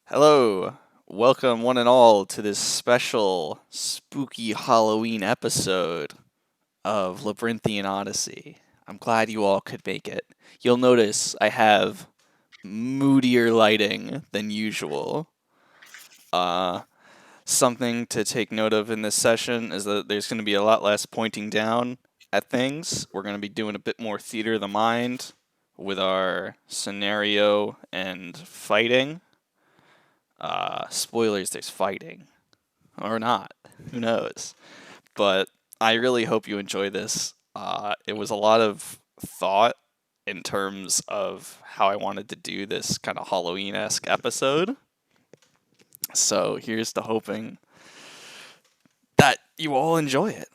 Hello, welcome one and all to this special spooky Halloween episode of Labyrinthian Odyssey. I'm glad you all could make it. You'll notice I have moodier lighting than usual. Uh, Something to take note of in this session is that there's going to be a lot less pointing down at things. We're going to be doing a bit more theater of the mind with our scenario and fighting. Spoilers, there's fighting. Or not. Who knows? But I really hope you enjoy this. It was a lot of thought in terms of how I wanted to do this kind of Halloween esque episode. So here's to hoping that you all enjoy it.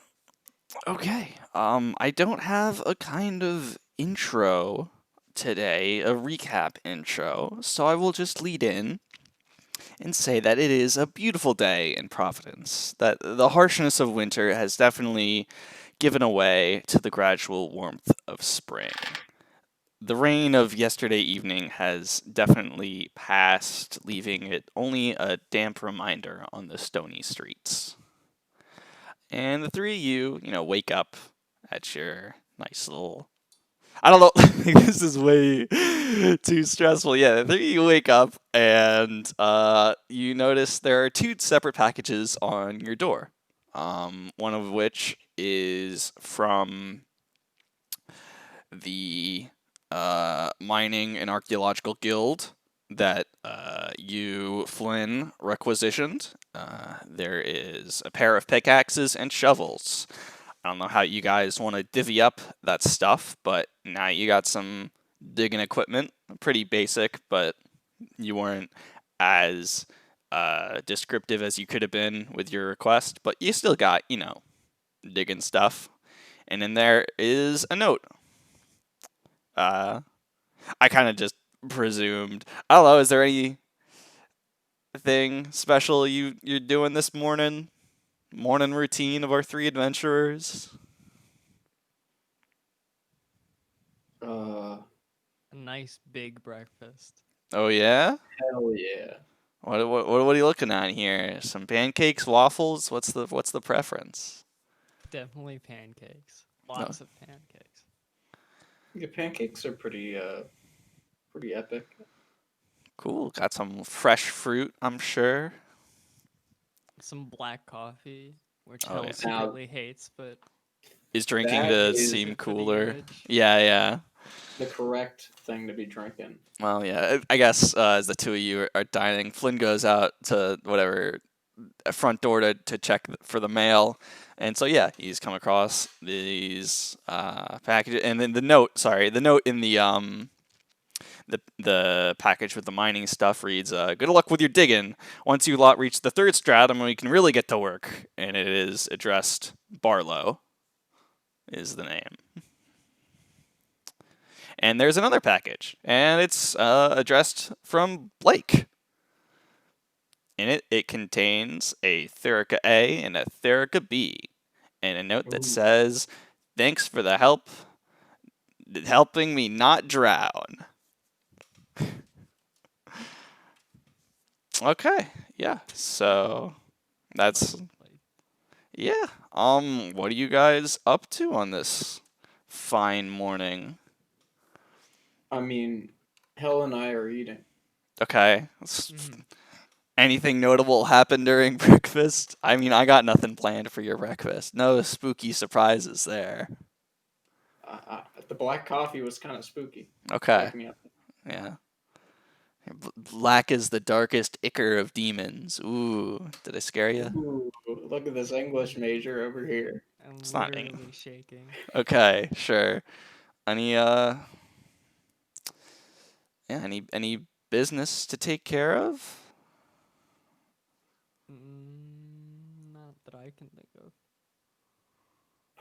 Okay. I don't have a kind of intro today, a recap intro, so I will just lead in and say that it is a beautiful day in Providence, that the harshness of winter has definitely given way to the gradual warmth of spring. The rain of yesterday evening has definitely passed, leaving it only a damp reminder on the stony streets. And the three of you, wake up at your nice little. I don't know. This is way too stressful. Yeah, then you wake up and you notice there are two separate packages on your door. One of which is from the Mining and Archaeological Guild that you, Flynn, requisitioned. There is a pair of pickaxes and shovels. I don't know how you guys want to divvy up that stuff, but now you got some digging equipment. Pretty basic, but you weren't as descriptive as you could have been with your request. But you still got, digging stuff. And in there is a note. Uh, I kind of just presumed. I don't know. Is there anything special you're doing this morning? Morning routine of our three adventurers. Uh, A nice big breakfast. Oh yeah. Hell yeah. What are you looking at here? Some pancakes, waffles. What's the preference? Definitely pancakes. No. Lots of pancakes. Your pancakes are pretty epic. Cool. Got some fresh fruit, I'm sure. Some black coffee, which Oh Hell yeah. Now secretly hates, but Is drinking that to is seem tasted pretty cooler. good. Yeah, yeah. the correct thing to be drinking. Well, yeah. I guess as the two of you are dining, Flynn goes out to whatever a front door to check for the mail, and so yeah, he's come across these packages, and then the note in the package with the mining stuff reads, "Good luck with your digging. Once you lot reach the third stratum, we can really get to work." And it is addressed Barlow, is the name. And there's another package, and it's addressed from Blake. In it, it contains a Therica A and a Therica B, and a note that Ooh. says, "Thanks for the help, helping me not drown." Okay, yeah. So that's Like, yeah. What are you guys up to on this fine morning? I mean, Hell and I are eating. Okay. mhm. Anything notable happened during breakfast? I mean, I got nothing planned for your breakfast. No spooky surprises there. The black coffee was kind of spooky. Okay. Woke me up. Yeah. Black is the darkest ichor of demons. Ooh, did I scare you? Ooh, look at this English major over here. I'm It's not. literally shaking. Okay, sure. Any yeah, any business to take care of? Not that I can think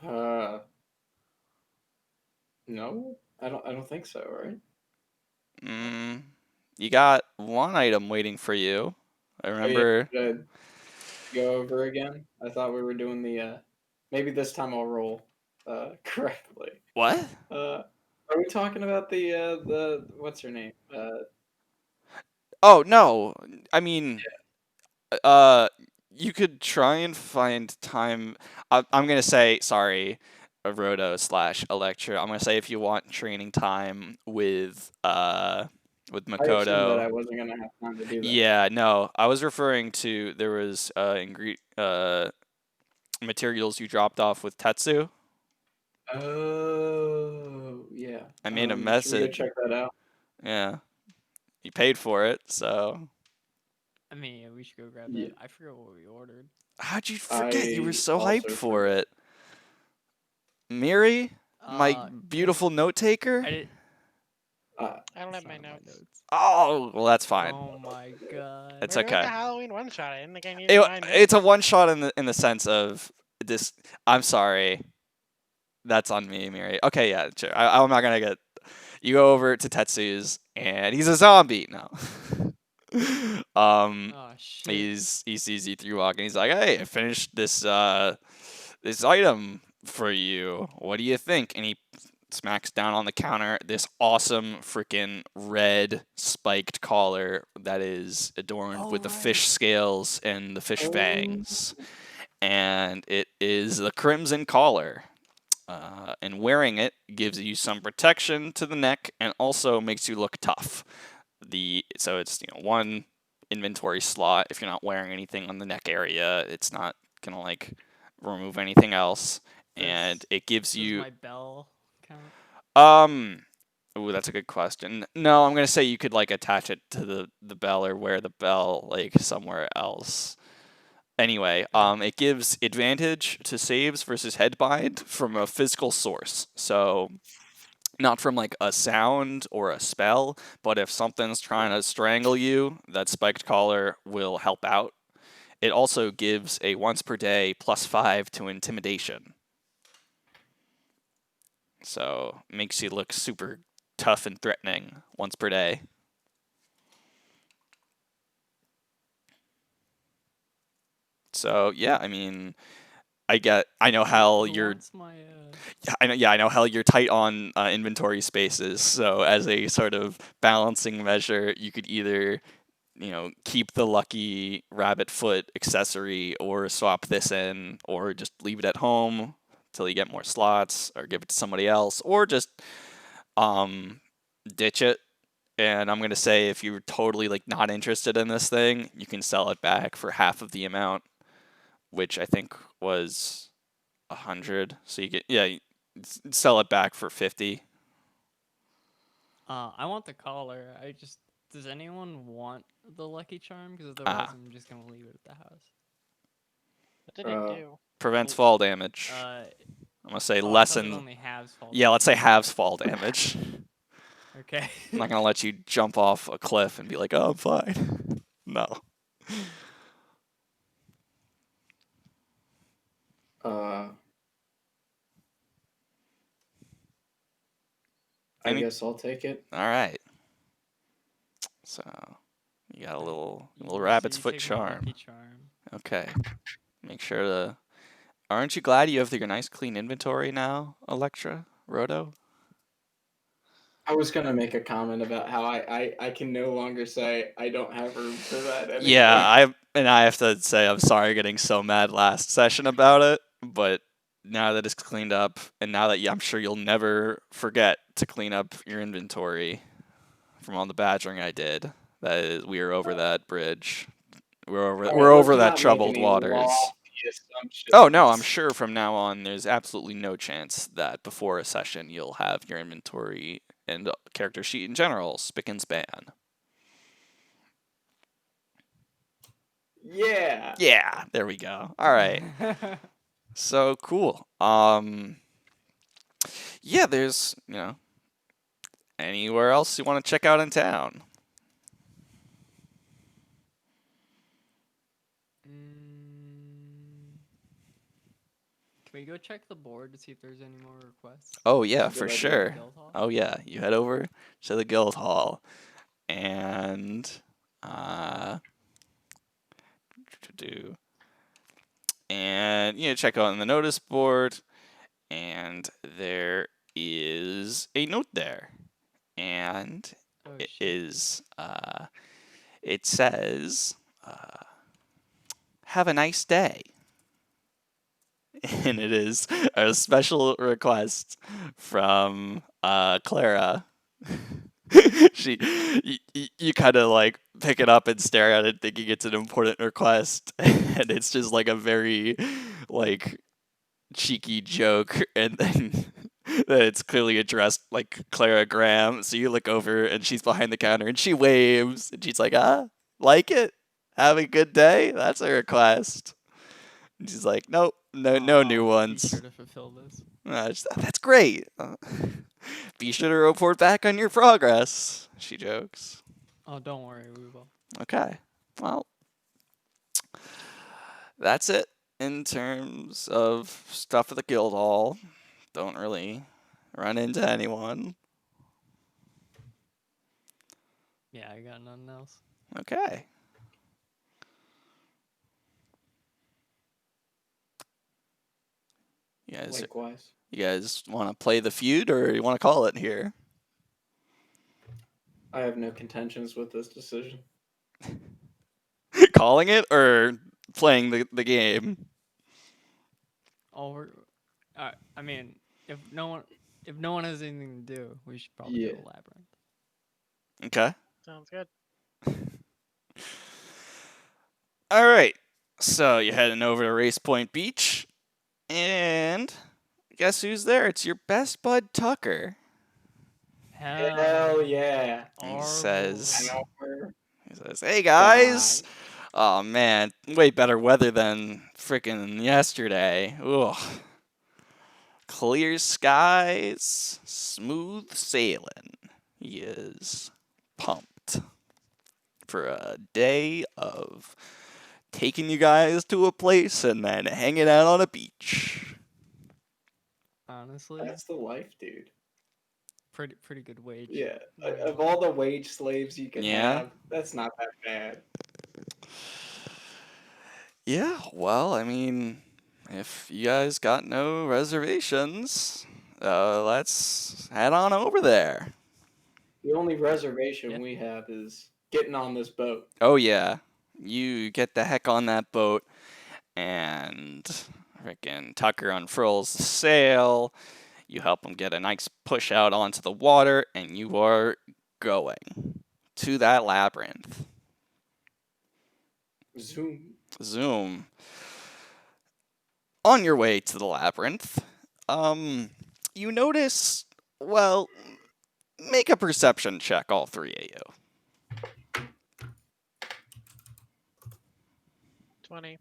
of. Uh, no, I don't think so. Right? Mm, you got one item waiting for you. I Oh yeah. remember. Should I go over again? I thought we were doing the. Maybe this time I'll roll. Correctly. What? Are we talking about the what's her name? Oh no, I mean, uh, you could try and find time. I'm gonna say sorry, Roto slash Electra. I'm gonna say if you want training time with I assumed that Makoto. I wasn't gonna have time to do that. Yeah, no, I was referring to there was materials you dropped off with Tetsu. Oh, yeah. I made a Should we go message. check that out? Yeah, you paid for it, so I mean, yeah, we should go grab Yeah. that. I forgot what we ordered. how'd you forget? You were I so hyped also for forget. it. Miri, my Uh, beautiful note taker. I did. Uh, I don't That's have my not in notes. Oh, well, that's fine. Oh my god. It's We're doing okay. a Halloween one shot. I didn't think I needed It, my it's a notes. one shot in the sense of this. I'm sorry. That's on me, Miri. Okay, yeah, sure. I'm not gonna get. You go over to Tetsu's, and he's a zombie. No. Oh shit. He sees you through walk, and he's like, "Hey, I finished this item for you. What do you think?" And he smacks down on the counter this awesome freaking red spiked collar that is adorned Oh with the right. fish scales and the fish oh, fangs, and it is the crimson collar. And wearing it gives you some protection to the neck and also makes you look tough. So it's one inventory slot. If you're not wearing anything on the neck area, it's not gonna like remove anything else, and Does it gives does you my bell count? um. Ooh, that's a good question. No, I'm gonna say you could like attach it to the bell or wear the bell like somewhere else. Anyway, Okay. it gives advantage to saves versus headbind from a physical source. So not from like a sound or a spell, but if something's trying to strangle you, that spiked collar will help out. It also gives a once per day +5 to intimidation. So makes you look super tough and threatening once per day. So yeah, I mean, I know how Who you're wants my I know how you're tight on inventory spaces. So as a sort of balancing measure, you could either keep the lucky rabbit foot accessory or swap this in or just leave it at home till you get more slots or give it to somebody else or just um ditch it. And I'm gonna say if you're totally like not interested in this thing, you can sell it back for half of the amount, which I think was 100. So you get sell it back for 50. I want the collar. Does anyone want the lucky charm? Because otherwise Ah, I'm just gonna leave it at the house. What did it uh, do? prevents fall damage. Uh I'm gonna say oh, I thought it lessen. only halves fall Yeah, let's say damage. halves fall damage. Okay. I'm not gonna let you jump off a cliff and be like, "Oh, I'm fine." No. uh, I Any? guess I'll take it. All right. So you got a Wait, little so rabbit's you foot take my charm. lucky charm. Okay. Make sure to. Aren't you glad you have your nice clean inventory now, Electra, Roto? I was gonna make a comment about how I can no longer say I don't have room for that Yeah, anymore. I have to say I'm sorry getting so mad last session about it, but now that it's cleaned up, and now that I'm sure you'll never forget to clean up your inventory from all the badgering I did. That is, we are over that bridge. All We're right, let's over that not make troubled any waters. lofty Oh no, I'm assumptions. sure from now on there's absolutely no chance that before a session you'll have your inventory and character sheet in general spick and span. Yeah. Yeah, there we go. All right. So cool. Yeah, there's, anywhere else you want to check out in town? Mm, can we go check the board to see if there's any more requests? Oh That's yeah, a for good idea. sure. Guild Hall? Oh yeah, you head over to the guild hall and uh to do and check out on the notice board and there is a note there and Oh it shit. is It says, "Have a nice day." And it is a special request from Clara. You kind of like pick it up and stare at it, thinking it's an important request, and it's just like a very like cheeky joke, and then that it's clearly addressed like Clara Graham. So you look over, and she's behind the counter, and she waves, and she's like, like it? Have a good day? That's a request." And she's like, "Nope, no new Be ones." sure to fulfill this. That's great. Be sure to report back on your progress, she jokes. Oh, don't worry, we will. Okay. Well, that's it in terms of stuff at the guild hall. Don't really run into anyone. Yeah, I got nothing else. Okay. Likewise. You guys want to play the feud, or you want to call it here? I have no contentions with this decision. Calling it or playing the game? Oh, I mean, if no one has anything to do, we should probably go to Labyrinth. Okay. Sounds good. All right. So you're heading over to Race Point Beach, and guess who's there? It's your best bud Tucker. Hell yeah. He says, Power "Hey guys, oh man, way better weather than frickin' yesterday. Ugh. Clear skies, smooth sailing." He is pumped for a day of taking you guys to a place and then hanging out on a beach. Honestly, That's the life, dude. pretty good wage. Yeah. Not gonna Of lie. all the wage slaves you can Yeah. have, that's not that bad. Yeah, well, I mean, if you guys got no reservations, let's head on over there. The only reservation Yeah. we have is getting on this boat. Oh yeah, you get the heck on that boat, and frickin' Tucker unfurls the sail. You help him get a nice push out onto the water, and you are going to that labyrinth. Zoom. Zoom. On your way to the labyrinth, you notice, well, make a perception check, all three of you. 20.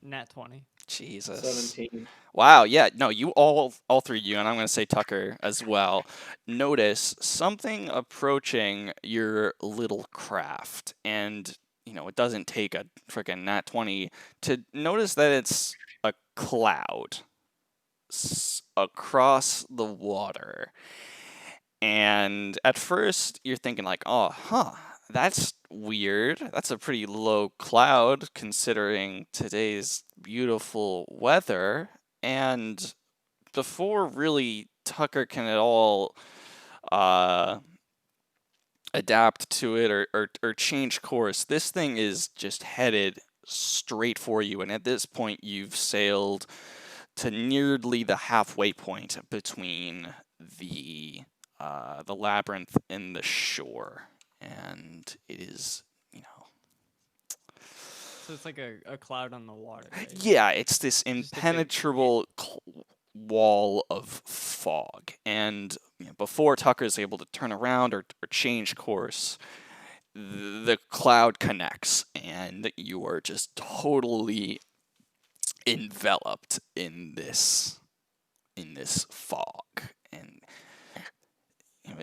Nat 20. Jesus. 17. Wow, yeah, no, you all three of you, and I'm going to say Tucker as well, notice something approaching your little craft. And, it doesn't take a freaking nat 20 to notice that it's a cloud across the water. And at first, you're thinking like, that's weird. That's a pretty low cloud considering today's beautiful weather. And before really Tucker can at all adapt to it or change course, this thing is just headed straight for you. And at this point, you've sailed to nearly the halfway point between the labyrinth and the shore. And it is, So it's like a cloud on the water, right? yeah, it's this Just a big- impenetrable wall of fog. And before Tucker's able to turn around or change course, the cloud connects, and you are just totally enveloped in this fog. And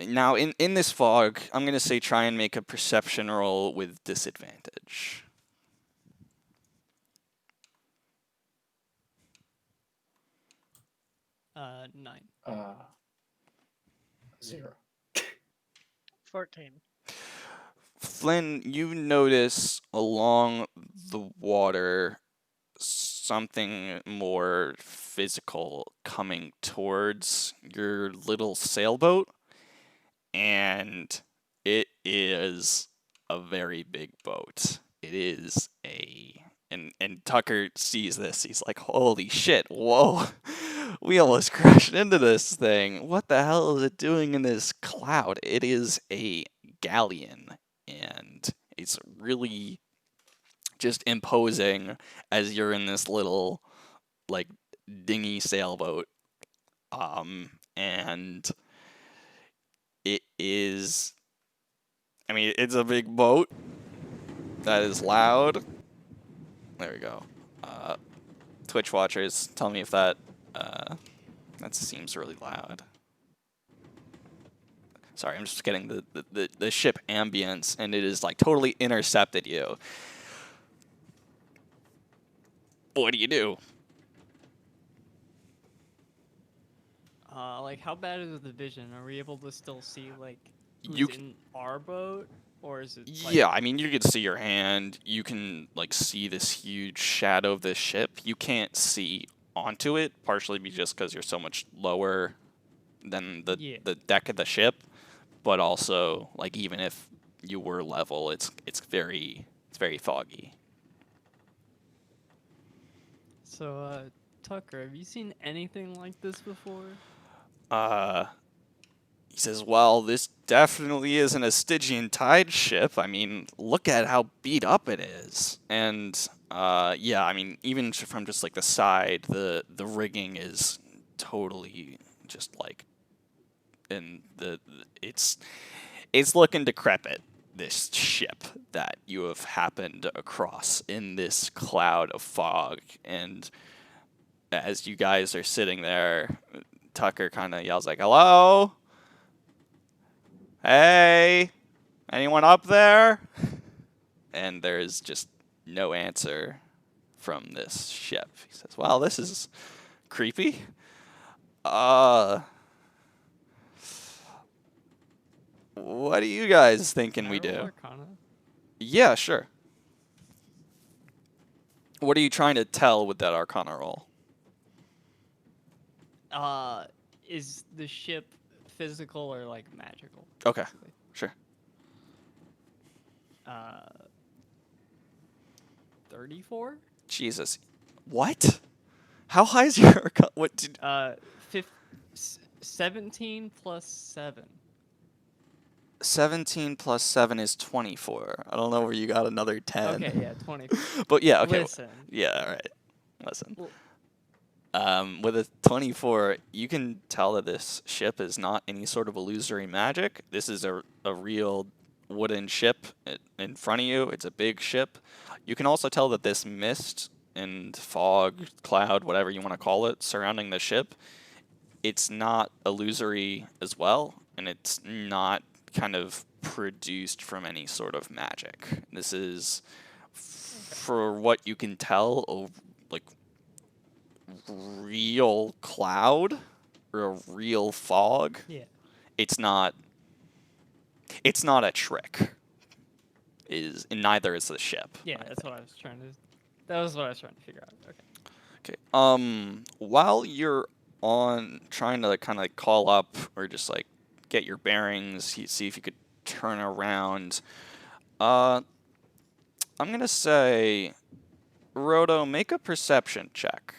now in this fog, I'm going to say try and make a perception roll with disadvantage. 9. 0. 14. Flynn, you notice along the water something more physical coming towards your little sailboat, and It is a very big boat. It is a and Tucker sees this. He's like, "Holy shit! Whoa, we almost crashed into this thing. What the hell is it doing in this cloud?" It is a galleon, and it's really just imposing as you're in this little like dinghy sailboat. And it is. I mean, it's a big boat that is loud. There we go. Twitch watchers, tell me if that seems really loud. Sorry, I'm just getting the ship ambience, and it is like totally intercepted you. What do you do? Like, how bad is the vision? Are we able to still see, like, who's You in our boat? Or is it, like... Yeah, I mean, you can see your hand. You can, like, see this huge shadow of this ship. You can't see onto it, partially just because you're so much lower than the deck of the ship. But also, like, even if you were level, it's very foggy. So, Tucker, have you seen anything like this before? He says, "Well, this definitely isn't a Stygian tide ship. I mean, look at how beat up it is." And yeah, I mean, even from just like the side, the rigging is totally just like, and it's looking decrepit. This ship that you have happened across in this cloud of fog, and as you guys are sitting there, Tucker kind of yells like, "Hello? Hey, anyone up there?" And there's just no answer from this ship. He says, "Well, this is creepy. What are you guys thinking we Can I roll do?" Arcana? Yeah, sure. What are you trying to tell with that Arcana roll? Is the ship physical or, like, magical? Okay, Basically? sure. 34? Jesus. What? How high is your Arcana? What did... 17 plus 7. 17 plus 7 is 24. I don't know where you got another 10. Okay, yeah, 20. But yeah, okay. Listen. Yeah, all right. Listen. Well, With a 24, you can tell that this ship is not any sort of illusory magic. This is a real wooden ship in front of you. It's a big ship. You can also tell that this mist and fog, cloud, whatever you want to call it, surrounding the ship, it's not illusory as well, and it's not kind of produced from any sort of magic. This is, for what you can tell, like real cloud or a real fog. yeah. It's not a trick. Neither is the ship. Yeah, that's what I was trying to... That was what I was trying to figure out. Okay. Okay. While you're on trying to kind of like call up or just like get your bearings, see if you could turn around. I'm gonna say, Roto, make a perception check.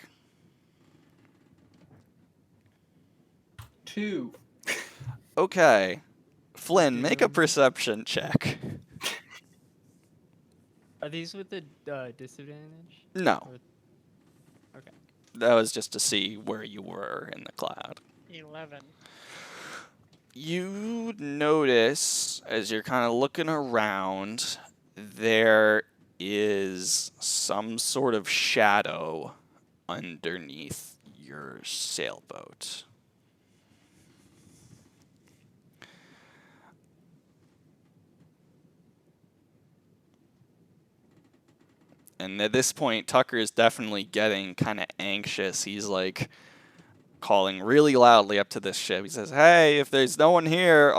2. Okay. Flynn, make a perception check. Are these with the disadvantage? No. Or... Okay. That was just to see where you were in the cloud. 11. You notice, as you're kind of looking around, there is some sort of shadow underneath your sailboat. And at this point, Tucker is definitely getting kind of anxious. He's like calling really loudly up to this ship. He says, "Hey, if there's no one here,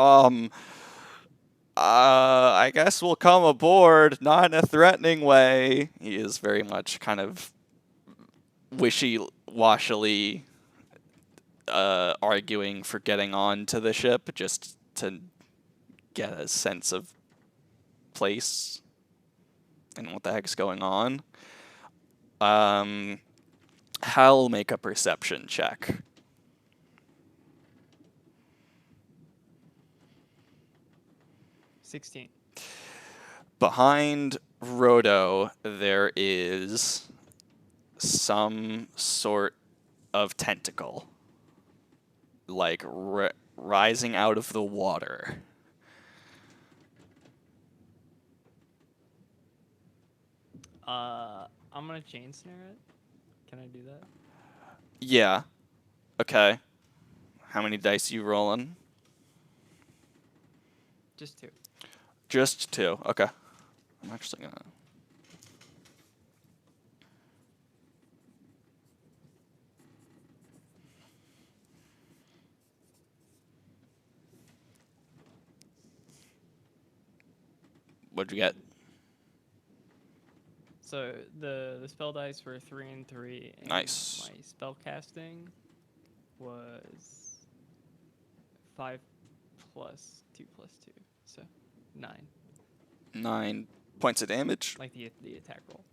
I guess we'll come aboard, not in a threatening way." He is very much kind of wishy-washily arguing for getting on to the ship just to get a sense of place and what the heck's going on. Hal, make a perception check. 16. Behind Rodo, there is some sort of tentacle, like rising out of the water. I'm gonna chain snare it. Can I do that? Yeah. Okay. How many dice you rolling? Just 2. Just 2. Okay. I'm actually gonna. What'd you get? So the spell dice were 3 and 3. And Nice. My spell casting was 5 plus 2 plus 2, so 9. 9 points of damage. Like the attack roll.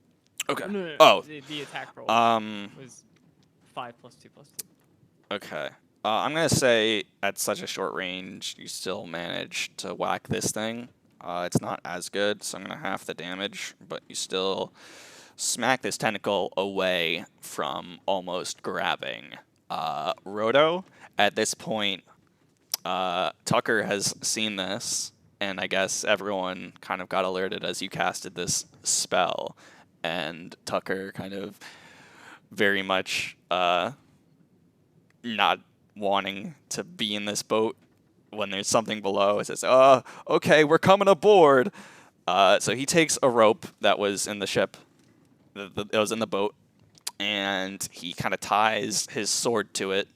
Okay. No. Oh. The attack roll was 5 plus 2 plus 2. Okay. I'm gonna say at such a short range, you still manage to whack this thing. It's not as good, so I'm gonna half the damage, but you still smack this tentacle away from almost grabbing Rodo. At this point, Tucker has seen this, and I guess everyone kind of got alerted as you casted this spell, and Tucker kind of very much not wanting to be in this boat when there's something below. It says, okay, we're coming aboard. So he takes a rope that was in the ship, that was in the boat, and he kind of ties his sword to it,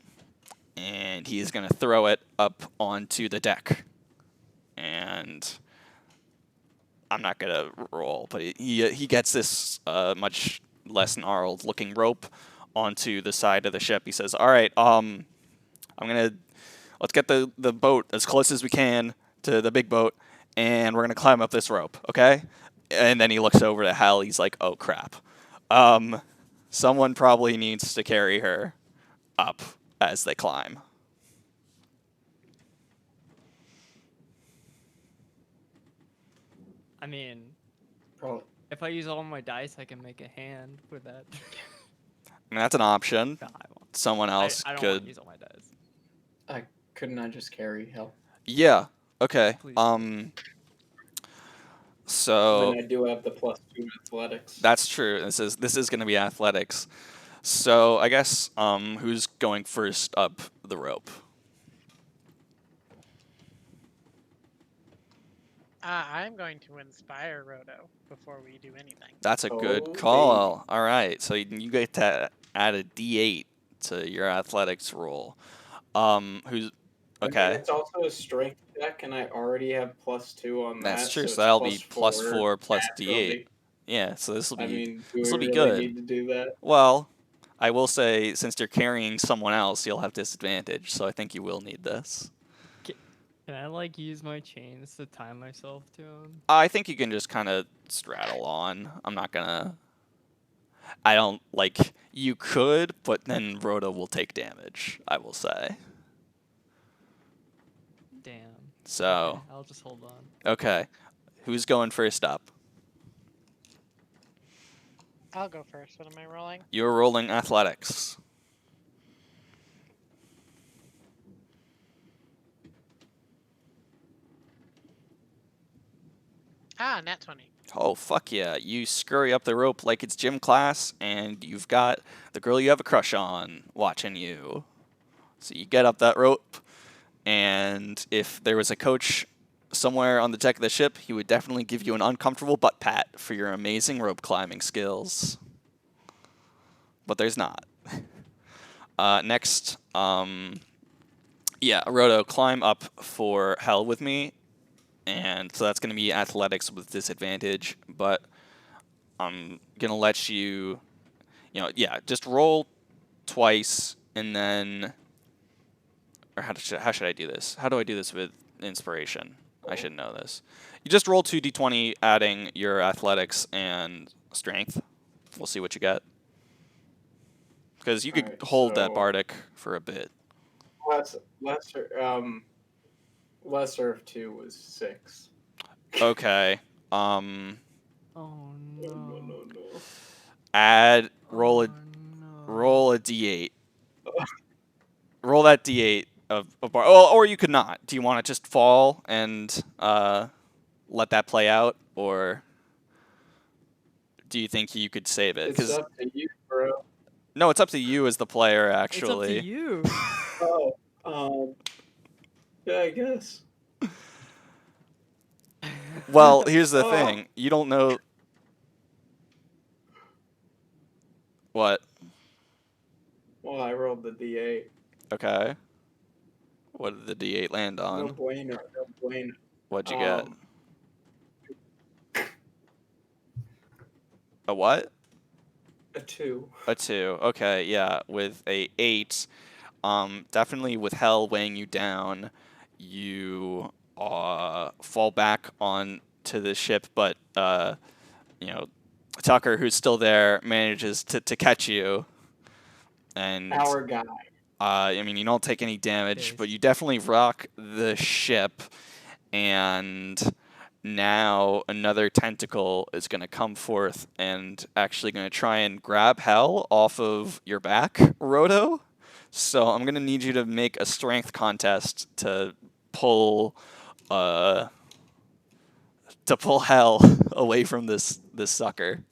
and he's going to throw it up onto the deck. And I'm not going to roll, but he gets this much less gnarled looking rope onto the side of the ship. He says, all right, let's get the boat as close as we can to the big boat, and we're going to climb up this rope, okay? And then he looks over to Hal. He's like, oh, crap. Someone probably needs to carry her up as they climb. I mean, Probably. if I use all my dice, I can make a hand with that. I mean, that's an option. No, I won't. Someone else I don't could. want to use all my dice. Couldn't I just carry Hell? Yeah. Okay. Please. So Then I do have the +2 athletics. that's true. This is going to be athletics. So I guess who's going first up the rope? I'm going to inspire Rodo before we do anything. That's a good Okay. call. All right. So you get to add a D8 to your athletics roll. Who's I mean, okay? it's also a strength check, and I already have +2 on that. That's true. So So that'll it's be +4 plus naturally. D8. Yeah. So this will be I mean, do we be really good. need to do that? Well, I will say since you're carrying someone else, you'll have disadvantage. So I think you will need this. Can I like use my chains to tie myself to him? I think you can just kind of straddle on. I'm not gonna. I don't like. You could, but then Rhoda will take damage. I will say. Damn. So Okay, I'll just hold on. okay, who's going first up? I'll go first. What am I rolling? You're rolling athletics. Nat 20. Oh, fuck yeah. You scurry up the rope like it's gym class, and you've got the girl you have a crush on watching you. So you get up that rope, and if there was a coach somewhere on the deck of the ship, he would definitely give you an uncomfortable butt pat for your amazing rope climbing skills. But there's not. Next, yeah, Roto, climb up for Hell with me. And so that's going to be athletics with disadvantage, but I'm going to let you, yeah, just roll twice, and then, or how should I do this? How do I do this with inspiration? I should know this. You just roll 2d20, adding your athletics and strength. We'll see what you get. Because you could Alright, hold that so bardic for a bit. lesser of 2 was 6. Okay. Oh No, no. no. Roll Oh, a no. roll a d8. Roll that d8 of bar. Oh, or you could not. Do you want to just fall and let that play out, or do you think you could save it? It's 'Cause up to you, bro. no, it's up to you as the player, It's up to actually. you. Oh, yeah, I guess. Well, here's the Oh. thing. You don't know what. Well, I rolled the D8. Okay. What did the d8 land No on? bueno, no bueno. What'd you get? Um, A what? a 2. A 2. Okay, yeah. With a 8, definitely with hell weighing you down, you fall back on to the ship, but you know, Tucker, who's still there, manages to catch you, and Our guy. I mean, you don't take any damage, Jeez. but you definitely rock the ship, and now another tentacle is going to come forth and actually going to try and grab Hell off of your back, Roto. So I'm going to need you to make a strength contest to pull Hell away from this sucker.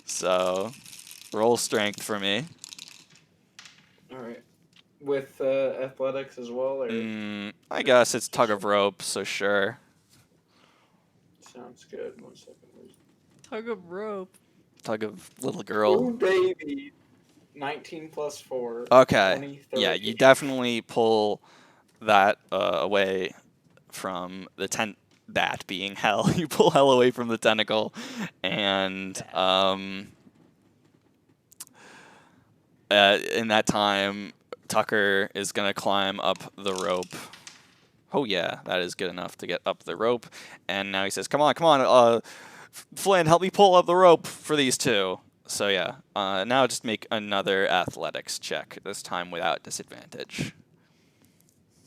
So roll strength for me. Alright. With athletics as well, or I guess it's tug of rope, so sure. sounds good. 1 second. Tug of rope. Tug of little Ooh, girl. baby. 19 plus 4. Okay. 23. Yeah, you definitely pull that away from the that being Hell. You pull Hell away from the tentacle, and in that time, Tucker is gonna climb up the rope. Oh yeah, that is good enough to get up the rope. And now he says, "Come on, Flynn, help me pull up the rope for these two." So yeah, now just make another athletics check. This time without disadvantage.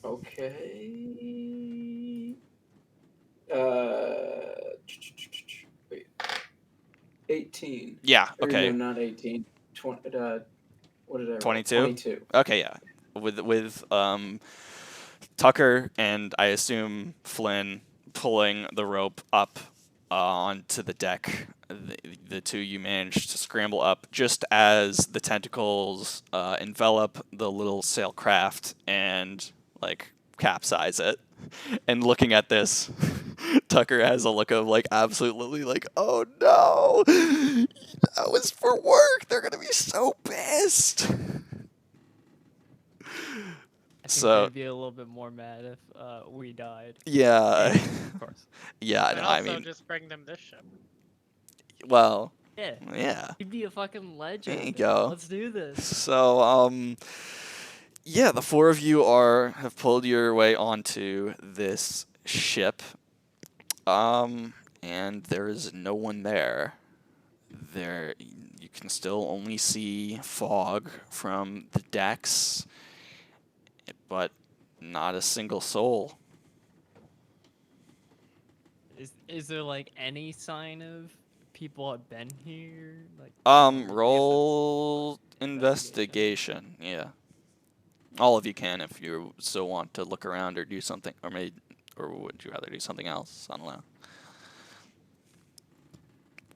Okay. Wait. 18. Yeah. Or Okay. no, not 18. 20, what did I roll? 22? 22. Okay. Yeah. With Tucker and I assume Flynn pulling the rope up onto the deck. The two you managed to scramble up just as the tentacles envelop the little sailcraft and like capsize it. And looking at this, Tucker has a look of like absolutely like, oh no, that was for work. They're gonna be so pissed. I think So they'd be a little bit more mad if we died. yeah, Of course. yeah. But No, I also mean, just bring them this ship. well, Yeah. yeah. He'd be a fucking legend. There you go. Let's do this. So, yeah, the four of you have pulled your way onto this ship, and there is no one there. There, you can still only see fog from the decks, but not a single soul. Is there like any sign of people have been here? Like Roll investigation. Yeah. All of you can if you so want to look around or do something, or would you rather do something else? I don't know.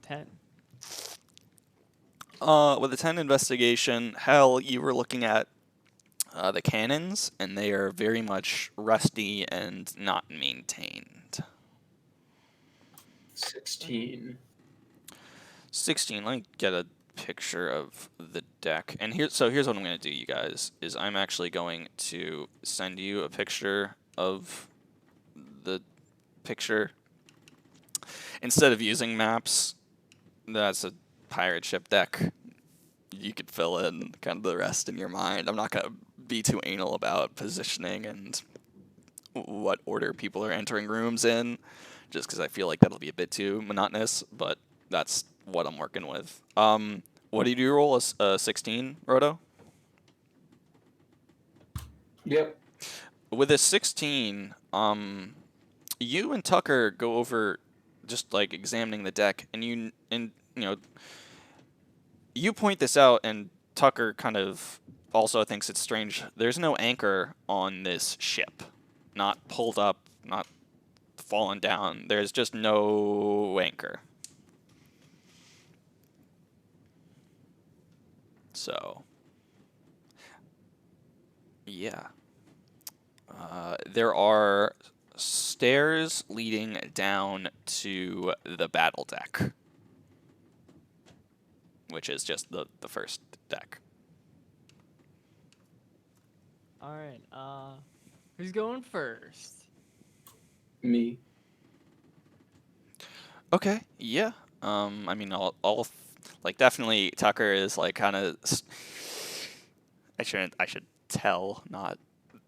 10. With a 10 investigation, Hell, you were looking at the cannons, and they are very much rusty and not maintained. 16. 16. Let me get a picture of the deck. And here's what I'm going to do, you guys, is I'm actually going to send you a picture of the picture. Instead of using maps, that's a pirate ship deck. You could fill in kind of the rest in your mind. I'm not going to be too anal about positioning and what order people are entering rooms in, just because I feel like that'll be a bit too monotonous. But that's what I'm working with. What did you roll? A 16, Roto? Yep. With a 16, you and Tucker go over just like examining the deck, and you know you point this out, and Tucker kind of also thinks it's strange. There's no anchor on this ship, not pulled up, not fallen down. There's just no anchor. So, yeah. There are stairs leading down to the battle deck, which is just the first deck. All right. Who's going first? Me. Okay, yeah. I mean, I'll like definitely Tucker is like kind of. I should tell, not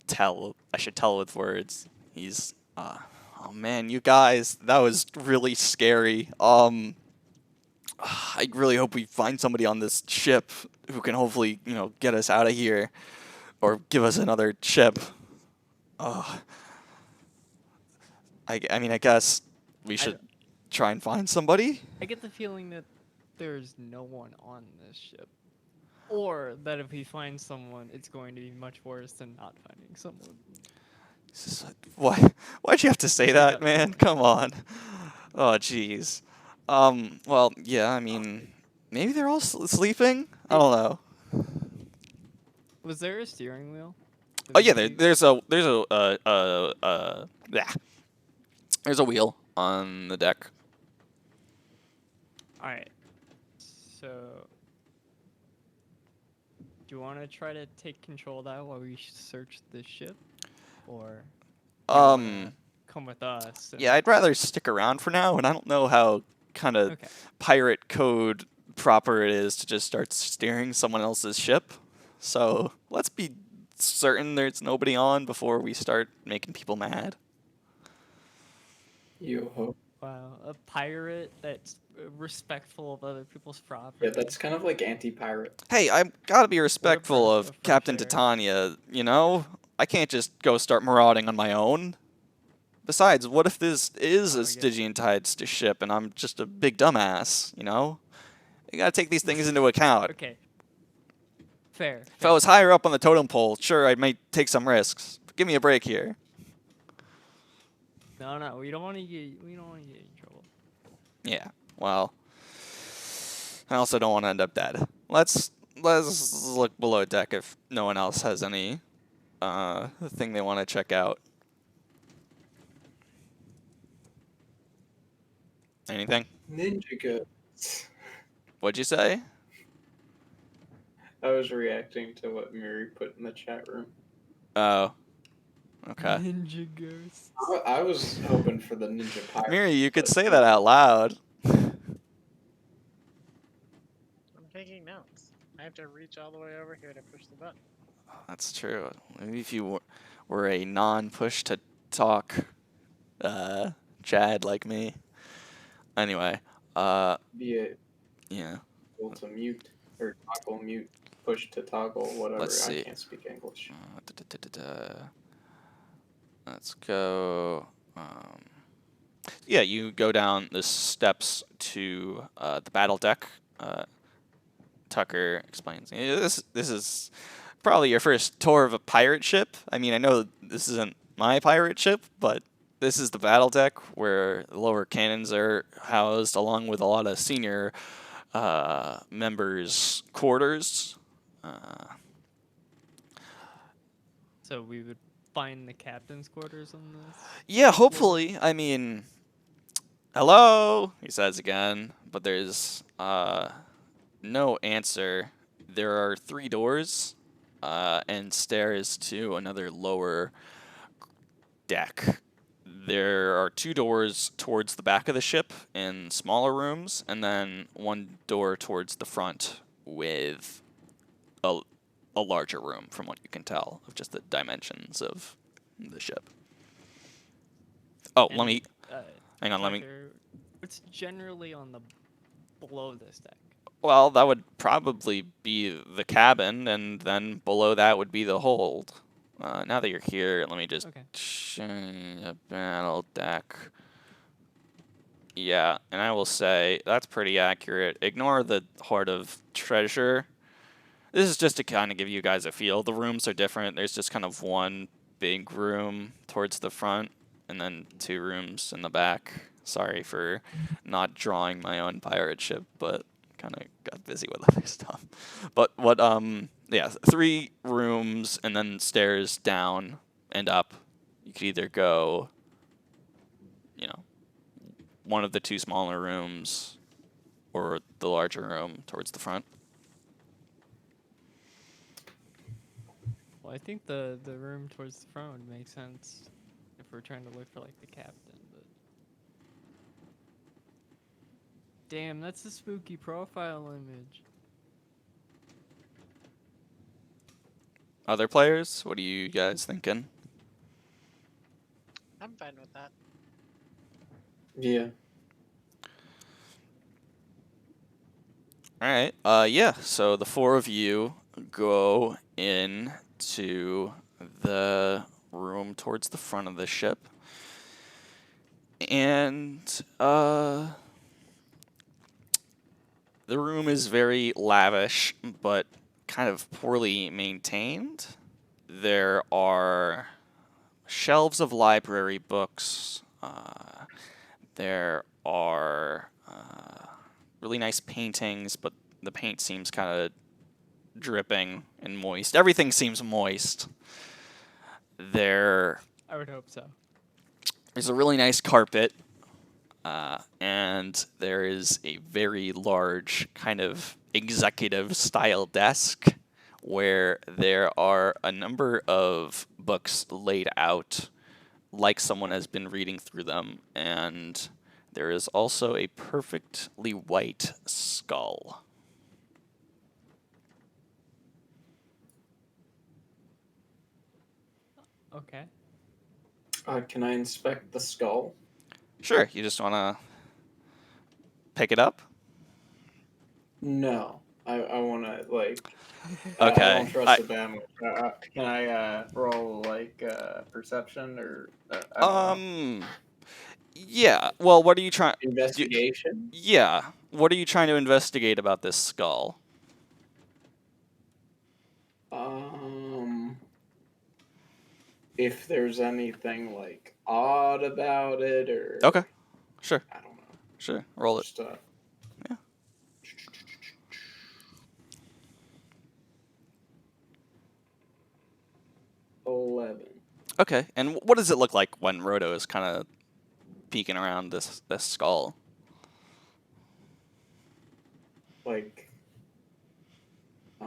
tell. I should tell with words. He's. Oh man, you guys, that was really scary. I really hope we find somebody on this ship who can hopefully, get us out of here, or give us another ship. Oh. I mean, I guess we should try and find somebody. I get the feeling that there's no one on this ship. Or that if we find someone, it's going to be much worse than not finding someone. Why'd you have to say that, man? Come on. Oh, jeez. Well, yeah, I mean, maybe they're all sleeping? I don't know. Was there a steering wheel? Oh, yeah, there's a there's a wheel on the deck. Alright. So, do you want to try to take control of that while we search the ship? Or do you wanna come with us? Yeah, I'd rather stick around for now, and I don't know how kind of pirate code proper it is to just start steering someone else's ship. So let's be certain there's nobody on before we start making people mad. You hope. Wow, a pirate that's respectful of other people's property. Yeah, that's kind of like anti-pirate. Hey, I've got to be respectful breath of of fresh Captain air. Titania, you know? I can't just go start marauding on my own. Besides, what if this is a Stygian-tide ship and I'm just a big dumbass, you know? You gotta take these things into account. Okay. Fair. If I was higher up on the totem pole, sure, I might take some risks. But give me a break here. No, we don't want to get in trouble. Yeah, well, I also don't want to end up dead. Let's look below deck if no one else has any thing they want to check out. Anything? Ninja ghosts. What'd you say? I was reacting to what Miri put in the chat room. Oh. Okay. Ninja ghosts. I was hoping for the ninja pirate. Miri, you could say that out loud. I'm taking notes. I have to reach all the way over here to push the button. That's true. Maybe if you were a non-push to talk Chad like me. Anyway, Be it yeah. toggle to mute or toggle mute, push to toggle, whatever. Let's see. I can't speak English. Let's go. Yeah, you go down the steps to the battle deck. Tucker explains. This is probably your first tour of a pirate ship. I mean, I know this isn't my pirate ship, but this is the battle deck where the lower cannons are housed, along with a lot of senior members' quarters. So we would find the captain's quarters on this? Yeah, hopefully. I mean, hello, he says again, but there's no answer. There are 3 doors and stairs to another lower deck. There are 2 doors towards the back of the ship in smaller rooms, and then 1 door towards the front with a larger room, from what you can tell of just the dimensions of the ship. Oh, And, let me. uh, Hang on, let me. Tucker, what's generally on the below this deck? Well, that would probably be the cabin, and then below that would be the hold. Now that you're here, let me just Okay. change the battle deck. Yeah, and I will say that's pretty accurate. Ignore the Hoard of Treasure. This is just to kind of give you guys a feel. The rooms are different. There's just kind of one big room towards the front, and then 2 rooms in the back. Sorry for not drawing my own pirate ship, but kind of got busy with other stuff. But yeah, 3 rooms and then stairs down and up. You could either go, you know, one of the 2 smaller rooms or the larger room towards the front. Well, I think the room towards the front would make sense if we're trying to look for like the captain. But damn, that's a spooky profile image. Other players, what are you guys thinking? I'm fine with that. Yeah. All right. Yeah. So the 4 of you go into the room towards the front of the ship, and the room is very lavish, but kind of poorly maintained. There are shelves of library books. There are really nice paintings, but the paint seems kind of dripping and moist. Everything seems moist. There's I would hope so. a really nice carpet, and there is a very large kind of executive style desk where there are a number of books laid out like someone has been reading through them, and there is also a perfectly white skull. Okay. Can I inspect the skull? Sure, you just want to pick it up? No. I want to, like... Okay. I don't trust the bad much. Can I roll, like, perception or... I don't know. Yeah. Well, what are you trying... Investigation? Yeah. What are you trying to investigate about this skull? If there's anything, like, odd about it, or... Okay. Sure. I don't know. Sure. Roll it. Just, Yeah. 11. Okay. And what does it look like when Roto is kind of peeking around this skull? Like, I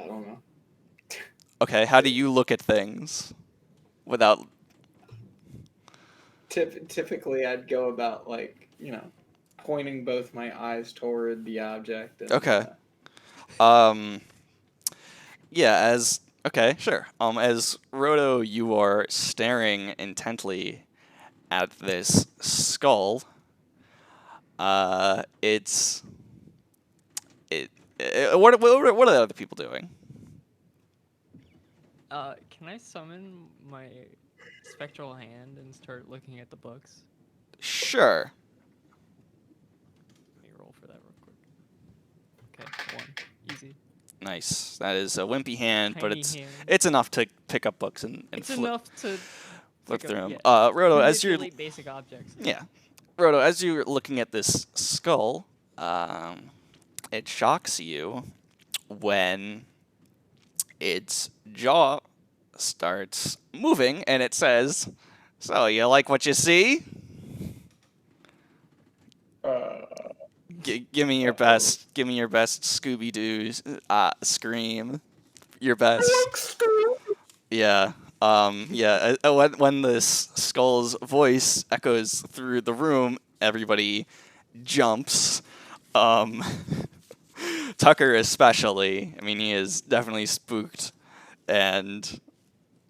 don't know. Okay. How do you look at things without... Typically, I'd go about, like, pointing both my eyes toward the object. And, Okay. Yeah, okay, sure. As Roto, you are staring intently at this skull. It's it. What are the other people doing? Can I summon my spectral hand and start looking at the books? Sure. Let me roll for that real quick. Okay, 1. Easy. Nice. That is a wimpy hand, but Tiny it's hand. it's enough to pick up books and It's flip enough to flip pick through up- them. yeah, Roto, as you're manipulate basic objects. yeah, Roto, as you're looking at this skull, it shocks you when its jaw starts moving and it says, "So you like what you see? Give me your best. Give me your best Scooby-Doo scream. Your best." Yeah. Yeah. When this skull's voice echoes through the room, everybody jumps. Tucker especially. I mean, he is definitely spooked, and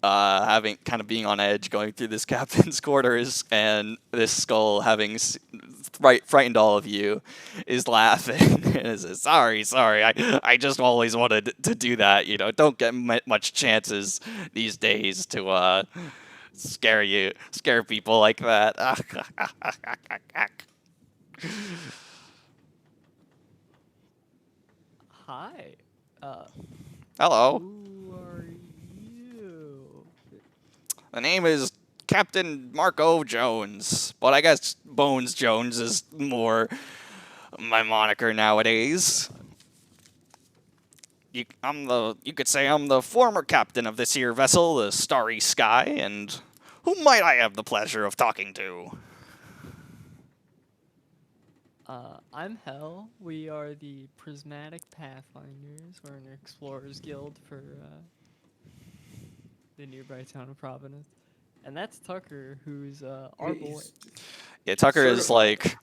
having kind of being on edge, going through this captain's quarters, and this skull having frightened all of you, is laughing and says, "Sorry, I just always wanted to do that. You know, don't get much chances these days to scare people like that." Hi. Hello. Who are you? The name is Captain Marco Jones, but I guess Bones Jones is more my moniker nowadays. You could say I'm the former captain of this here vessel, the Starry Sky, and who might I have the pleasure of talking to? I'm Hell. We are the Prismatic Pathfinders. We're an explorers guild for the nearby town of Providence. And that's Tucker, who's our boy. Yeah, Tucker is Certified.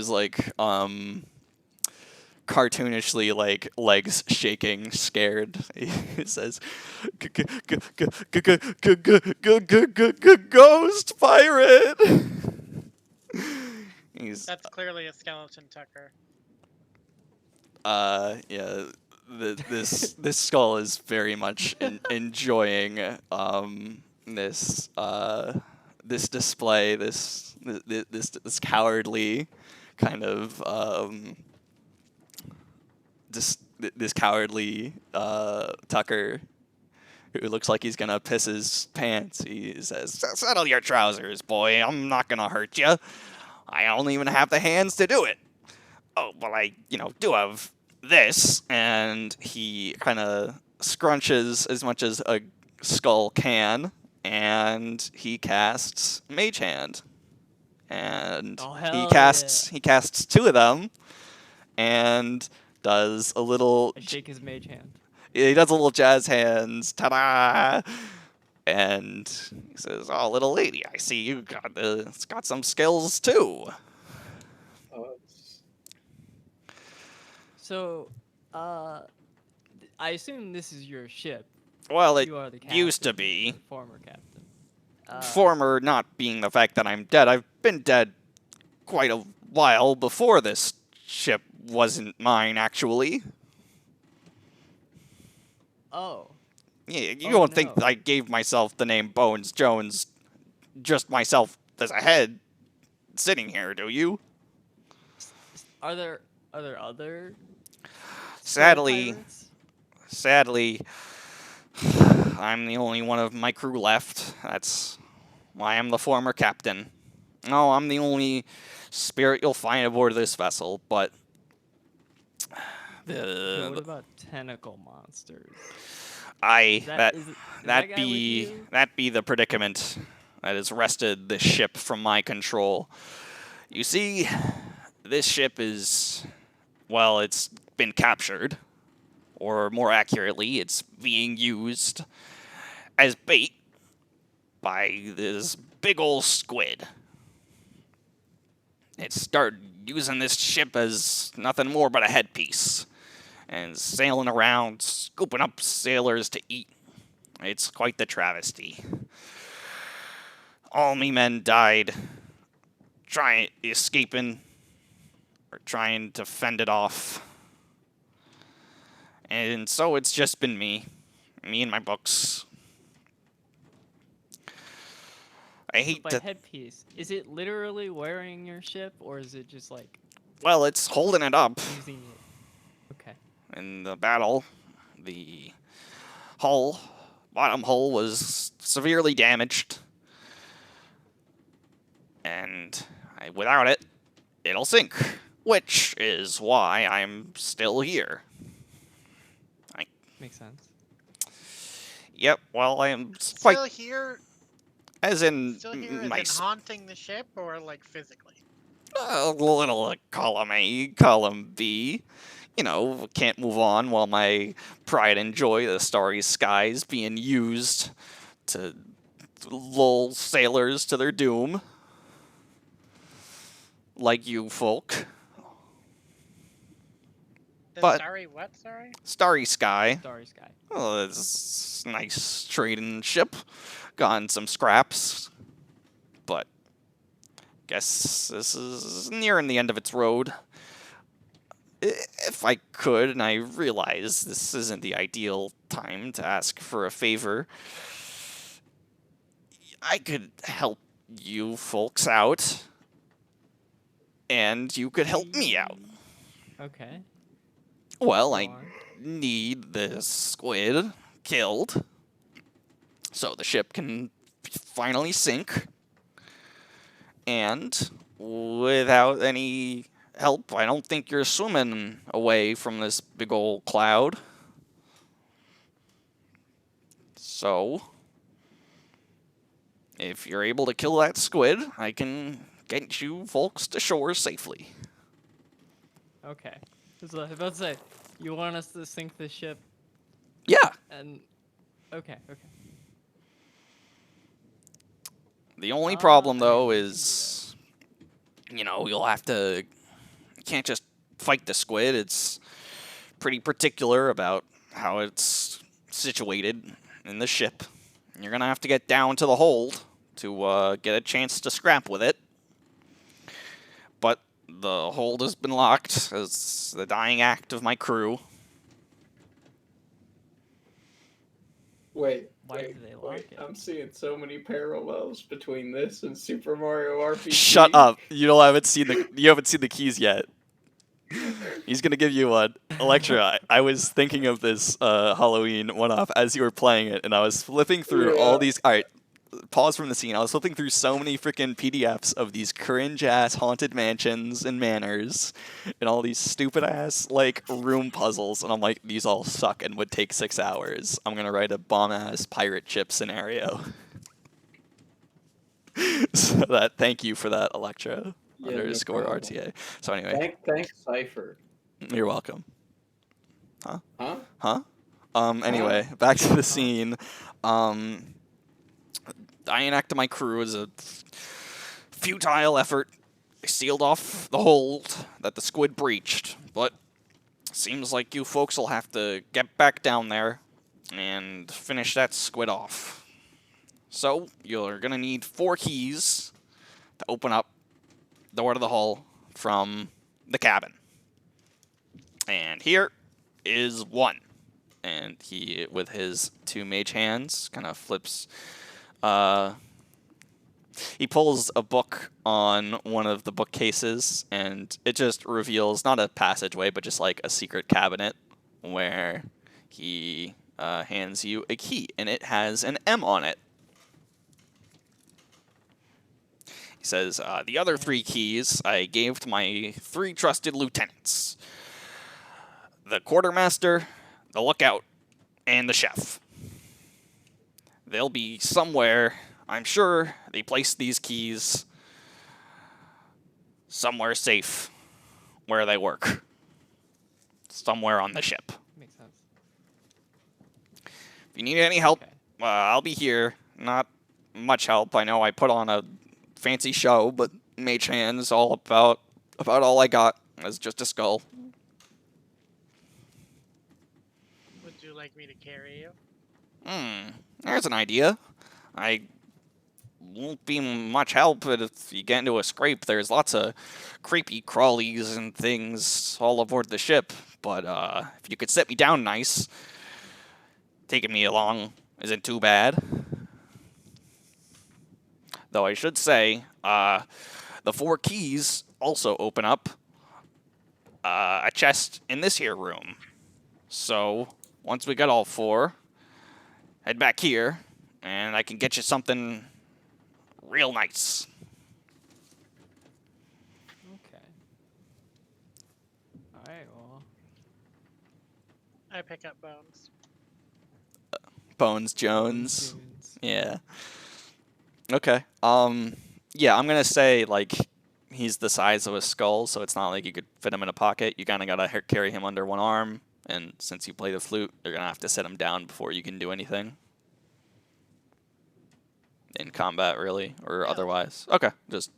like cartoonishly like legs shaking, scared. He says, "Ghost pirate." He's That's clearly a skeleton, Tucker. yeah. This skull is very much enjoying this this display, this cowardly kind of this cowardly Tucker, who looks like he's gonna piss his pants. He says, "Settle your trousers, boy. I'm not gonna hurt you. I don't even have the hands to do it. Oh, well, I do have this." And he kind of scrunches as much as a skull can, and he casts Mage Hand. And Oh, he hell casts two of them, and does a little I shake his mage hand. he does a little jazz hands, ta-da, and he says, "Oh, little lady, I see you got some skills too." So, I assume this is your ship. Well, it You are the captain. used to be. The former captain. Former not being the fact that I'm dead. I've been dead quite a while before this ship wasn't mine, actually. Oh. Yeah, you Oh, don't think no. I gave myself the name Bones Jones just myself as a head sitting here, do you? Are there other Sadly, pirates? sadly, I'm the only one of my crew left. That's why I'm the former captain. No, I'm the only spirit you'll find aboard this vessel, but So what the about tentacle monsters? I Is that, that is, is that that guy with be you? that be the predicament that has wrested this ship from my control. You see, this ship is, well, it's been captured, or more accurately, it's being used as bait by this big ol' squid. It started using this ship as nothing more but a headpiece, and sailing around, scooping up sailors to eat. It's quite the travesty. All me men died escaping or trying to fend it off. And so it's just been me and my books. I So hate by to. headpiece, is it literally wearing your ship, or is it just like Well, it's holding it up. using it? Okay. In the battle, the bottom hull was severely damaged. And without it, it'll sink. Which is why I'm still here. Makes sense. Yep, well, I am Still here? as in Still here as my in haunting the ship, or like physically? a little column A, column B. Can't move on while my pride and joy, the starry skies, being used to lull sailors to their doom. Like you folk. The But starry what? Sorry. Starry Sky, Starry Sky. well, it's a nice trading ship. Gotten some scraps, but guess this is nearing the end of its road. If I could, and I realize this isn't the ideal time to ask for a favor, I could help you folks out, and you could help me out. Okay. Well, Go I on. need this squid killed, so the ship can finally sink. And without any help, I don't think you're swimming away from this big old cloud. So, if you're able to kill that squid, I can get you folks to shore safely. Okay. So I was about to say, you want us to sink the ship Yeah. and okay. The only I problem, mean, though, we can do is, you'll have to. You can't just fight the squid. It's pretty particular about how it's situated in the ship. You're gonna have to get down to the hold to get a chance to scrap with it. But the hold has been locked as the dying act of my crew. Wait, Why did they lock it? I'm seeing so many parallels between this and Super Mario RPG. Shut up! You haven't seen the keys yet. He's gonna give you one. Electra, I was thinking of this Halloween one-off as you were playing it, and I was flipping through all Yeah. these. All right, pause from the scene. I was flipping through so many freaking PDFs of these cringe-ass haunted mansions and manors, and all these stupid-ass like room puzzles, and I'm like, these all suck and would take 6 hours. I'm gonna write a bomb-ass pirate ship scenario. So thank you for that, Electra. Yeah, no Underscore problem. RTA. So anyway, Thanks, Cypher. you're welcome. Huh? Anyway, back to the scene. Dying act of my crew is a futile effort. I sealed off the hold that the squid breached, but seems like you folks will have to get back down there and finish that squid off. So, you're gonna need 4 keys to open up the door to the hull from the cabin. And here is 1. And he, with his 2 mage hands, kind of flips. He pulls a book on one of the bookcases, and it just reveals not a passageway, but just like a secret cabinet where he hands you a key, and it has an M on it. He says, the other 3 keys I gave to my 3 trusted lieutenants. The quartermaster, the lookout, and the chef. They'll be somewhere. I'm sure they placed these keys somewhere safe where they work. Somewhere on the ship. Makes sense. If you need any help, Okay. I'll be here. Not much help. I know I put on a fancy show, but mage hands all about all I got is just a skull. Would you like me to carry you? There's an idea. I won't be much help, but if you get into a scrape, there's lots of creepy crawlies and things all aboard the ship. But if you could set me down nice, taking me along isn't too bad. Though I should say, the 4 keys also open up a chest in this here room. So once we got all 4, head back here, and I can get you something real nice. Okay. Alright, well. I pick up bones. Bones Jones. Tunes. Yeah. Okay. Yeah, I'm gonna say like he's the size of a skull, so it's not like you could fit him in a pocket. You kind of gotta carry him under one arm, and since you play the flute, you're gonna have to set him down before you can do anything in combat, really, or Yeah. otherwise. Okay, just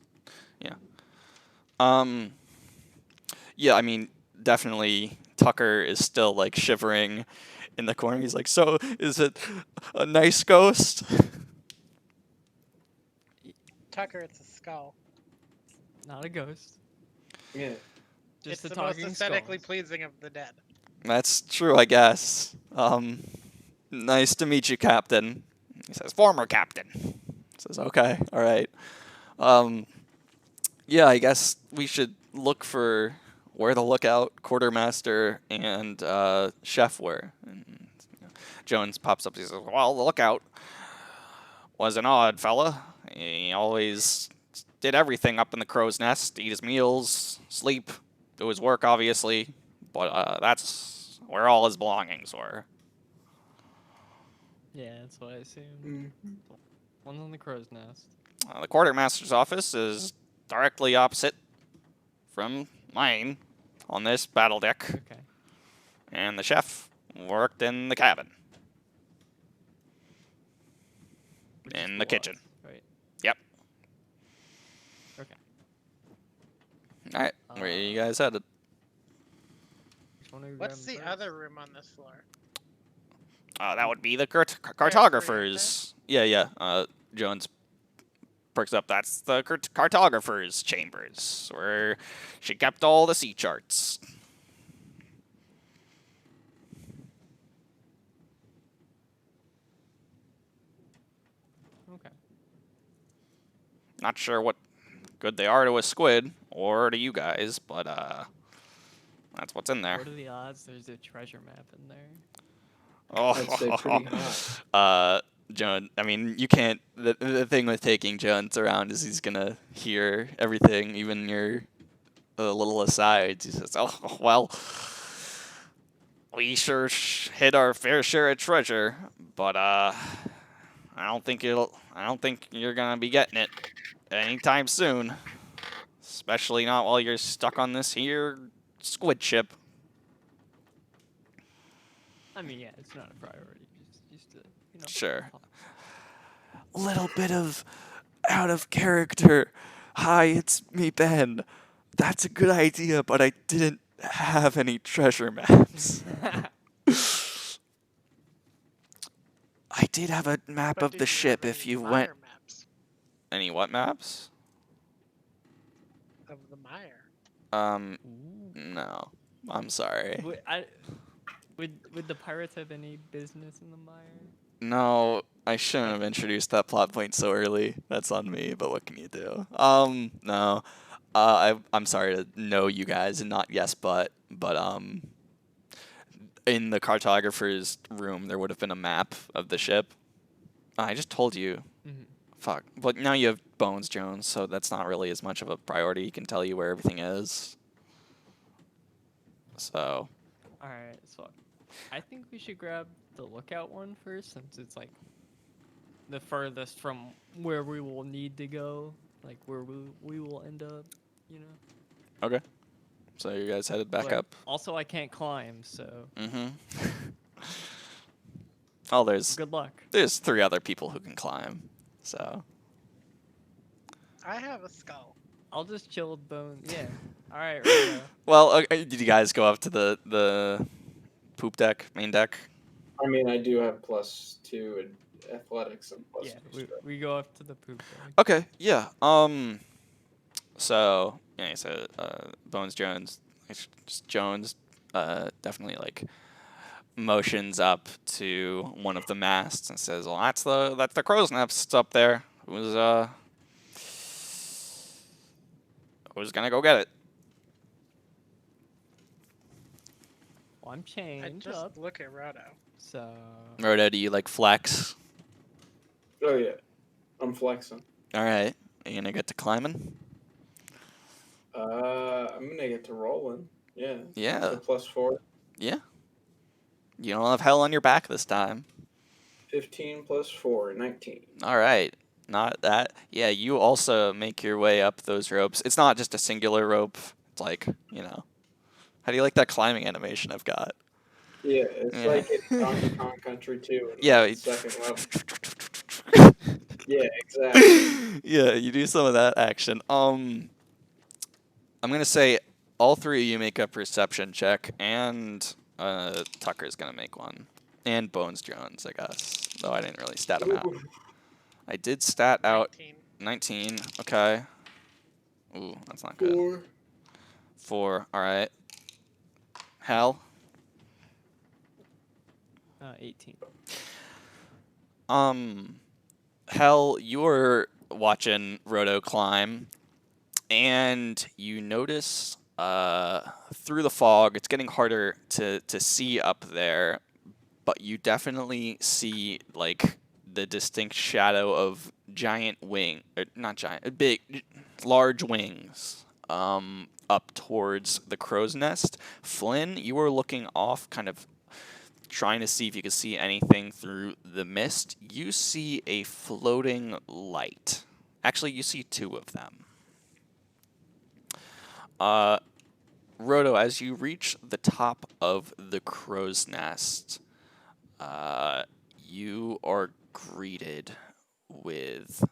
yeah. Yeah, I mean, definitely Tucker is still like shivering in the corner. He's like, "So, is it a nice ghost?" Tucker, it's a skull. Not a ghost. Yeah. Just It's a the most talking aesthetically skull. pleasing of the dead. That's true, I guess. Nice to meet you, Captain. He says, "Former Captain." Says, "Okay, all right." Um, yeah, I guess we should look for where the lookout, quartermaster, and chef were. And Jones pops up. He says, "Well, the lookout was an odd fella. He always did everything up in the crow's nest. Eat his meals, sleep, do his work, obviously. But that's where all his belongings were." Yeah, that's what I assumed. Mm. One's on the crow's nest. The quartermaster's office is directly opposite from mine on this battle deck, Okay. and the chef worked in the cabin, Which is in the kitchen. below us, right? Yep. Okay. All right, where are you guys headed? Which one are we What's the grabbing first? other room on this floor? That would be the three, cartographers. Yeah. Jones perks up. That's the cartographers' chambers, where she kept all the sea charts. Okay. Not sure what good they are to a squid or to you guys, but that's what's in there. What are the odds there's a treasure map in there? I'd say pretty high. Joan, I mean, you can't. The thing with taking Jones around is he's gonna hear everything, even your little asides. He says, "Oh well, we sure hit our fair share of treasure, but I don't think you're gonna be getting it anytime soon. Especially not while you're stuck on this here squid ship." I mean, yeah, it's not a priority. Just to, Sure. talk. Little bit of out of character. "Hi, it's me, Ben. That's a good idea, but I didn't have any treasure maps." "I did have a map But of do the you ship have if any you mire went. maps Any what maps? of the mire. Ooh. No. I'm sorry. Would the pirates have any business in the mire? No, I shouldn't have introduced that plot point so early. That's on me, but what can you do? No. I'm sorry to know you guys and not yes, but in the cartographer's room there would have been a map of the ship. I just told you. Mm-hmm. Fuck. But now you have Bones Jones, so that's not really as much of a priority. He can tell you where everything is. So, All right, so I think we should grab the lookout one first, since it's like the furthest from where we will need to go, like where we will end up, you know. okay. So you guys headed back But up. Also, I can't climb, so Mm-hmm. Oh, there's good luck. 3 other people who can climb. So, I have a skull. I'll just chill with Bone. Yeah. All right. Right. well, did you guys go up to the poop deck, main deck? I mean, I do have +2 in athletics and +2 Yeah. strength. We go up to the poop deck. Okay, yeah. So yeah, so Bones Jones, Jones, definitely like motions up to one of the masts and says, "Well, that's the crow's nest up there. Who's gonna go get it?" Well, I'm I chained just up, look at Roto. so Rhoda, do you like flex? Oh yeah, I'm flexing. All right, are you gonna get to climbing? I'm gonna get to rolling. Yeah. Yeah. So +4. Yeah. You don't have hell on your back this time. 15 + 4, 19. All right. Not that. Yeah, you also make your way up those ropes. It's not just a singular rope. It's like, how do you like that climbing animation I've got? Yeah, it's Yeah. like in Donkey Kong Country 2 in Yeah. the second level. Yeah, exactly. Yeah, you do some of that action. I'm gonna say all three of you make a perception check, and Tucker's gonna make one, and Bones Jones, I guess. Though I didn't really stat him out. Ooh. I did stat out 19. 19. Okay. Ooh, that's not good. 4. 4. All right. Hal. 18. Hal, you're watching Roto climb, and you notice through the fog, it's getting harder to see up there, but you definitely see like the distinct shadow of giant wing, or not giant, big, large wings up towards the crow's nest. Flynn, you were looking off, kind of trying to see if you could see anything through the mist. You see a floating light. Actually, you see two of them. Roto, as you reach the top of the crow's nest, you are greeted with,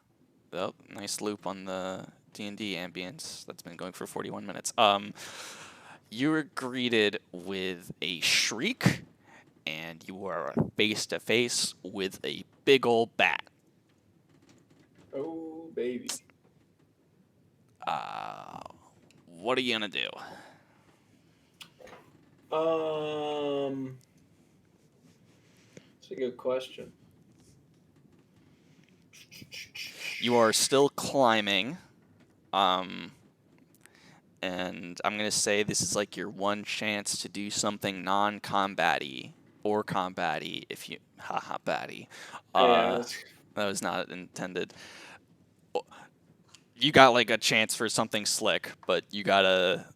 oh, nice loop on the D&D ambience that's been going for 41 minutes. You are greeted with a shriek, and you are face to face with a big old bat. Oh, baby. What are you gonna do? That's a good question. You are still climbing, and I'm gonna say this is like your one chance to do something non-combat-y or combat-y if you, haha, batty. Yeah. That was not intended. You got like a chance for something slick, but you gotta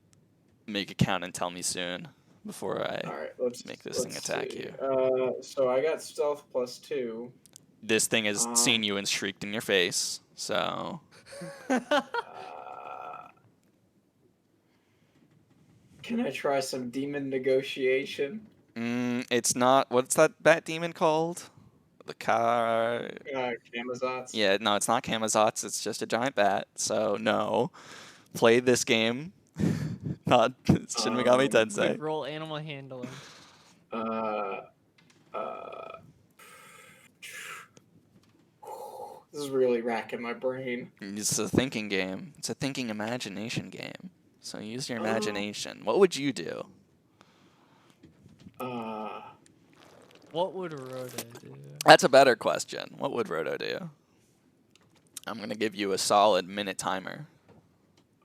make it count and tell me soon before I All right. Let's make this thing attack see. you. So I got stealth +2. This thing has seen you and shrieked in your face, so Can I try some demon negotiation? it's not. What's that bat demon called? The car. Camazotz? Yeah, no, it's not Camazotz. It's just a giant bat. So no, play this game. Not Shin Megami Quick Tensei. roll animal handling. This is really racking my brain. It's a thinking game. It's a thinking imagination game. So use your imagination. What would you do? What would Rhoda do? That's a better question. What would Roto do? I'm gonna give you a solid minute timer.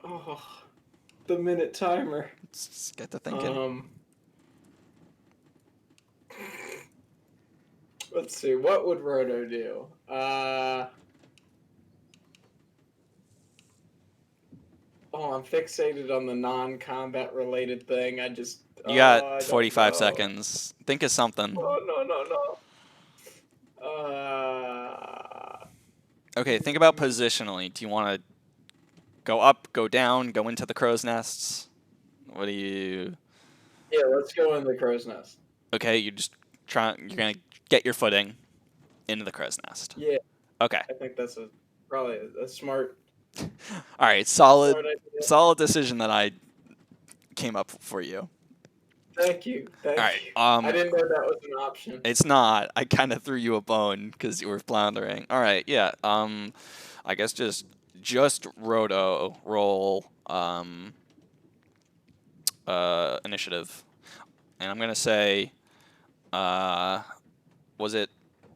Oh, the minute timer. Let's get to thinking. Let's see. What would Roto do? I'm fixated on the non-combat related thing. I just. You got I don't 45 know. seconds. Think of something. Oh, no. Okay, think about positionally. Do you want to go up, go down, go into the crow's nests? What do you... Yeah, let's go in the crow's nest. Okay, you're going to get your footing into the crow's nest. Yeah. Okay. I think that's probably a smart... All right, solid smart idea. decision that I came up for you. Thank you. All right. I didn't know that was an option. It's not. I kind of threw you a bone because you were floundering. All right, yeah. I guess just Roto roll initiative, and I'm gonna say, was it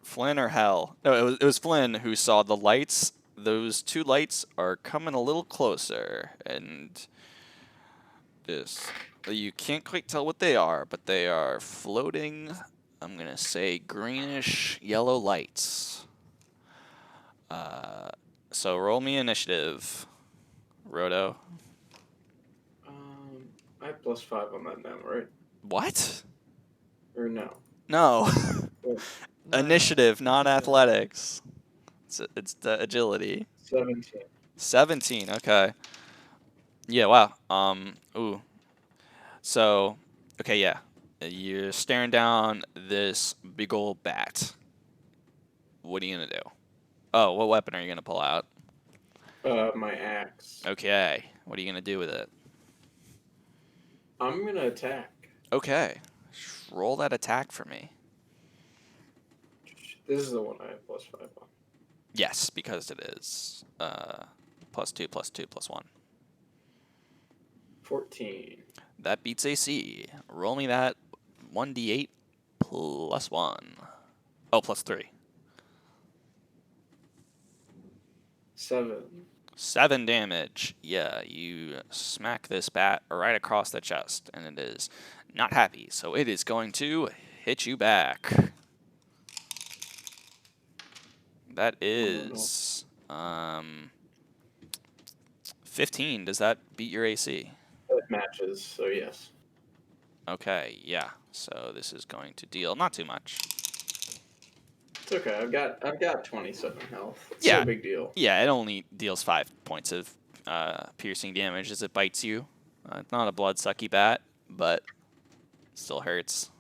Flynn or Hal? No, it was Flynn who saw the lights. Those two lights are coming a little closer, and you can't quite tell what they are, but they are floating. I'm gonna say greenish yellow lights. So roll me initiative, Roto. I have +5 on that now, right? What? Or no? No. Oh, Initiative, not athletics. It's the agility. 17. 17. Okay. Yeah. Wow. Ooh. So, okay. Yeah. You're staring down this big old bat. What are you gonna do? Oh, what weapon are you gonna pull out? My axe. Okay. What are you gonna do with it? I'm gonna attack. Okay. Roll that attack for me. This is the one I have +5 on. Yes, because it is +2, +2, +1. 14. That beats AC. Roll me that 1d8 +1. Oh, +3. 7. 7 damage. Yeah, you smack this bat right across the chest, and it is not happy, so it is going to hit you back. That is 15. Does that beat your AC? It matches, so yes. Okay, yeah. So this is going to deal not too much. It's okay. I've got 27 health. It's Yeah. no big deal. Yeah, it only deals 5 points of piercing damage as it bites you. It's not a blood-sucky bat, but still hurts.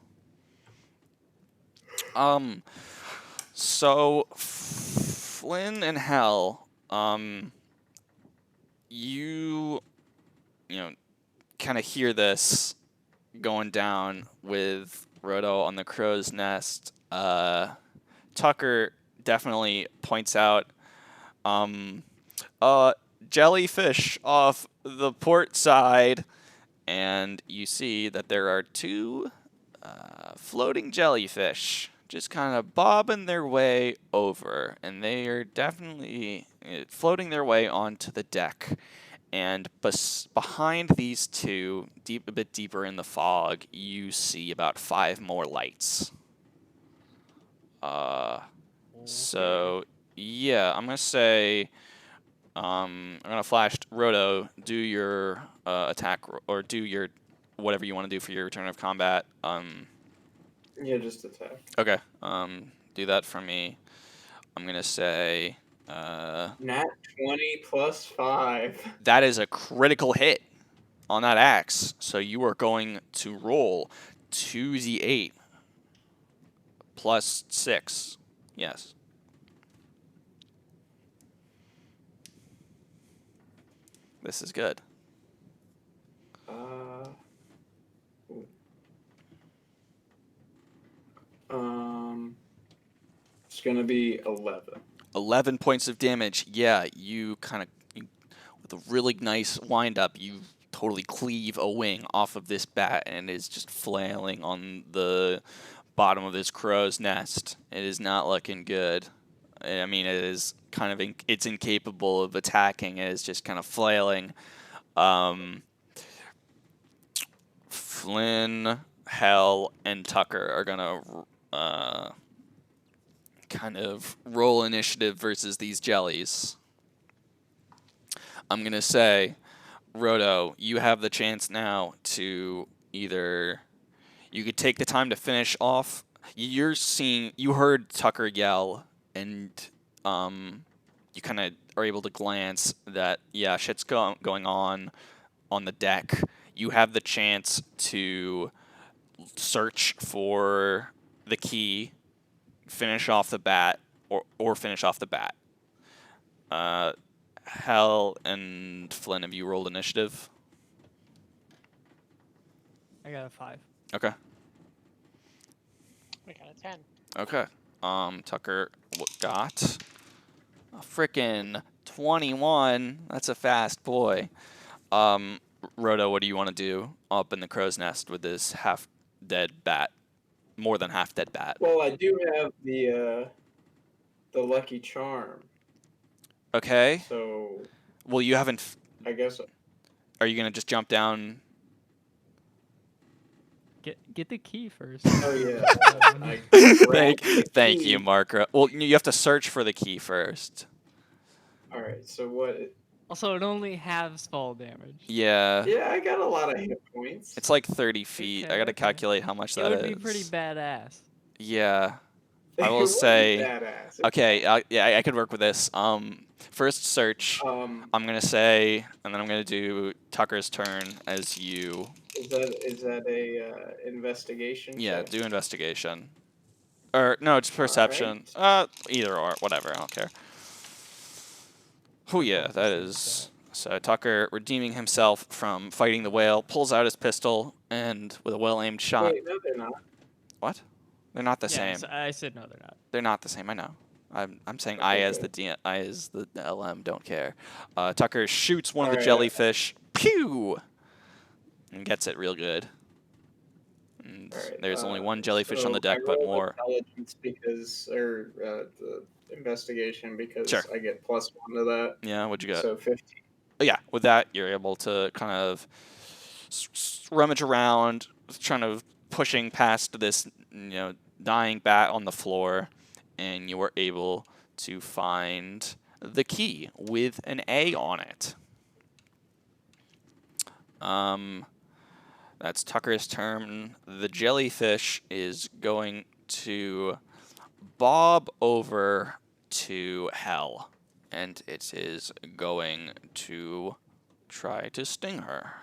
So Flynn and Hell, you know, kind of hear this going down with Roto on the crow's nest. Tucker definitely points out, jellyfish off the port side, and you see that there are 2 floating jellyfish just kind of bobbing their way over, and they are definitely floating their way onto the deck. And behind these 2, a bit deeper in the fog, you see about 5 more lights. So yeah, I'm gonna say, I'm gonna flash Roto. Do your attack or do your whatever you want to do for your return of combat. Yeah, just attack. Okay. Do that for me. I'm gonna say Nat 20 +5. that is a critical hit on that axe. So you are going to roll 2d8 +6. Yes. This is good. It's gonna be 11. 11 points of damage. Yeah, you kind of, with a really nice wind-up, you totally cleave a wing off of this bat, and it is just flailing on the bottom of this crow's nest. It is not looking good. I mean, it is kind of, it's incapable of attacking. It is just kind of flailing. Flynn, Hell, and Tucker are going to kind of roll initiative versus these jellies. I'm going to say, Roto, you have the chance now to either, you could take the time to finish off. You heard Tucker yell, and you kind of are able to glance that, yeah, shit's going on the deck. You have the chance to search for the key, finish off the bat, or finish off the bat. Hell and Flynn, have you rolled initiative? I got a 5. Okay. We got a 10. Okay. Tucker got a frickin' 21. That's a fast boy. Rhoda, what do you want to do up in the crow's nest with this half-dead bat? More than half-dead bat. Well, I do have the lucky charm. Okay. So. Well, you haven't. I guess. Are you gonna just jump down? Get the key first. Oh yeah. Thank you, Mark. Well, you have to search for the key first. All right. So what? Also, it only halves fall damage. Yeah. Yeah, I got a lot of hit points. It's like 30 feet. Okay, I gotta okay. calculate how much that is. It would be pretty badass. Yeah. I It will would be say. badass. Okay. Yeah, I could work with this. First search. I'm gonna say, and then I'm gonna do Tucker's turn as you. Is that a investigation? Yeah, check? do investigation. Or no, it's perception. Either or, whatever. I don't care. Oh yeah, that is So Tucker, redeeming himself from fighting the whale, pulls out his pistol and with a well-aimed shot. Wait, no, they're not. What? They're not the Yeah, same. so I said no, they're not. They're not the same. I know. I'm saying Okay, I as good. I as the LM don't care. Tucker shoots one of the Alright, jellyfish. Pew! And gets it real good. And Alright, there's only one jellyfish on the so I deck, but roll more. intelligence or the investigation because Sure. I get +1 to that. Yeah, what'd you get? So 15. Yeah, with that, you're able to kind of rummage around, trying to pushing past this, dying bat on the floor, and you were able to find the key with an A on it. That's Tucker's turn. The jellyfish is going to bob over to Hell, and it is going to try to sting her.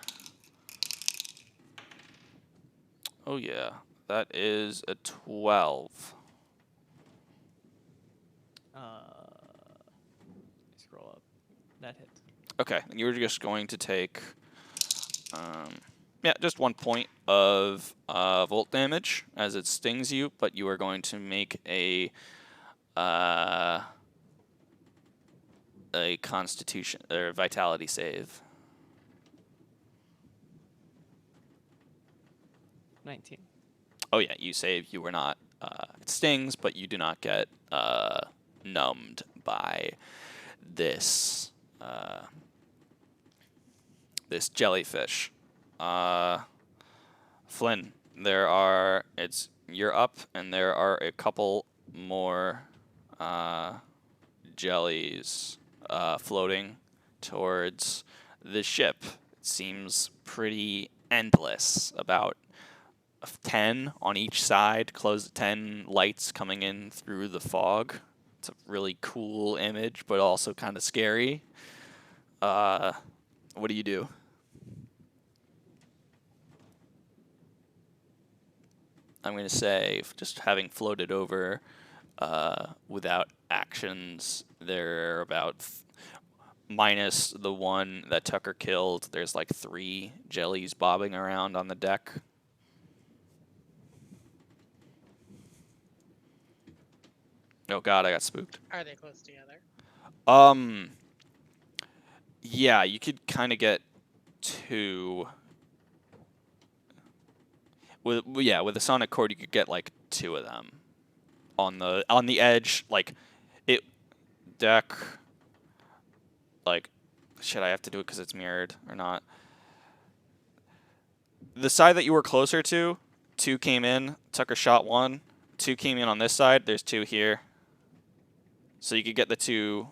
Oh yeah, that is a 12. Scroll up. That hits. Okay, and you're just going to take, just 1 point of volt damage as it stings you, but you are going to make a Constitution or Vitality save. 19. Oh yeah, you save. You were not. It stings, but you do not get numbed by this this jellyfish. Flynn, you're up, and there are a couple more jellies floating towards the ship. It seems pretty endless, about 10 on each side, 10 lights coming in through the fog. It's a really cool image, but also kind of scary. What do you do? I'm going to say, just having floated over without actions, they're about minus the one that Tucker killed. There's like 3 jellies bobbing around on the deck. Oh god, I got spooked. Are they close together? Yeah, you could kind of get 2. With the sonic cord, you could get like 2 of them on the edge, like it deck. Like, should I have to do it because it's mirrored or not? The side that you were closer to, 2 came in. Tucker shot 1. 2 came in on this side. There's 2 here. So you could get the 2.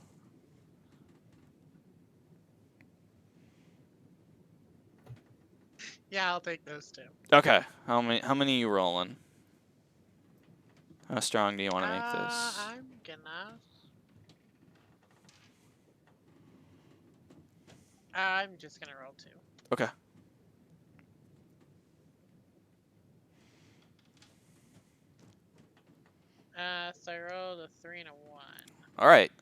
Yeah, I'll take those 2. Okay. How many are you rolling? How strong do you want to make this? I'm gonna. I'm just gonna roll 2. Okay. So I rolled a 3 and a 1. All right.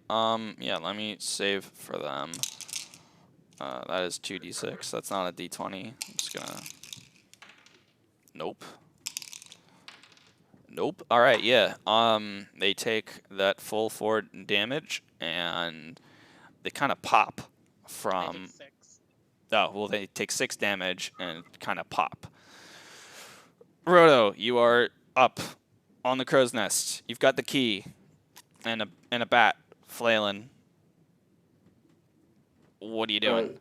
Yeah, let me save for them. That is 2d6. That's not a d20. I'm just gonna. Nope. Nope. All right. Yeah. They take that full 4 damage, and they kind of pop I from. take 6. Oh well, they take 6 damage and kind of pop. Roto, you are up on the crow's nest. You've got the key, and a bat flailing. What are you doing?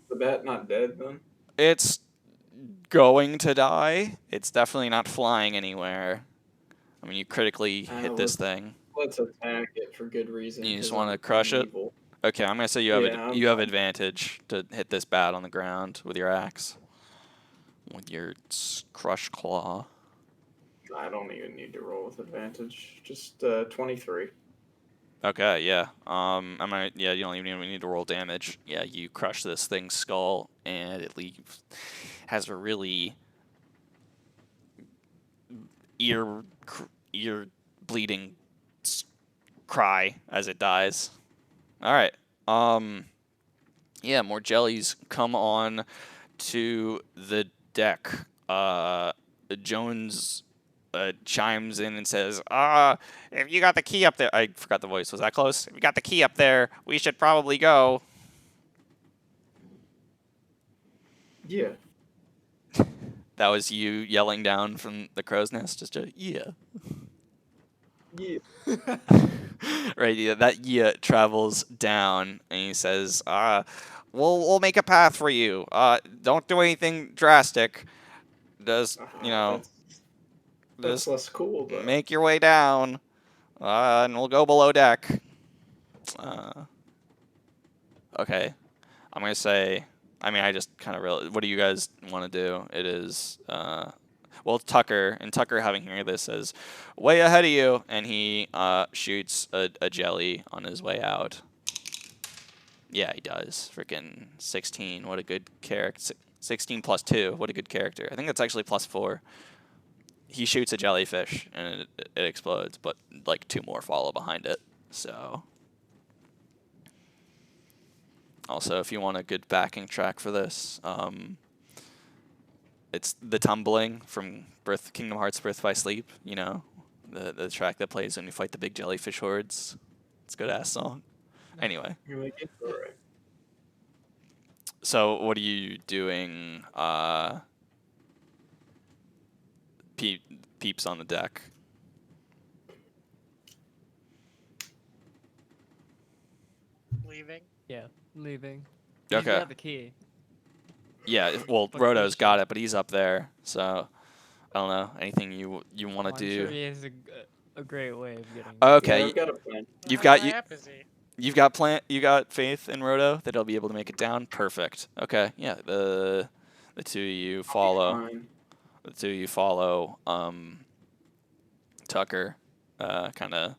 The bat not dead then? It's going to die. It's definitely not flying anywhere. I mean, you critically hit this thing. Let's attack it for good reason. You just 'cause want to I'm crush it? evil. Okay, I'm gonna say you Yeah, have advantage to hit this bat on the ground with your axe, with your crush claw. I don't even need to roll with advantage. Just 23. Okay, yeah. you don't even need to roll damage. Yeah, you crush this thing's skull, and it has a really ear bleeding cry as it dies. All right. Yeah, more jellies come on to the deck. Jones chimes in and says, if you got the key up there," I forgot the voice. Was that close? "If you got the key up there, we should probably go." Yeah. That was you yelling down from the crow's nest. Just a yeah. Yeah. Right, yeah, that yeah travels down, and he says, we'll make a path for you. Don't do anything drastic. Just, That's just less cool though. make your way down, and we'll go below deck. Okay, I'm gonna say. I mean, I just kind of realized. What do you guys want to do? It is, well, Tucker, and Tucker, having heard this, says, "Way ahead of you," and he shoots a jelly on his way out. Yeah, he does. Freaking 16. What a good character. 16 plus 2. What a good character. I think that's actually plus 4. He shoots a jellyfish and it explodes, but like 2 more follow behind it. So. Also, if you want a good backing track for this, it's the tumbling from Kingdom Hearts Birth by Sleep. You know, the track that plays when you fight the big jellyfish hordes. It's a good ass song. Anyway. You're like, it's alright. So what are you doing? Peeps on the deck. Leaving. Yeah, leaving. He's Okay. got the key. Yeah. Well, Fuck Roto's this got shit. it, but he's up there. So I don't know. Anything you want to Well, I'm do? sure he has a great way of getting. Okay. Yeah, I've got a plan. You've How got high up is he? You got faith in Roto that he'll be able to make it down. Perfect. Okay. Yeah. The two of you follow. Fine. The two of you follow. Tucker, kind of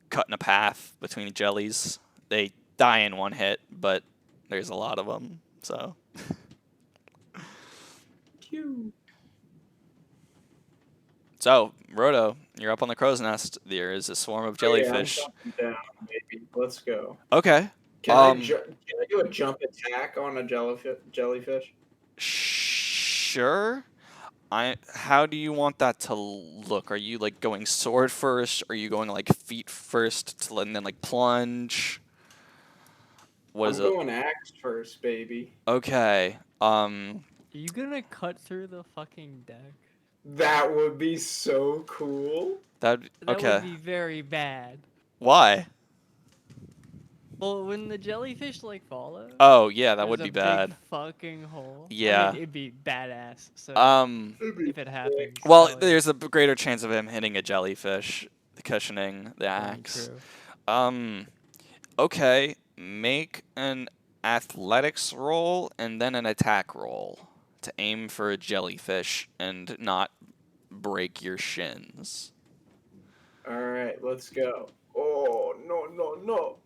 cutting a path between jellies. They die in one hit, but there's a lot of them. So. Cute. So, Roto, you're up on the crow's nest. There is a swarm of jellyfish. Yeah, I'm jumping down, baby. Let's go. Okay. Can I do a jump attack on a jellyfish? Sure. How do you want that to look? Are you like going sword first? Are you going like feet first and then like plunge? What is I'm it? going axe first, baby. Okay. Are you gonna cut through the fucking deck? That would be so cool. That okay. would be very bad. Why? Well, when the jellyfish like follow. Oh yeah, that there's would a be big bad. fucking hole. Yeah. I mean, it'd be badass. So if it happens. Well, hell yeah. there's a greater chance of him hitting a jellyfish, cushioning the axe. True. Okay. Make an athletics roll and then an attack roll to aim for a jellyfish and not break your shins. Alright, let's go. Oh, no.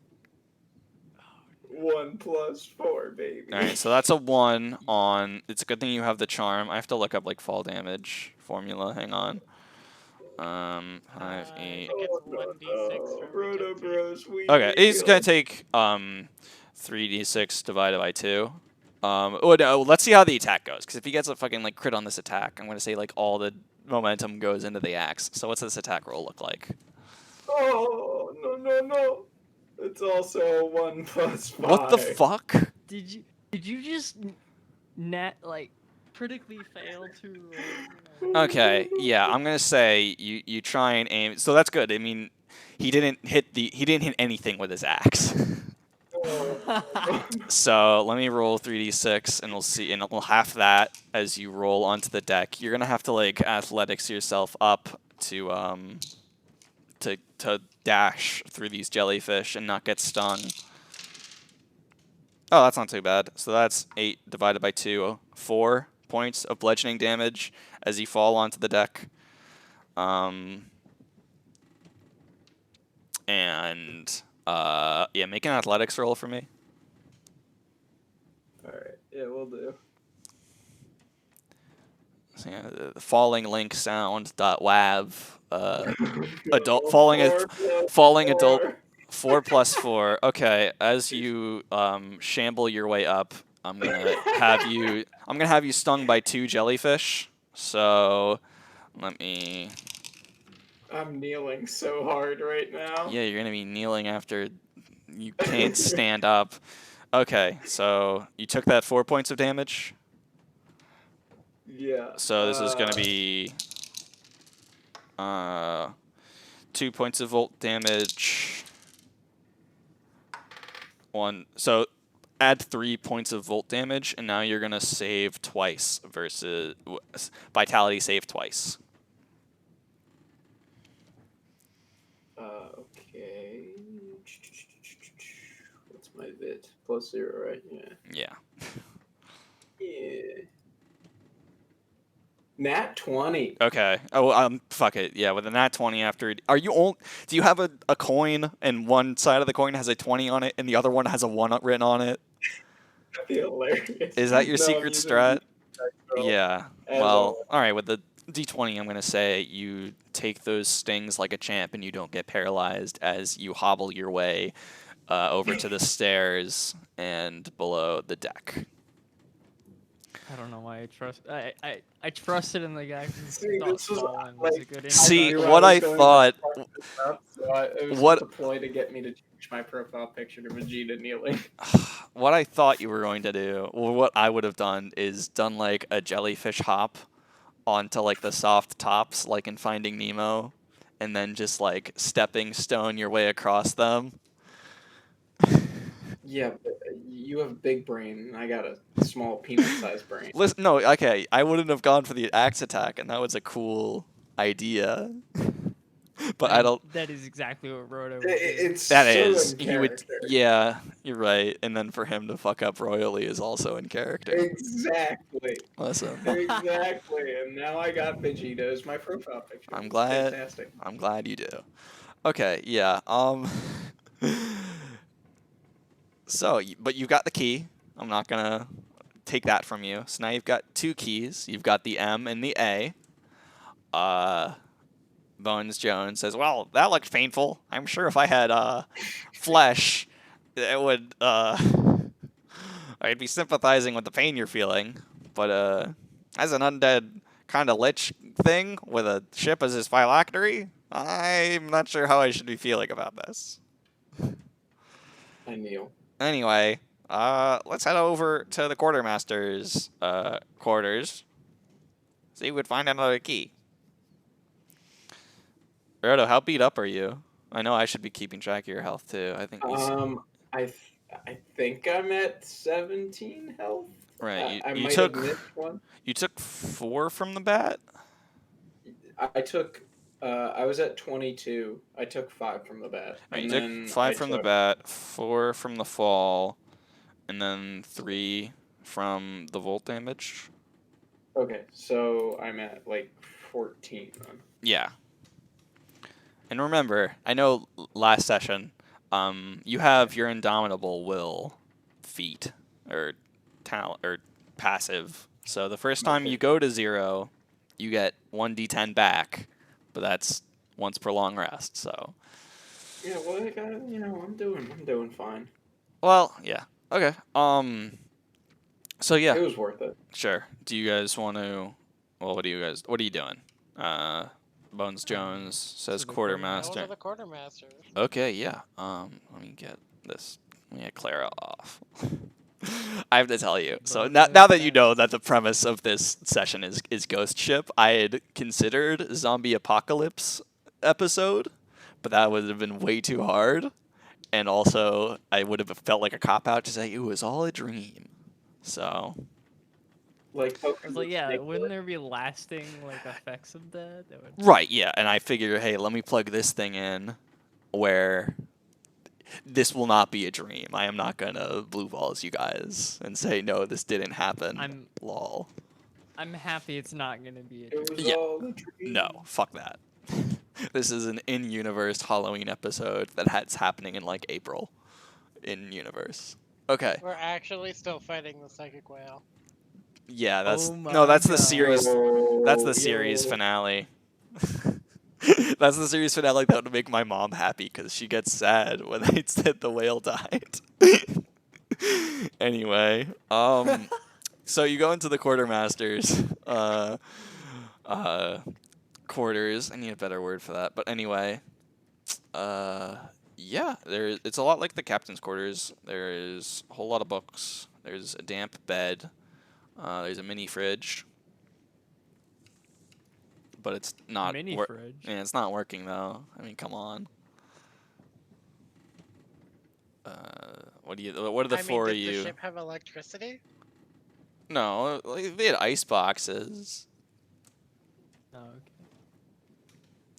1 plus 4, baby. Alright, so that's a 1 on... It's a good thing you have the charm. I have to look up, like, fall damage formula. Hang on. 5, 8... It's 1d6 from Roto Mackenzie. Bros, we Okay, he's gonna heal. take 3d6 divided by 2. Oh no, let's see how the attack goes. Because if he gets a fucking like crit on this attack, I'm gonna say like all the momentum goes into the axe. So what's this attack roll look like? Oh, no. It's also a 1 plus 5. What the fuck? Did you just critically fail to? Okay, yeah, I'm gonna say you try and aim. So that's good. I mean, he didn't hit anything with his axe. So let me roll 3d6, and we'll see, and we'll half that as you roll onto the deck. You're gonna have to like athletics yourself up to dash through these jellyfish and not get stung. Oh, that's not too bad. So that's 8 divided by 2, 4 points of bludgeoning damage as you fall onto the deck. Yeah, make an athletics roll for me. Alright, yeah, we'll do. So, yeah, the falling link sound .wav. Go Adult falling 4 plus falling 4. adult 4 plus 4. Okay, as you shamble your way up, I'm gonna have you stung by 2 jellyfish. So let me. I'm kneeling so hard right now. Yeah, you're gonna be kneeling after you can't stand up. Okay, so you took that 4 points of damage. Yeah. So this is gonna be 2 points of volt damage. So add 3 points of volt damage, and now you're gonna save twice versus vitality save twice. Okay. What's my vit? +0, right? Yeah. Yeah. Yeah. Nat 20. Okay. Oh, fuck it. Yeah, with a nat 20 after. Do you have a coin and one side of the coin has a 20 on it and the other one has a 1 written on it? That'd be hilarious. Is that your No, I'm secret using strat? dice roll, Yeah. as Well, always. all right. With the d20, I'm gonna say you take those stings like a champ and you don't get paralyzed as you hobble your way over to the stairs and below the deck. I don't know why I trusted in the guy who See, thought this was falling was a like good See, insight. knew what was I going to thought. fuck this up, so it was What just a ploy to get me to change my profile picture to Vegeta kneeling. What I thought you were going to do, or what I would have done, is done like a jellyfish hop onto like the soft tops, like in Finding Nemo, and then just like stepping stone your way across them. Yeah, but you have big brain, and I got a small peanut-sized brain. Listen, no, okay, I wouldn't have gone for the axe attack, and that was a cool idea. But I don't. That is exactly what Roto would do. It's That so is, in he would. character. Yeah, you're right. And then for him to fuck up royally is also in character. Exactly. Listen, Exactly. And now I got Vegeta as my profile picture. I'm It's glad. Fantastic. I'm glad you do. Okay, yeah. So, but you've got the key. I'm not gonna take that from you. So now you've got 2 keys. You've got the M and the A. Bones Jones says, "Well, that looked painful. I'm sure if I had flesh, it would I'd be sympathizing with the pain you're feeling. But as an undead kind of lich thing with a ship as his phylactery, I'm not sure how I should be feeling about this." I kneel. Anyway, let's head over to the quartermaster's quarters. See if we could find another key. Roto, how beat up are you? I know I should be keeping track of your health too. I think I think I'm at 17 health. right. I You might took have missed one. 4 from the bat. I took. I was at 22. I took 5 from the bat. Right, you And took then 5 I from the took- bat, 4 from the fall, and then 3 from the volt damage. Okay, so I'm at like 14 then. Yeah. And remember, I know last session, you have your indomitable will feat or talent or passive. So the first time you go to 0, you get 1d10 back, but that's once per long rest. So. Yeah, well, I'm doing fine. Well, yeah. Okay. So yeah. It was worth it. Sure. Do you guys want to? Well, what are you doing? Bones Jones says the quartermaster. Go to the quartermaster. Okay, yeah. Let me get this. Let me get Clara off. I have to tell you. So now that you know that the premise of this session is Ghost Ship, I had considered Zombie Apocalypse episode, but that would have been way too hard, and also I would have felt like a cop out to say it was all a dream. So. Like, I was like, yeah, wouldn't there be lasting like effects of that? Would... Right, yeah, and I figure, hey, let me plug this thing in where this will not be a dream. I am not gonna blue balls you guys and say no, this didn't happen. Lol. I'm happy it's not gonna be a It was Yeah. all a dream. No, fuck that. This is an in-universe Halloween episode that's happening in like April. In-universe. Okay. We're actually still fighting the psychic whale. Yeah, that's Oh no, that's the my series. Oh, That's the series yo. finale. That's the series finale that would make my mom happy because she gets sad when they said the whale died. Anyway, so you go into the quartermaster's quarters. I need a better word for that, but anyway, yeah, it's a lot like the captain's quarters. There is a whole lot of books. There's a damp bed. There's a mini fridge, but it's not Mini fridge. Yeah, it's not working though. I mean, come on. What are the I four mean, of did the you? ship have electricity? No, like, they had ice boxes, Oh, okay.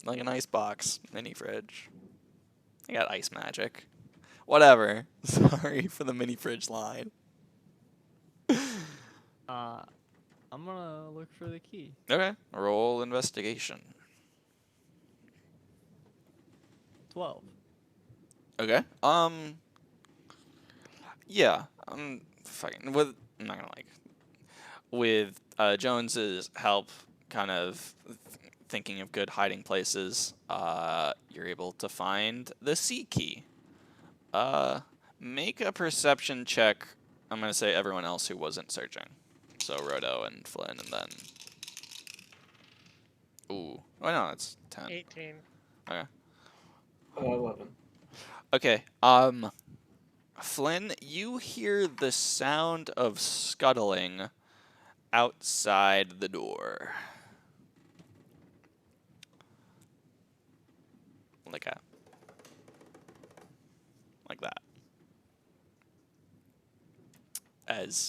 like an ice box mini fridge. I got ice magic. Whatever. Sorry for the mini fridge line. I'm gonna look for the key. Okay, roll investigation. 12. Okay. Yeah. Fucking with. I'm not gonna like. With Jones's help, kind of thinking of good hiding places, you're able to find the C key. Make a perception check. I'm gonna say everyone else who wasn't searching. So Rodo and Flynn, and then. Ooh. Oh no, it's 10. 18. Okay. 11. Okay. Flynn, you hear the sound of scuttling outside the door. Like that.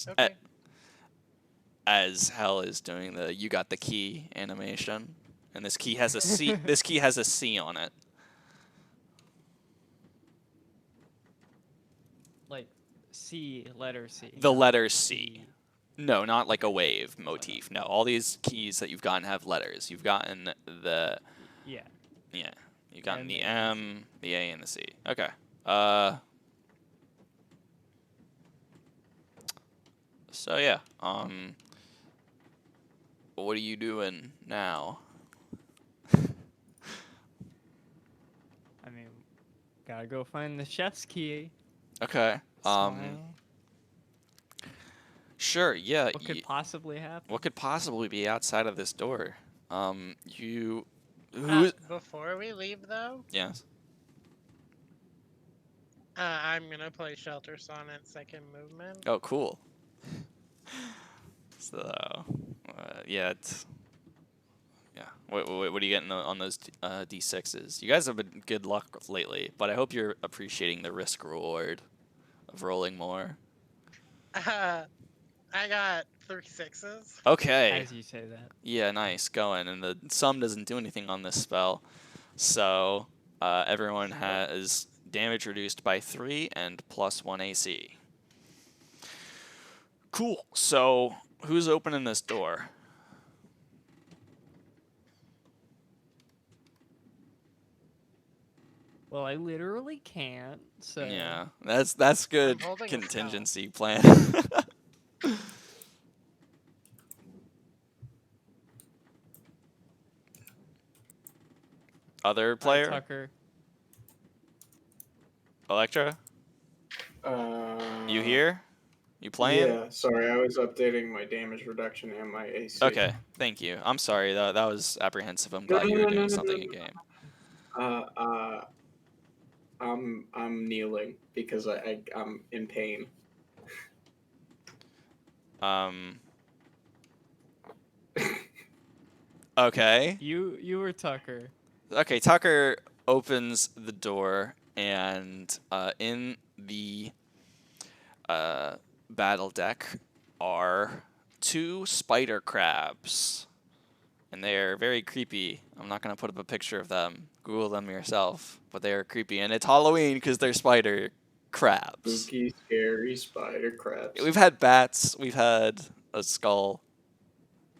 Okay. As Hell is doing the "you got the key" animation, and this key has a C. This key has a C on it. Like C, letter C. The not letter C. C. No, not like a wave motif. No, all these keys that you've gotten have letters. You've gotten the Yeah. yeah. You've gotten the M, A, and M, the A, and the C. Okay. So yeah. What are you doing now? I mean, gotta go find the chef's key. Okay. Smile. Sure. Yeah. What could possibly happen? What could possibly be outside of this door? You. Who? Before we leave, though, Yes. I'm gonna play Shelter Sonnet second movement. Oh, cool. So, yeah, it's yeah. What are you getting on those D6s? You guys have been good luck lately, but I hope you're appreciating the risk reward of rolling more. I got 3 6s. Okay. As you say that. Yeah, nice going. And the sum doesn't do anything on this spell, so everyone has damage reduced by 3 and +1 AC. Cool. So who's opening this door? Well, I literally can't. So Yeah, that's good holding a spell. contingency plan. Other player? Tucker. Electra? You here? You playing? Yeah, sorry, I was updating my damage reduction and my AC. Okay, thank you. I'm sorry, that was apprehensive. I'm No, glad you no, were no, doing no, something no, in game. I'm kneeling because I'm in pain. Okay. You were Tucker. Okay, Tucker opens the door, and in the battle deck are 2 spider crabs. And they are very creepy. I'm not going to put up a picture of them. Google them yourself. But they are creepy. And it's Halloween because they're spider crabs. Spooky, scary spider crabs. We've had bats. We've had a skull.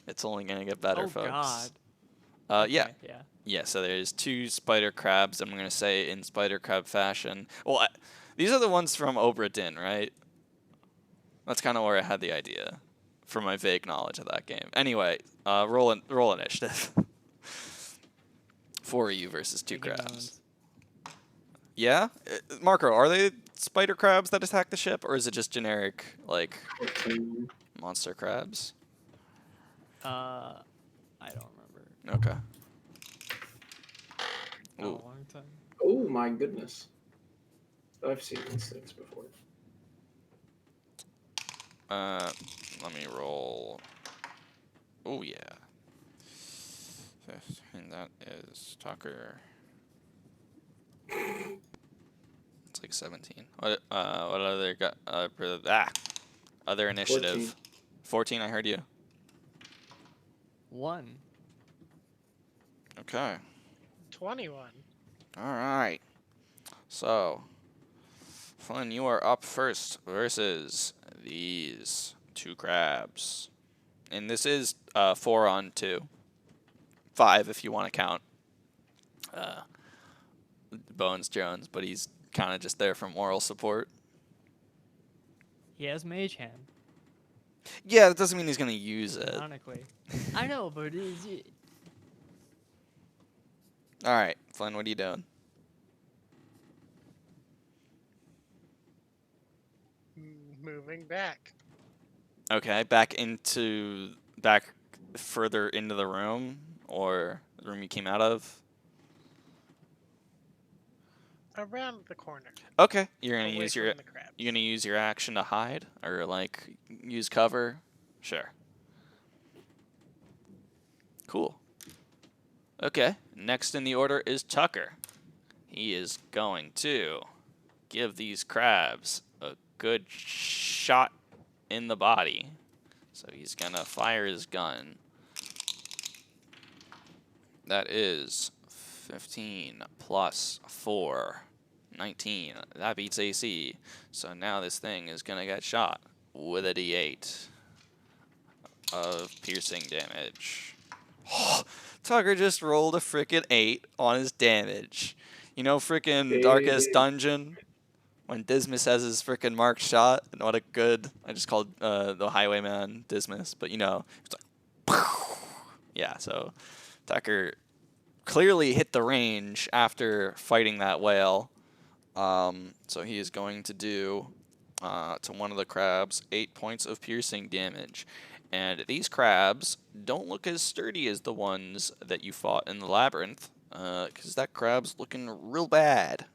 It's only going to get better, Oh folks. God. Yeah. Okay, yeah. Yeah, so there's 2 spider crabs, I'm going to say in spider crab fashion. Well, these are the ones from Obra Dinn, right? That's kind of where I had the idea from my vague knowledge of that game. Anyway, roll initiative. 4 of you versus 2 Making crabs. moans. Yeah? Marco, are they spider crabs that attack the ship, or is it just generic, like, 14. monster crabs? I don't remember. Okay. Not a Ooh. long time. Oh my goodness. I've seen these things before. Let me roll. Oh, yeah. 15, that is Tucker. It's like 17. What other other initiative? 14, I heard you. 1. Okay. 21. All right. So, Flynn, you are up first versus these 2 crabs. And this is 4 on 2. 5 if you want to count Bones Jones, but he's kind of just there for moral support. He has mage hand. Yeah, that doesn't mean he's going to use it. Canonically. I know, but is it? All right, Flynn, what are you doing? Moving back. Okay, back further into the room, or the room you came out of. Around the corner. Okay, you're gonna Away use from the crabs. you're gonna use your action to hide, or like use cover. Sure. Cool. Okay, next in the order is Tucker. He is going to give these crabs a good shot in the body. So he's gonna fire his gun. That is 15 plus 4. 19. That beats AC. So now this thing is gonna get shot with a D8 of piercing damage. Tucker just rolled a frickin' 8 on his damage. You know frickin' Darkest Dungeon? When Dismas has his frickin' marked shot, and what a good... I just called the Highwayman Dismas, but you know, it's like... Yeah, so Tucker clearly hit the range after fighting that whale. So he is going to do to one of the crabs 8 points of piercing damage. And these crabs don't look as sturdy as the ones that you fought in the labyrinth, because that crab's looking real bad.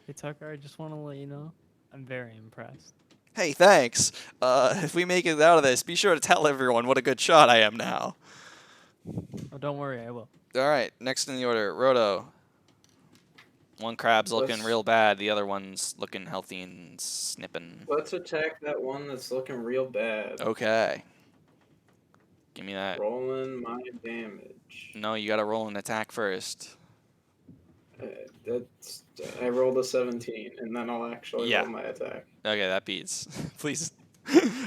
Hey Tucker, I just want to let you know, I'm very impressed. Hey, thanks. If we make it out of this, be sure to tell everyone what a good shot I am now. Oh, don't worry, I will. All right, next in the order, Roto. One crab's looking real bad, the other one's looking healthy and snipping. Let's attack that one that's looking real bad. Okay. Give me that. Rolling my damage. No, you gotta roll an attack first. I rolled a 17, and then I'll actually Yeah. roll my attack. Okay, that beats. Please.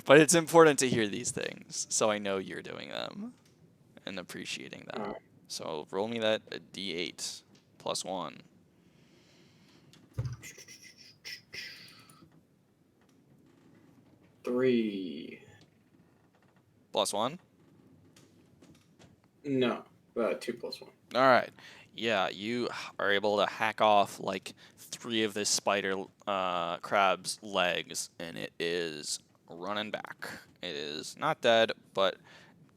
But it's important to hear these things, so I know you're doing them and appreciating them. Alright. So roll me that D8 plus 1. Three. Plus 1? No, 2 plus 1. All right. Yeah, you are able to hack off like 3 of this spider crab's legs, and it is running back. It is not dead, but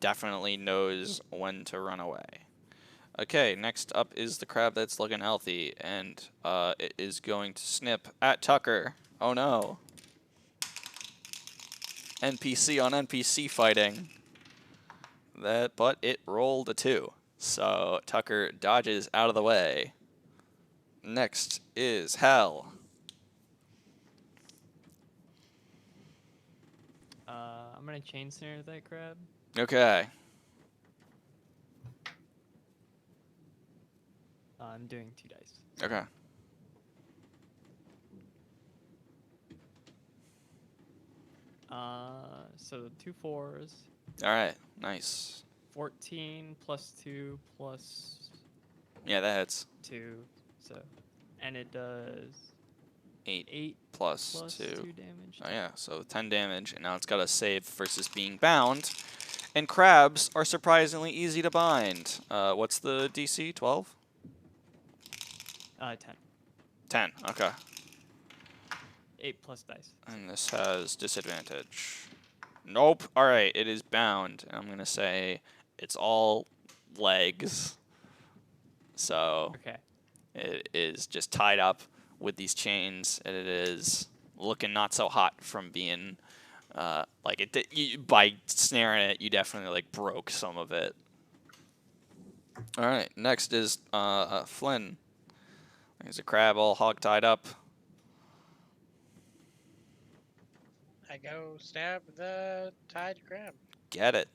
definitely knows when to run away. Okay, next up is the crab that's looking healthy, and it is going to snip at Tucker. Oh no. NPC on NPC fighting. But it rolled a 2. So Tucker dodges out of the way. Next is Hell. I'm gonna chain snare that crab. Okay. I'm doing 2 dice. Okay. So 2 4s. All right. Nice. 14 plus 2 plus Yeah, that hits. 2. So, and it does 8 8 plus plus 2. 2 damage. Oh yeah, so 10 damage, and now it's got a save versus being bound. And crabs are surprisingly easy to bind. What's the DC? 12? 10. 10, okay. 8 plus dice. And this has disadvantage. Nope. Alright, it is bound. And I'm going to say it's all legs. So Okay. it is just tied up with these chains, and it is looking not so hot from being, like, by snaring it, you definitely, like, broke some of it. Alright, next is Flynn. There's a crab all hog-tied up. I go stab the tied crab. Get it.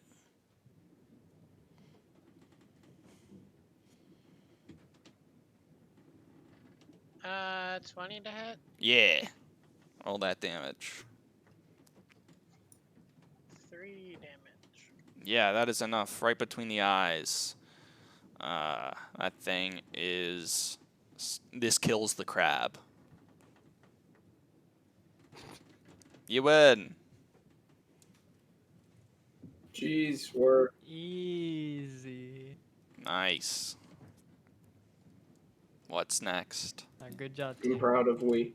Uh, 20 to hit. Yeah. All that damage. 3 damage. Yeah, that is enough. Right between the eyes. That thing is... This kills the crab. You win. Jeez, we're Easy. Nice. What's next? Good job, I'm team. proud of we.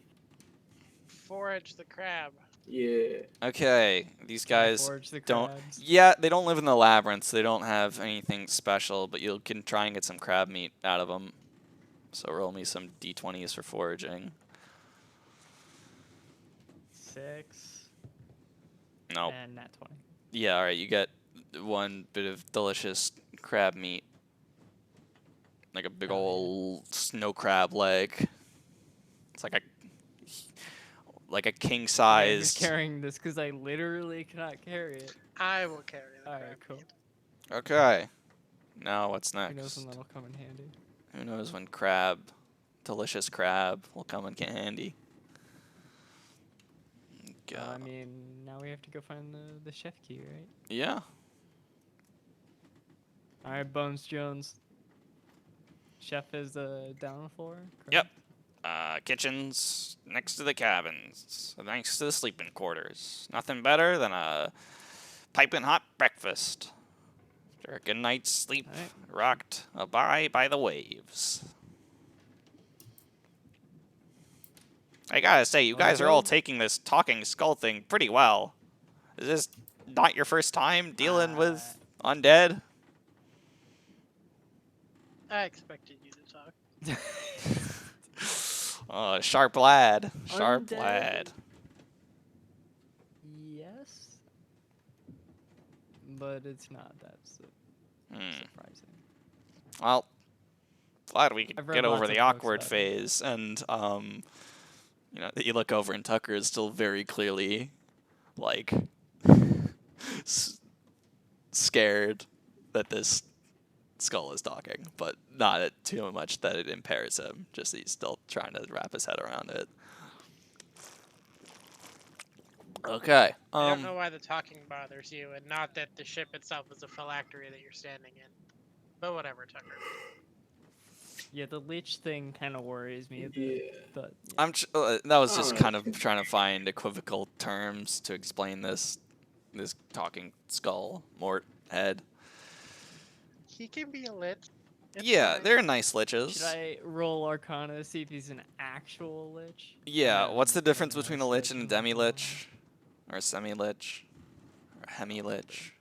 Forage the crab. Yeah. Okay, these Can I guys forage the don't... crabs? Yeah, they don't live in the labyrinth, so they don't have anything special, but you can try and get some crab meat out of them. So roll me some d20s for foraging. 6. Nope. And nat 20. Yeah, alright, you get one bit of delicious crab meat. Like a big Oh, yeah. old snow crab leg. It's like a king Okay, who's size. carrying this? Because I literally cannot carry it. I will carry the Alright, crab. cool. meat. Okay. Now what's Who knows when next? that'll come in handy. Who knows when delicious crab will come in handy. Go. I mean, now we have to go find the chef key, right? Yeah. Alright, Bones Jones. Chef is down on the floor, correct? Yep. Kitchen's next to the cabins, next to the sleeping quarters. Nothing better than a piping hot breakfast. After a good night's sleep, Alright. rocked by the waves. I gotta say, you Wanna guys are all go? taking this talking skull thing pretty well. Is this not your first time dealing with undead? I expected you to talk. Oh, sharp lad. Sharp Undead? lad. Yes. But it's not that surprising. Well, glad we I've could read get over lots the of books awkward about phase, and you know, you look over and Tucker is still very clearly, like, scared that this skull is talking, but not too much that it impairs him. Just he's still trying to wrap his head around it. Okay. I don't know why the talking bothers you, and not that the ship itself is a phylactery that you're standing in. But whatever, Tucker. Yeah, the lich thing kind of worries me a bit. Yeah. But that was just Oh, kind of trying to find equivocal terms to explain this talking skull mort head. He can be a lich. It's Yeah, fine. they're nice liches. should I roll Arcana to see if he's an actual lich? Yeah, And what's the then difference get between a nice lich and a and demi-lich? Or a semi-lich? Or a hemi-lich?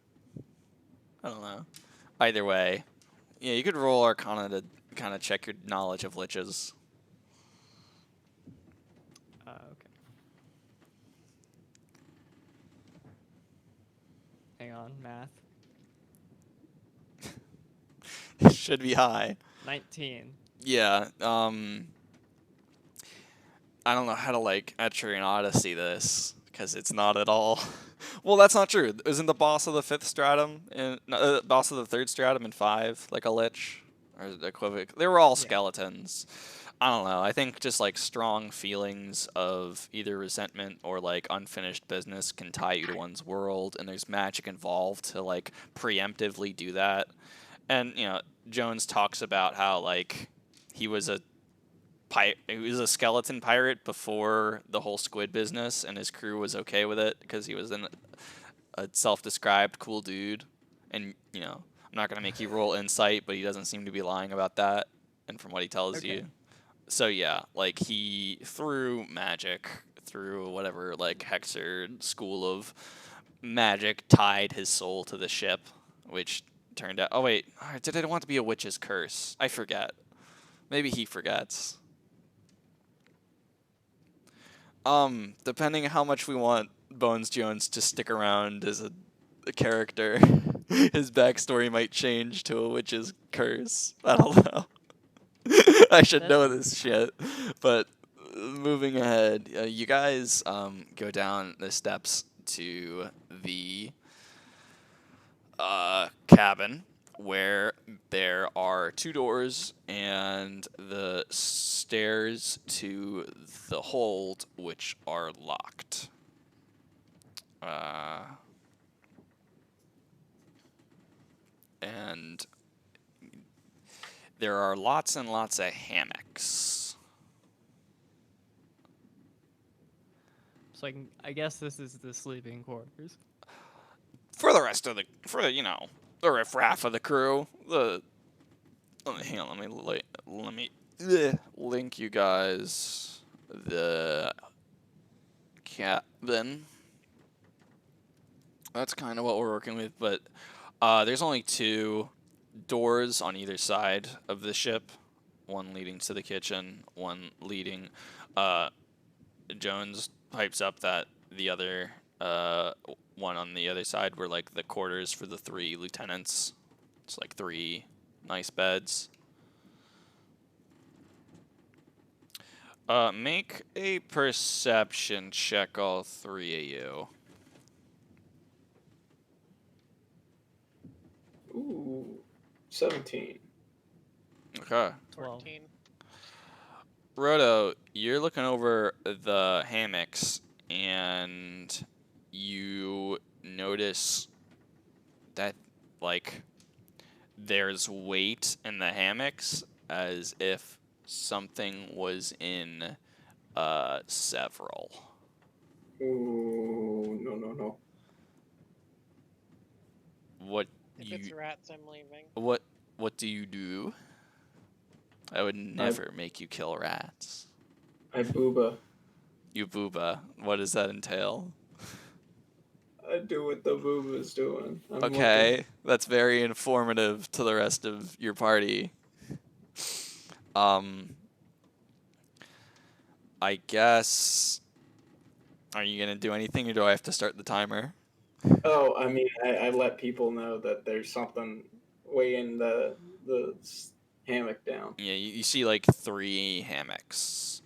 I don't know. Either way. Yeah, you could roll Arcana to kind of check your knowledge of liches. Okay. Hang on, math. Should be high. 19. Yeah, I don't know how to, like, Etcher and Odyssey this, because it's not at all. Well, that's not true. Isn't the boss of the 5th stratum, boss of the 3rd stratum in 5, like a lich? Or the equivalent? They were all Yeah. skeletons. I don't know. I think just, like, strong feelings of either resentment or, like, unfinished business can tie you to one's world, and there's magic involved to, like, preemptively do that. And, you know, Jones talks about how, like, he was a he was a skeleton pirate before the whole squid business, and his crew was okay with it because he was a self-described cool dude. And you know, I'm not gonna make you roll insight, but he doesn't seem to be lying about that. And from what he tells you, so yeah, like he through magic, through whatever like Hexer school of magic, tied his soul to the ship, which turned out. Oh wait, did it want to be a witch's curse? I forget. Maybe he forgets. Depending how much we want Bones Jones to stick around as a character, his backstory might change to a witch's curse. I don't know. I should know this shit. But moving ahead, you guys go down the steps to the cabin, where there are 2 doors and the stairs to the hold, which are locked. And there are lots and lots of hammocks. So I guess this is the sleeping quarters. For the rest of the riffraff of the crew, hang on, let me link you guys the cabin. That's kind of what we're working with, but there's only 2 doors on either side of the ship, one leading to the kitchen, one leading. Jones pipes up that the other one on the other side were like the quarters for the 3 lieutenants. It's like 3 nice beds. Make a perception check, all 3 of you. Ooh, 17. Okay. 12. 14. Roto, you're looking over the hammocks and you notice that, like, there's weight in the hammocks as if something was in several. Ooh, no. What If it's rats, I'm leaving. What do you do? I would never make you kill rats. I booba. You booba. What does that entail? I do what the booba's doing. I'm Okay, that's very informative to the rest of your party. I guess. Are you gonna do anything, or do I have to start the timer? Oh, I mean, I let people know that there's something weighing the hammock down. Yeah, you see like 3 hammocks.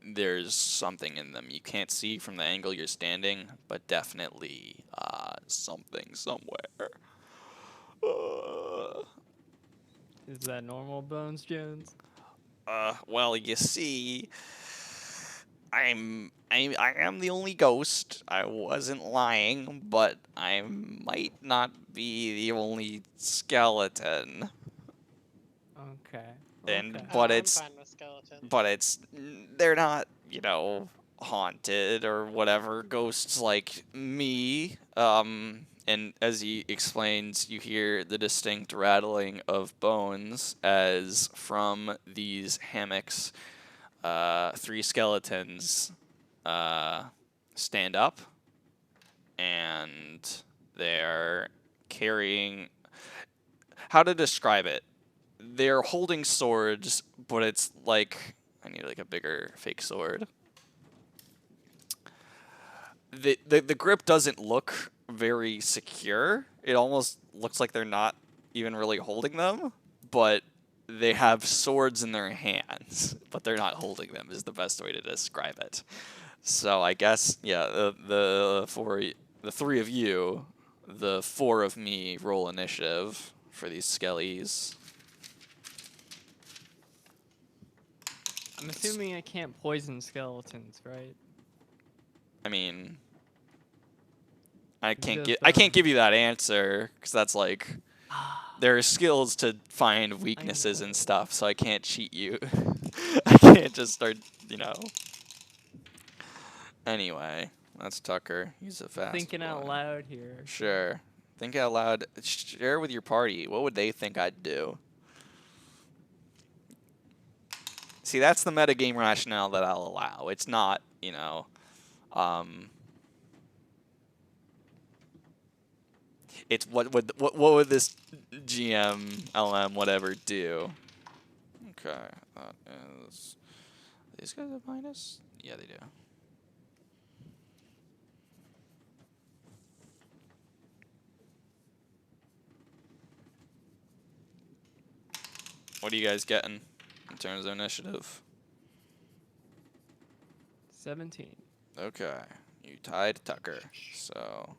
There's something in them. You can't see from the angle you're standing, but definitely something somewhere. Is that normal, Bones Jones? Well, you see, I am the only ghost. I wasn't lying, but I might not be the only skeleton. Okay. And okay. but I'm it's fine with skeletons. but they're not, haunted or whatever ghosts like me. And as he explains, you hear the distinct rattling of bones as from these hammocks, 3 skeletons stand up, and they're carrying. How to describe it? They're holding swords, but it's like I need like a bigger fake sword. The grip doesn't look very secure. It almost looks like they're not even really holding them, but they have swords in their hands, but they're not holding them is the best way to describe it. So I guess the 3 of you, the 4 of me roll initiative for these skellies. I'm assuming I can't poison skeletons, right? I mean, I can't Just, give you that answer because that's like there are skills to find weaknesses and stuff, so I can't cheat you. I can't just start, you know. Anyway, that's Tucker. He's a fast Thinking out boy. loud here. Sure. Think out loud. Share with your party. What would they think I'd do? See, that's the metagame rationale that I'll allow. It's not, you know, it's what would this GM, LM, whatever do? Okay, that is. These guys have minus? Yeah, they do. What are you guys getting in terms of initiative? 17. Okay, you tied Tucker, so.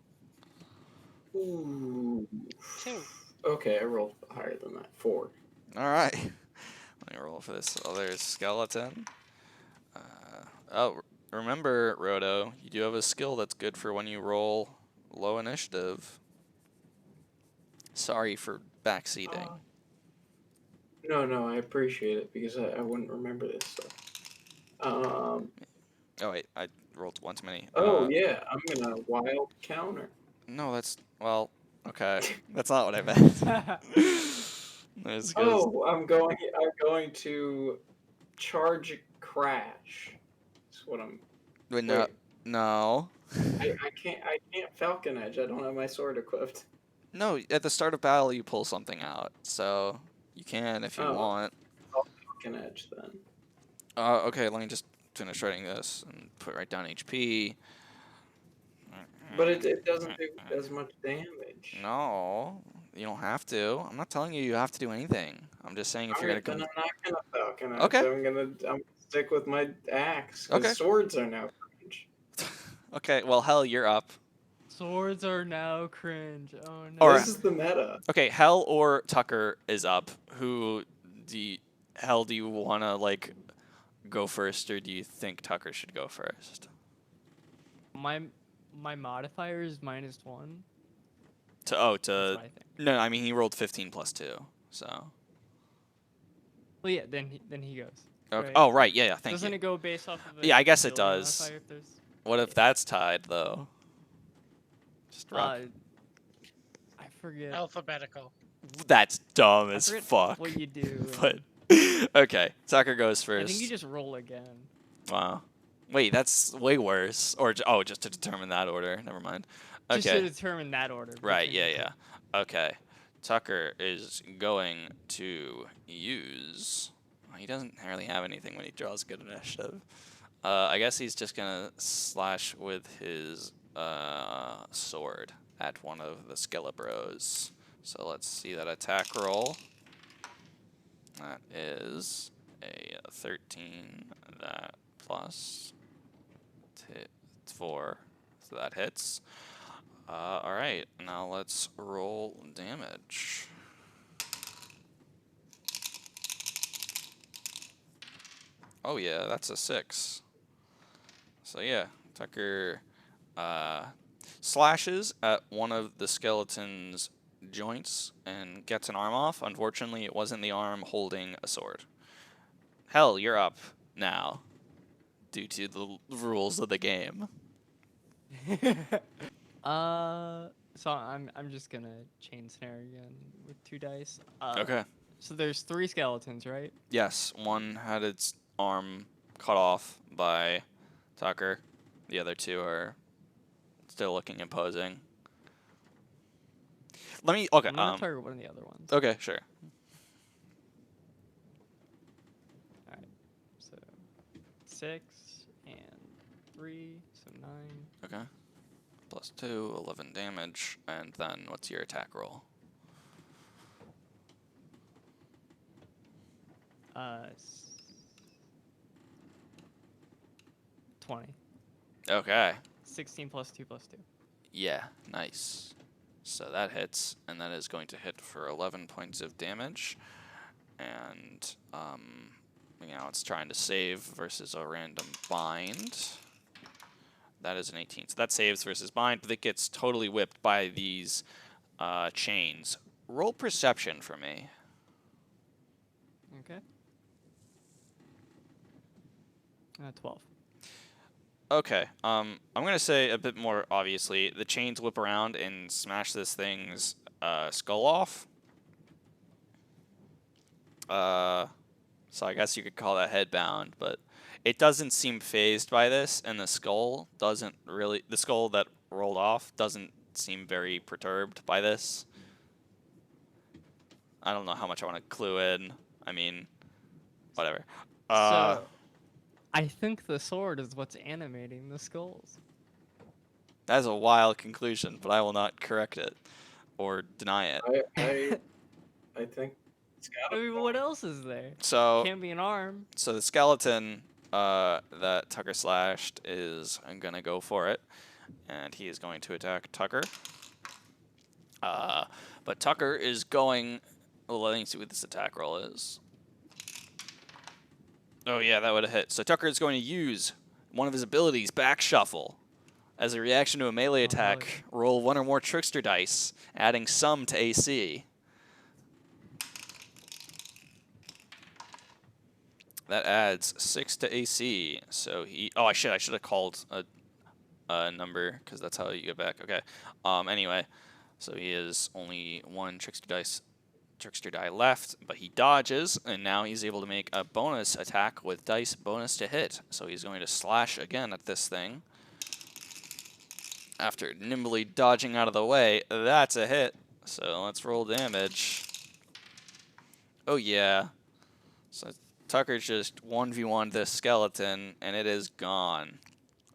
Ooh. 2. Okay, I rolled higher than that. 4. All right. Let me roll for this other skeleton. Oh, remember, Roto, you do have a skill that's good for when you roll low initiative. Sorry for backseating. No, I appreciate it because I wouldn't remember this stuff. Oh, wait, I rolled one too many. Oh yeah, I'm gonna wild counter. No, that's, well, okay. That's not what I meant. This goes, Oh, I'm going to charge crash. That's what I'm. wait, no, Wait, no. I can't Falcon Edge. I don't have my sword equipped. No, at the start of battle, you pull something out, so you can if you Oh, want. I'll Falcon Edge then. Okay, let me just finish writing this and put right down HP. But it doesn't do as much damage. No, you don't have to. I'm not telling you have to do anything. I'm just saying if you're Alright, gonna then come. I'm not gonna Falcon Edge. Okay. I'm gonna stick with my axe because Okay. swords are now cringe. Okay. Well, hell, you're up. Swords are now cringe. Oh no. Or This is the meta. okay, Hell or Tucker is up. Who Hell do you wanna like go first, or do you think Tucker should go first? My modifier is -1. To oh That's to what I think. no, I mean he rolled 15 plus 2, so. Well, yeah. Then he goes. Okay. Right? Oh right, yeah, thank Doesn't you. it go based off of Yeah, I guess it ability does. modifier if there's... What if that's tied though? Just rock. I forget. Alphabetical. That's dumb I as forget fuck. what you do. But okay, Tucker goes first. I think you just roll again. Wow. Wait, that's way worse. Or just to determine that order. Never mind. Just to Okay. determine that order. Right. between Yeah. the two. Yeah. Okay. Tucker is going to use. Well, he doesn't really have anything when he draws good initiative. I guess he's just gonna slash with his sword at one of the Skelebros. So let's see that attack roll. That is a 13. That plus 4. So that hits. Alright, now let's roll damage. Oh yeah, that's a 6. So yeah, Tucker slashes at one of the skeleton's joints and gets an arm off. Unfortunately, it wasn't the arm holding a sword. Hell, you're up now, due to the rules of the game. So I'm just gonna chain snare again with 2 dice. Okay. So there's 3 skeletons, right? Yes, one had its arm cut off by Tucker. The other 2 are still looking imposing. Let me. Okay. I'm gonna target one of the other ones. Okay. Sure. All right. So 6 and 3, so 9. Okay. Plus 2, 11 damage, and then what's your attack roll? 20. Okay. 16 plus 2 plus 2. Yeah. Nice. So that hits, and that is going to hit for 11 points of damage, and it's trying to save versus a random bind. That is an 18. So that saves versus bind, but it gets totally whipped by these chains. Roll perception for me. Okay. 12. Okay. I'm gonna say a bit more obviously. The chains whip around and smash this thing's skull off. So I guess you could call that headbound, but it doesn't seem phased by this, and the skull doesn't really. The skull that rolled off doesn't seem very perturbed by this. I don't know how much I want to clue in. I mean, whatever. So, I think the sword is what's animating the skulls. That's a wild conclusion, but I will not correct it or deny it. I think it's I got a mean, what else is there? So, Can't be an arm. so the skeleton that Tucker slashed is gonna go for it, and he is going to attack Tucker. But Tucker is going. Well, let me see what this attack roll is. Oh yeah, that would have hit. So Tucker is going to use one of his abilities, Back Shuffle. As a reaction to a melee Oh, attack, yeah. roll one or more trickster dice, adding some to AC. That adds 6 to AC. So he. Oh, I should have called a number because that's how you get back. Okay. Anyway, so he has only one trickster die left, but he dodges, and now he's able to make a bonus attack with dice bonus to hit. So he's going to slash again at this thing. After nimbly dodging out of the way, that's a hit. So let's roll damage. Oh yeah. So Tucker just 1v1 this skeleton, and it is gone.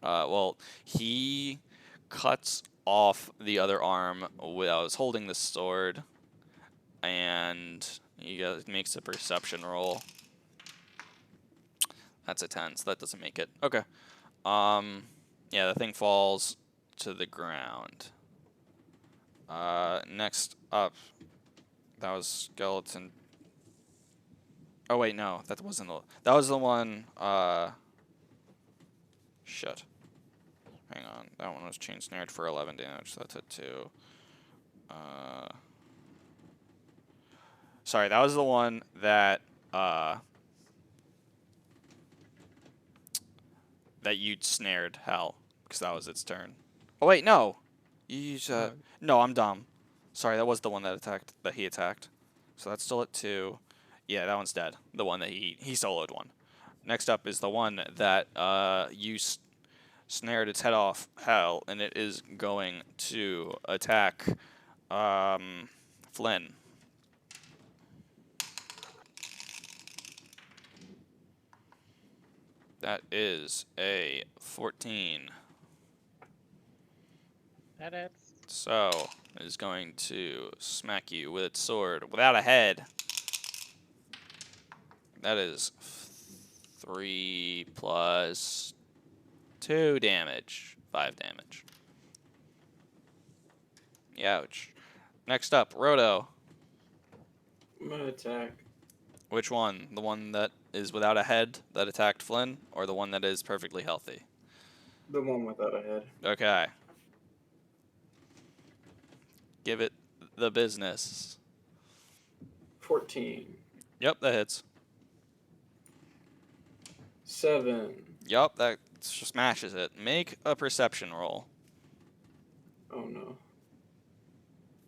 Well, he cuts off the other arm while I was holding the sword, and he makes a perception roll. That's a 10, so that doesn't make it. Okay. Yeah, the thing falls to the ground. Next up, that was skeleton. Oh wait, no, that wasn't the. That was the one. Shit. Hang on, that one was chain snared for 11 damage. So that's a 2. Sorry, that was the one that that you'd snared Hell, because that was its turn. Oh wait, no. You use Oh. No, I'm dumb. Sorry, that was the one that he attacked. So that's still at 2. Yeah, that one's dead. The one that he soloed one. Next up is the one that you snared its head off Hell, and it is going to attack Flynn. That is a 14. That hits. So it is going to smack you with its sword without a head. That is 3 plus 2 damage. 5 damage. Ouch. Next up, Roto. I'm gonna attack. Which one? The one that is without a head that attacked Flynn, or the one that is perfectly healthy? The one without a head. Okay. Give it the business. 14. Yep, that hits. 7. Yep, that smashes it. Make a perception roll. Oh no.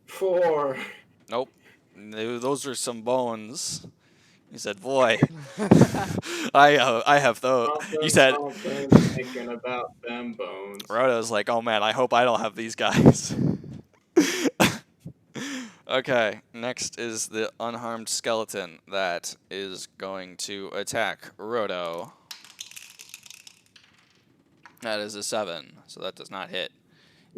4. Nope. Those are some bones. He said, "Boy, I have those." You said, Something thinking about them bones. Rhoda's like, "Oh man, I hope I don't have these guys." Okay, next is the unharmed skeleton that is going to attack Roto. That is a 7, so that does not hit.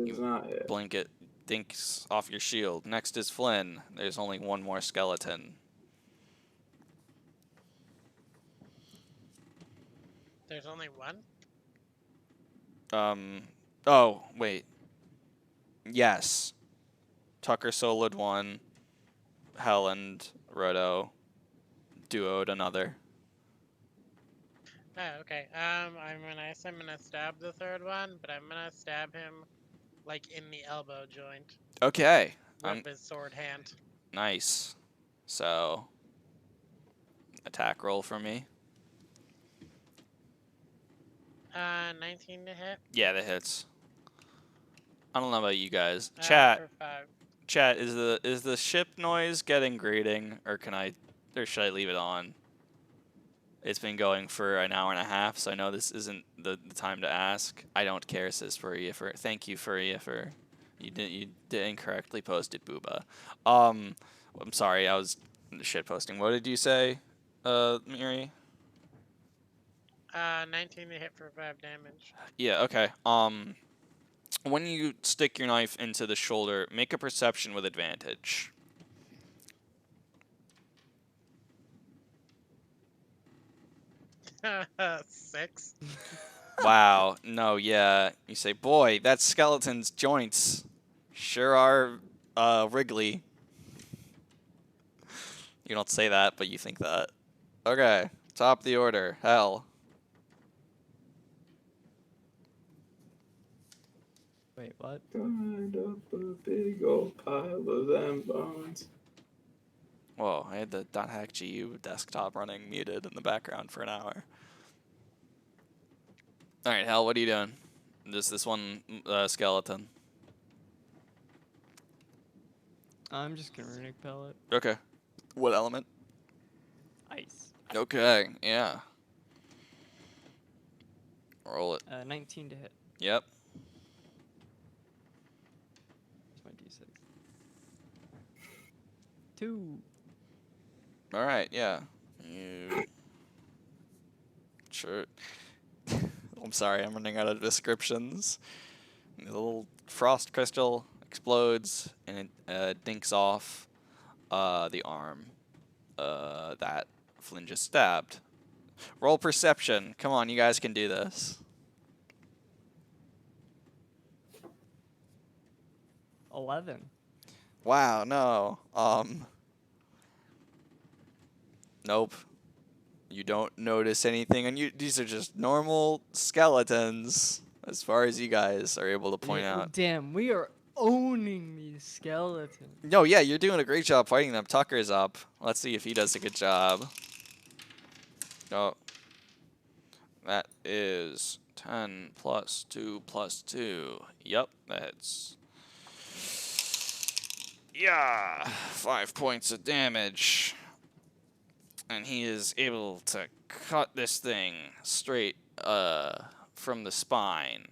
Does not hit. Blink it, dinks off your shield. Next is Flynn. There's only one more skeleton. There's only one? Oh, wait. Yes. Tucker soloed one. Hell and Roto duoed another. Oh, okay. I'm gonna stab the third one, but I'm gonna stab him like in the elbow joint Okay. with his sword hand. Nice. So, attack roll for me. 19 to hit. Yeah, that hits. I don't know about you guys. For 5. Chat, is the ship noise getting grating, or should I leave it on? It's been going for an hour and a half, so I know this isn't the time to ask. I don't care, says Furia. Thank you, Furia, for you did incorrectly posted Booba. I'm sorry, I was shit posting. What did you say, Miri? 19 to hit for 5 damage. Yeah, okay. When you stick your knife into the shoulder, make a perception with advantage. 6. Wow. No, yeah. You say, boy, that skeleton's joints sure are wriggly. You don't say that, but you think that. Okay. Top of the order. Hell. Wait, what? Grind up a big old pile of them bones. Whoa, I had the .hack.gu desktop running muted in the background for an hour. Alright, Hell, what are you doing? Just this one skeleton. I'm just gonna runic pellet. Okay. What element? Ice. Okay, yeah. Roll it. 19 to hit. Yep. That's my d6. 2. Alright, yeah. You... Sure. I'm sorry, I'm running out of descriptions. The little frost crystal explodes, and it dinks off the arm that Flynn just stabbed. Roll perception. Come on, you guys can do this. 11. Wow, no. Nope. You don't notice anything, and these are just normal skeletons, as far as you guys are able to point out. Damn, we are owning these skeletons. No, yeah, you're doing a great job fighting them. Tucker's up. Let's see if he does a good job. Oh. That is 10 plus 2 plus 2. Yep, that's... Yeah, 5 points of damage. And he is able to cut this thing straight from the spine.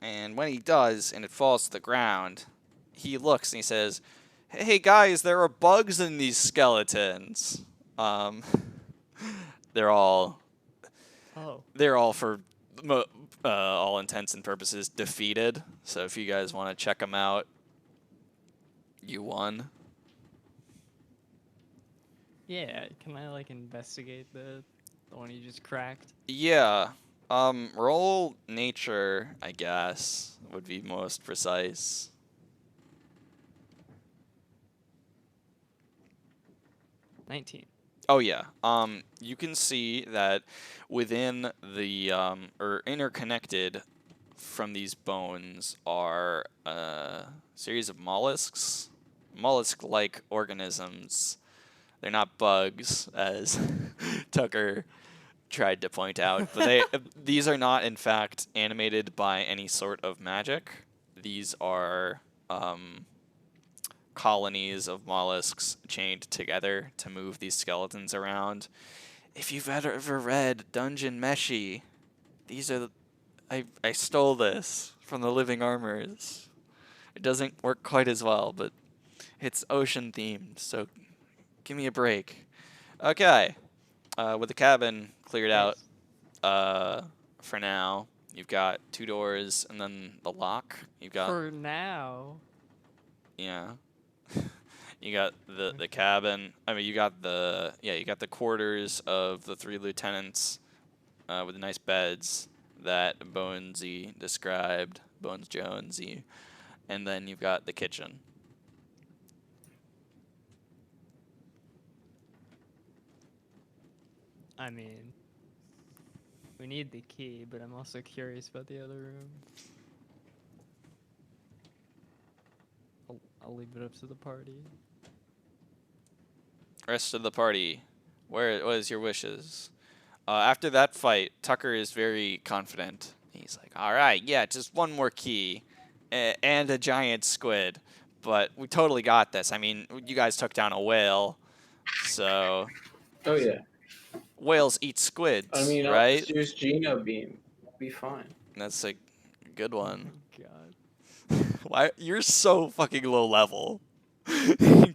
And when he does, and it falls to the ground, he looks and he says, "Hey guys, there are bugs in these skeletons." They're all for all intents and purposes defeated. So if you guys want to check them out, you won. Yeah, can I like investigate the one you just cracked? Yeah. Roll nature, I guess, would be most precise. 19. Oh yeah. You can see that within the or interconnected from these bones are a series of mollusks, mollusk-like organisms. They're not bugs, as Tucker tried to point out, but these are not in fact animated by any sort of magic. These are colonies of mollusks chained together to move these skeletons around. If you've ever read Dungeon Meshi, these are I stole this from the Living Armors. It doesn't work quite as well, but it's ocean themed, so give me a break. Okay. With the cabin cleared out for now, you've got 2 doors and then the lock. You've got For now. Yeah. You got the cabin. I mean, you got the quarters of the 3 lieutenants with the nice beds that Bonesy described, Bones Jonesy, and then you've got the kitchen. I mean, we need the key, but I'm also curious about the other room. I'll leave it up to the party. Rest of the party, what is your wishes? After that fight, Tucker is very confident. He's like, all right, yeah, just one more key and a giant squid. But we totally got this. I mean, you guys took down a whale, so Oh yeah. whales eat I squids, mean, I'll right? just use Geno Beam. We'll be fine. That's a good Oh one. my god. Why you're so fucking low level?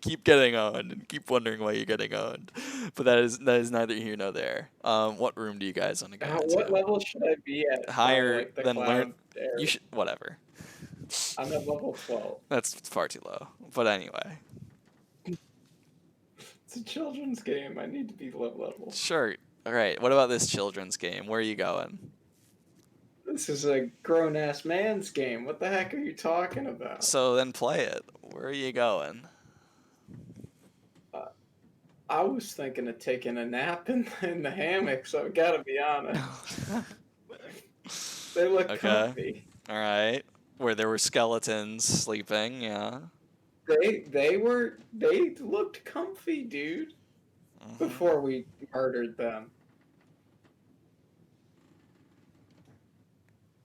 Keep getting owned and keep wondering why you're getting owned. But that is neither here nor there. What room do you guys want to go What into? level should I be at by Higher like the than learn. cloud area? You should whatever. I'm at level 12. That's far too low. But anyway, It's a children's game. I need to be low level. sure. All right. What about this children's game? Where are you going? This is a grown ass man's game. What the heck are you talking about? So then play it. Where are you going? I was thinking of taking a nap in the hammock, so I gotta be honest. They look Okay. comfy. All right. Where there were skeletons sleeping. Yeah. They looked comfy, dude. Mhm. Before we murdered them.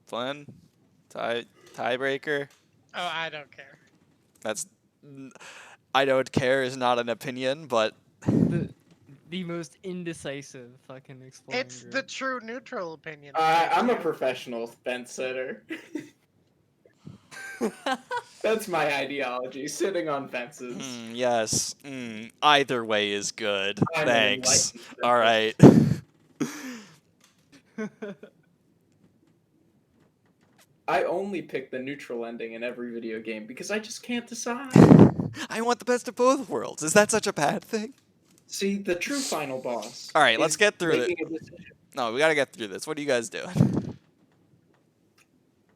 Flynn, tiebreaker. Oh, I don't care. That's I don't care is not an opinion, but The most indecisive fucking exploring It's the group. true neutral opinion. I'm a professional fence sitter. That's my ideology, sitting on fences. yes. Either way is good. I'm an Thanks. enlightened All right. I only pick the neutral ending in every video game because I just can't decide. I want the best of both worlds. Is that such a bad thing? See, the true final boss. All right, let's is get through it. making a decision. No, we gotta get through this. What are you guys doing?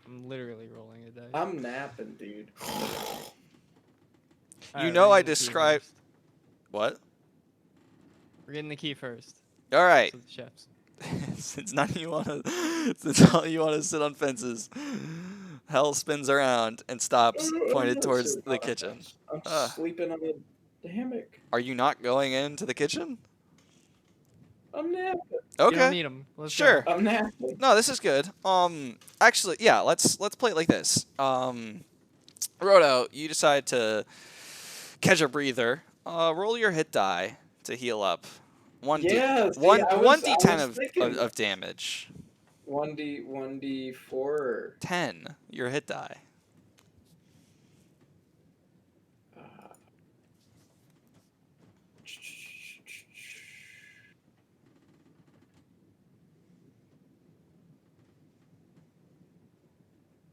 I'm literally rolling a dice. I'm napping, dude. Alright, know we're I getting the key described- first. What? We're getting the key first. All right. So the chefs. Since none of you wanna, since all you wanna sit on fences, hell spins around and stops I'm pointed not towards sitting the on a kitchen. fence. I'm Ah. sleeping on the hammock. Are you not going into the kitchen? I'm napping. You don't Okay. need them. Let's Sure. Go. I'm napping. No, this is good. Actually, yeah, let's play it like this. Roto, you decide to catch a breather. Roll your hit die to heal up. Yeah, see, one I one was d10 thinking of damage. 1d4. 10, your hit die.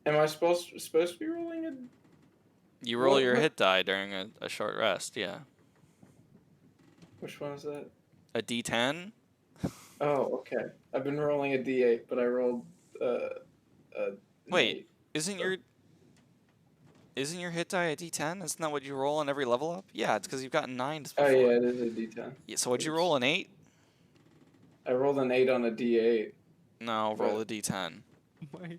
Am I supposed to be rolling a? You roll What- your what- hit die during a short rest, yeah. Which one is that? A d10? Oh, okay. I've been rolling a d8, but I rolled an Wait, 8. Isn't your hit die a d10? Isn't that what you roll on every level up? Yeah, it's because you've gotten 9s Oh before. yeah, it is a d10. Yeah, so what'd you roll, an 8? I rolled an 8 on a d8. No, roll Right. a d10. Oh my god.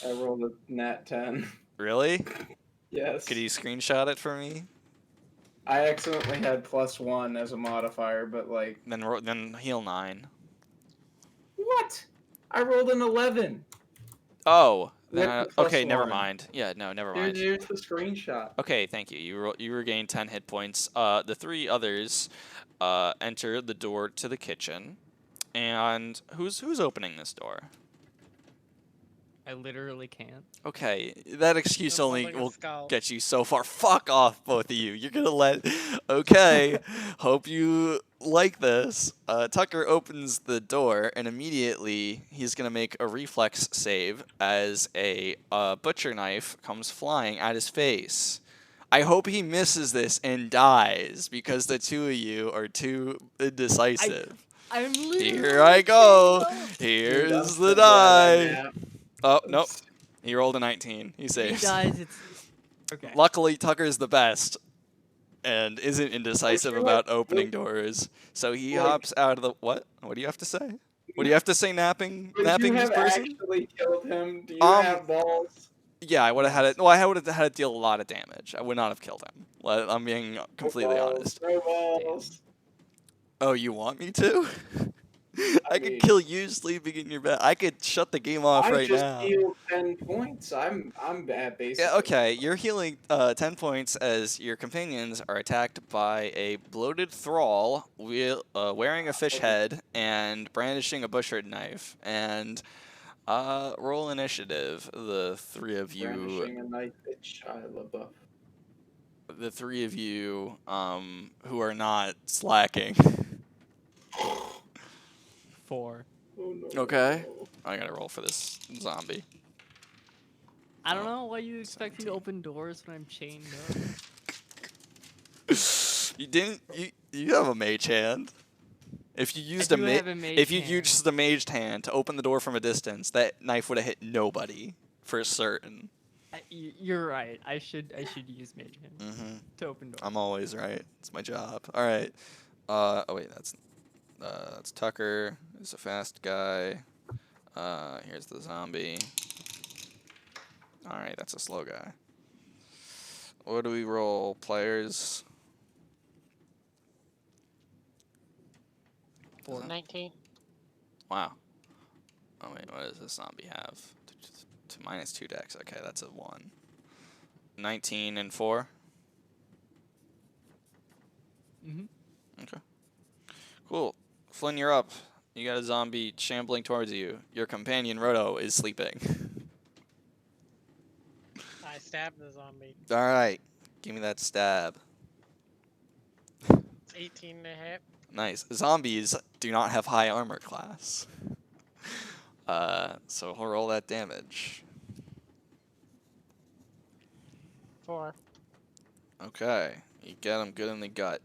I rolled a nat 10. Really? Yes. Could you screenshot it for me? I accidentally had +1 as a modifier, but like Then heal 9. what? I rolled an 11. Oh, With then the okay, never +1. mind. Yeah, no, never Here's, mind. here's the screenshot. Okay, thank you. You regain 10 hit points. The 3 others enter the door to the kitchen. And who's opening this door? I literally can't. Okay, that excuse Just only holding a will skull. get you so far. Fuck off, both of you. You're gonna let. Okay, hope you like this. Tucker opens the door, and immediately he's gonna make a reflex save as a butcher knife comes flying at his face. I hope he misses this and dies because the two of you are too indecisive. I'm literally. Here I go. Dude, I'm Here's so the glad I die. napped. Oh, nope. He rolled a 19. He He saves. dies. It's okay. Luckily, Tucker's the best and isn't indecisive you about like- opening doors. So he like- hops out of the... What? What do you have to say? What do you have to say, napping Would you this have person? actually killed him? Do you Um, have balls? Yeah, I would have had it... Well, I would have had to deal a lot of damage. I would not have killed him. I'm being completely No balls, honest. No balls. Oh, you want me to? I could kill you sleeping in your bed. I could shut the game off I right just now. healed 10 points. I'm at basically. Yeah, okay, you're healing 10 points as your companions are attacked by a bloated thrall wearing a fish head and brandishing a butcher knife. And roll initiative, the three of you. Brandishing a knife, it's Shia LaBeouf. The three of you who are not slacking. 4. Oh, no, Okay. no. I gotta roll for this zombie. I don't know why you expect me to 17. open doors when I'm chained up. You didn't. You have a mage hand. If you used do have a mage if you hand. used the mage hand to open the door from a distance, that knife would have hit nobody for certain. You're right. I should use mage hand to open doors. I'm always right. It's my job. All right. Oh wait, that's Tucker. He's a fast guy. Here's the zombie. All right, that's a slow guy. What do we roll, players? 19. Wow. Oh wait, what does this zombie have? -2 dex. Okay, that's a 1. 19 and 4. Okay. Cool. Flynn, you're up. You got a zombie shambling towards you. Your companion Roto is sleeping. I stabbed the zombie. All right, give me that stab. It's 18 to hit. Nice. Zombies do not have high armor class. So we'll roll that damage. 4. Okay, you get him good in the gut.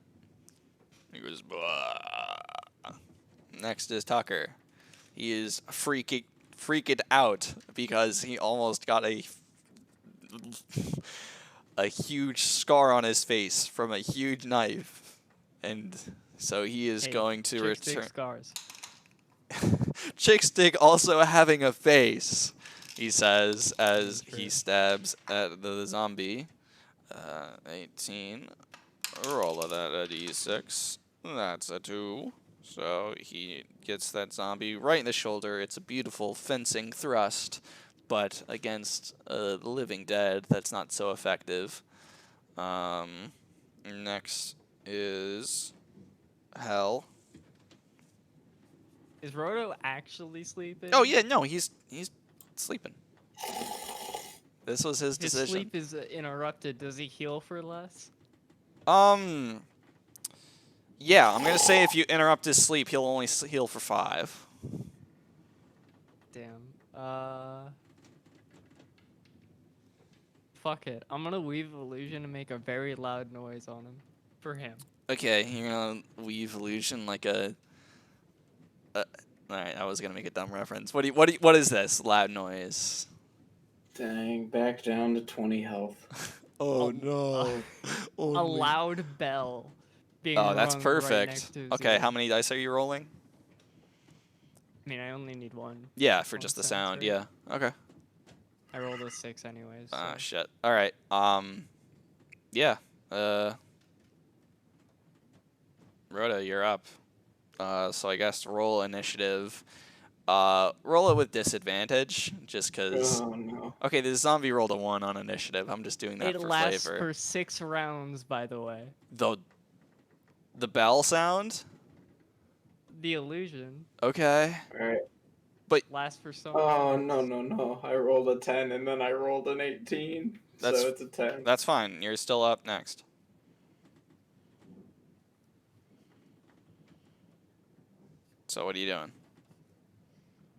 He goes, "Blah." Next is Tucker. He is freaked out because he almost got a huge scar on his face from a huge knife, and so he is going to return. Scars. Chickstick also having a face, he says as he stabs at the zombie. 18. Roll of that a d6. That's a 2. So he gets that zombie right in the shoulder. It's a beautiful fencing thrust, but against the living dead, that's not so effective. Next is Hell. Is Roto actually sleeping? Oh yeah, no, he's sleeping. This was his His decision. sleep is interrupted. Does he heal for less? Yeah, I'm gonna say if you interrupt his sleep, he'll only heal for 5. Damn. Fuck it. I'm gonna weave illusion and make a very loud noise on him. For him. Okay, you're gonna weave illusion like a. Alright, I was gonna make a dumb reference. What is this loud noise? Dang, back down to 20 health. Oh A- no! A loud bell being Oh, that's rung perfect. Right next to his Okay, ear. how many dice are you rolling? I mean, I only need one. Yeah, for One just the sounds sound. right. Yeah. Okay. I rolled a 6 anyways. Ah, so- shit. All right. Yeah. Rhoda, you're up. So I guess roll initiative. Roll it with disadvantage, just cause. Oh, no. Okay, the zombie rolled a 1 on initiative. I'm just doing that It for lasts flavor. for 6 rounds, by the way. The bell sound. The illusion Okay. Alright. lasts for so Oh, many no, rounds. no, no. I rolled a 10 and then I rolled an 18. That's- So it's a 10. That's fine. You're still up next. So what are you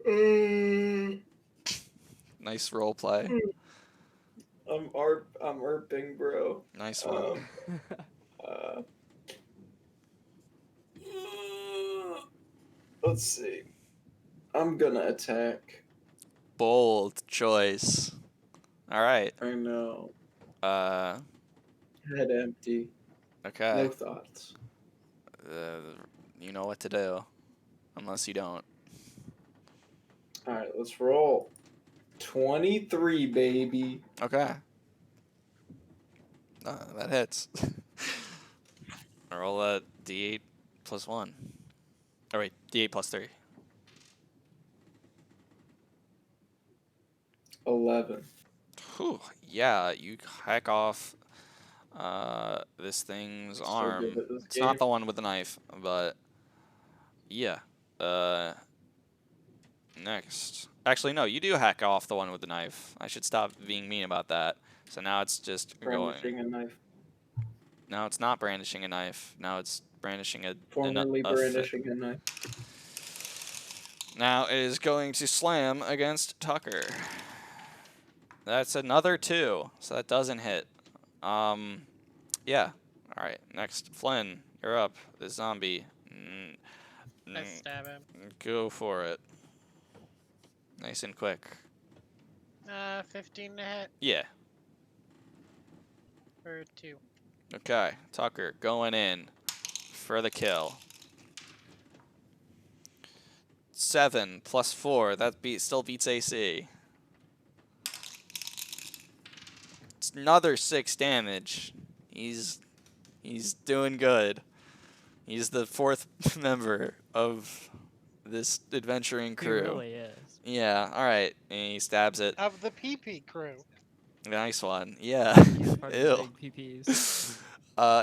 doing? Nice role play. I'm ARPing, bro. Nice one. Let's see. I'm gonna attack. Bold choice. All right. I know. Uh. Head empty. Okay. No thoughts. You know what to do, unless you don't. Alright, let's roll. 23, baby. Okay. That hits. Roll a d8 plus 1. Oh wait, d8 plus 3. 11. Whew, yeah, you hack off this thing's I'm so arm. good at this It's not game. the one with the knife, but yeah. Next. Actually, no, you do hack off the one with the knife. I should stop being mean about that. So now it's just going. Brandishing a knife. Now it's not brandishing a knife. Now it's brandishing Formerly brandishing a knife. Now it is going to slam against Tucker. That's another 2, so that doesn't hit. Yeah. All right. Next, Flynn, you're up. The zombie. Let's stab him. Go for it. Nice and quick. 15 to hit Yeah. for 2. Okay. Tucker going in for the kill. 7 plus 4. That still beats AC. It's another 6 damage. He's doing good. He's the 4th member of this adventuring He crew. really is. Yeah, alright. And he stabs it. Of the PP crew. Nice one. Yeah. He's part of the big PPs.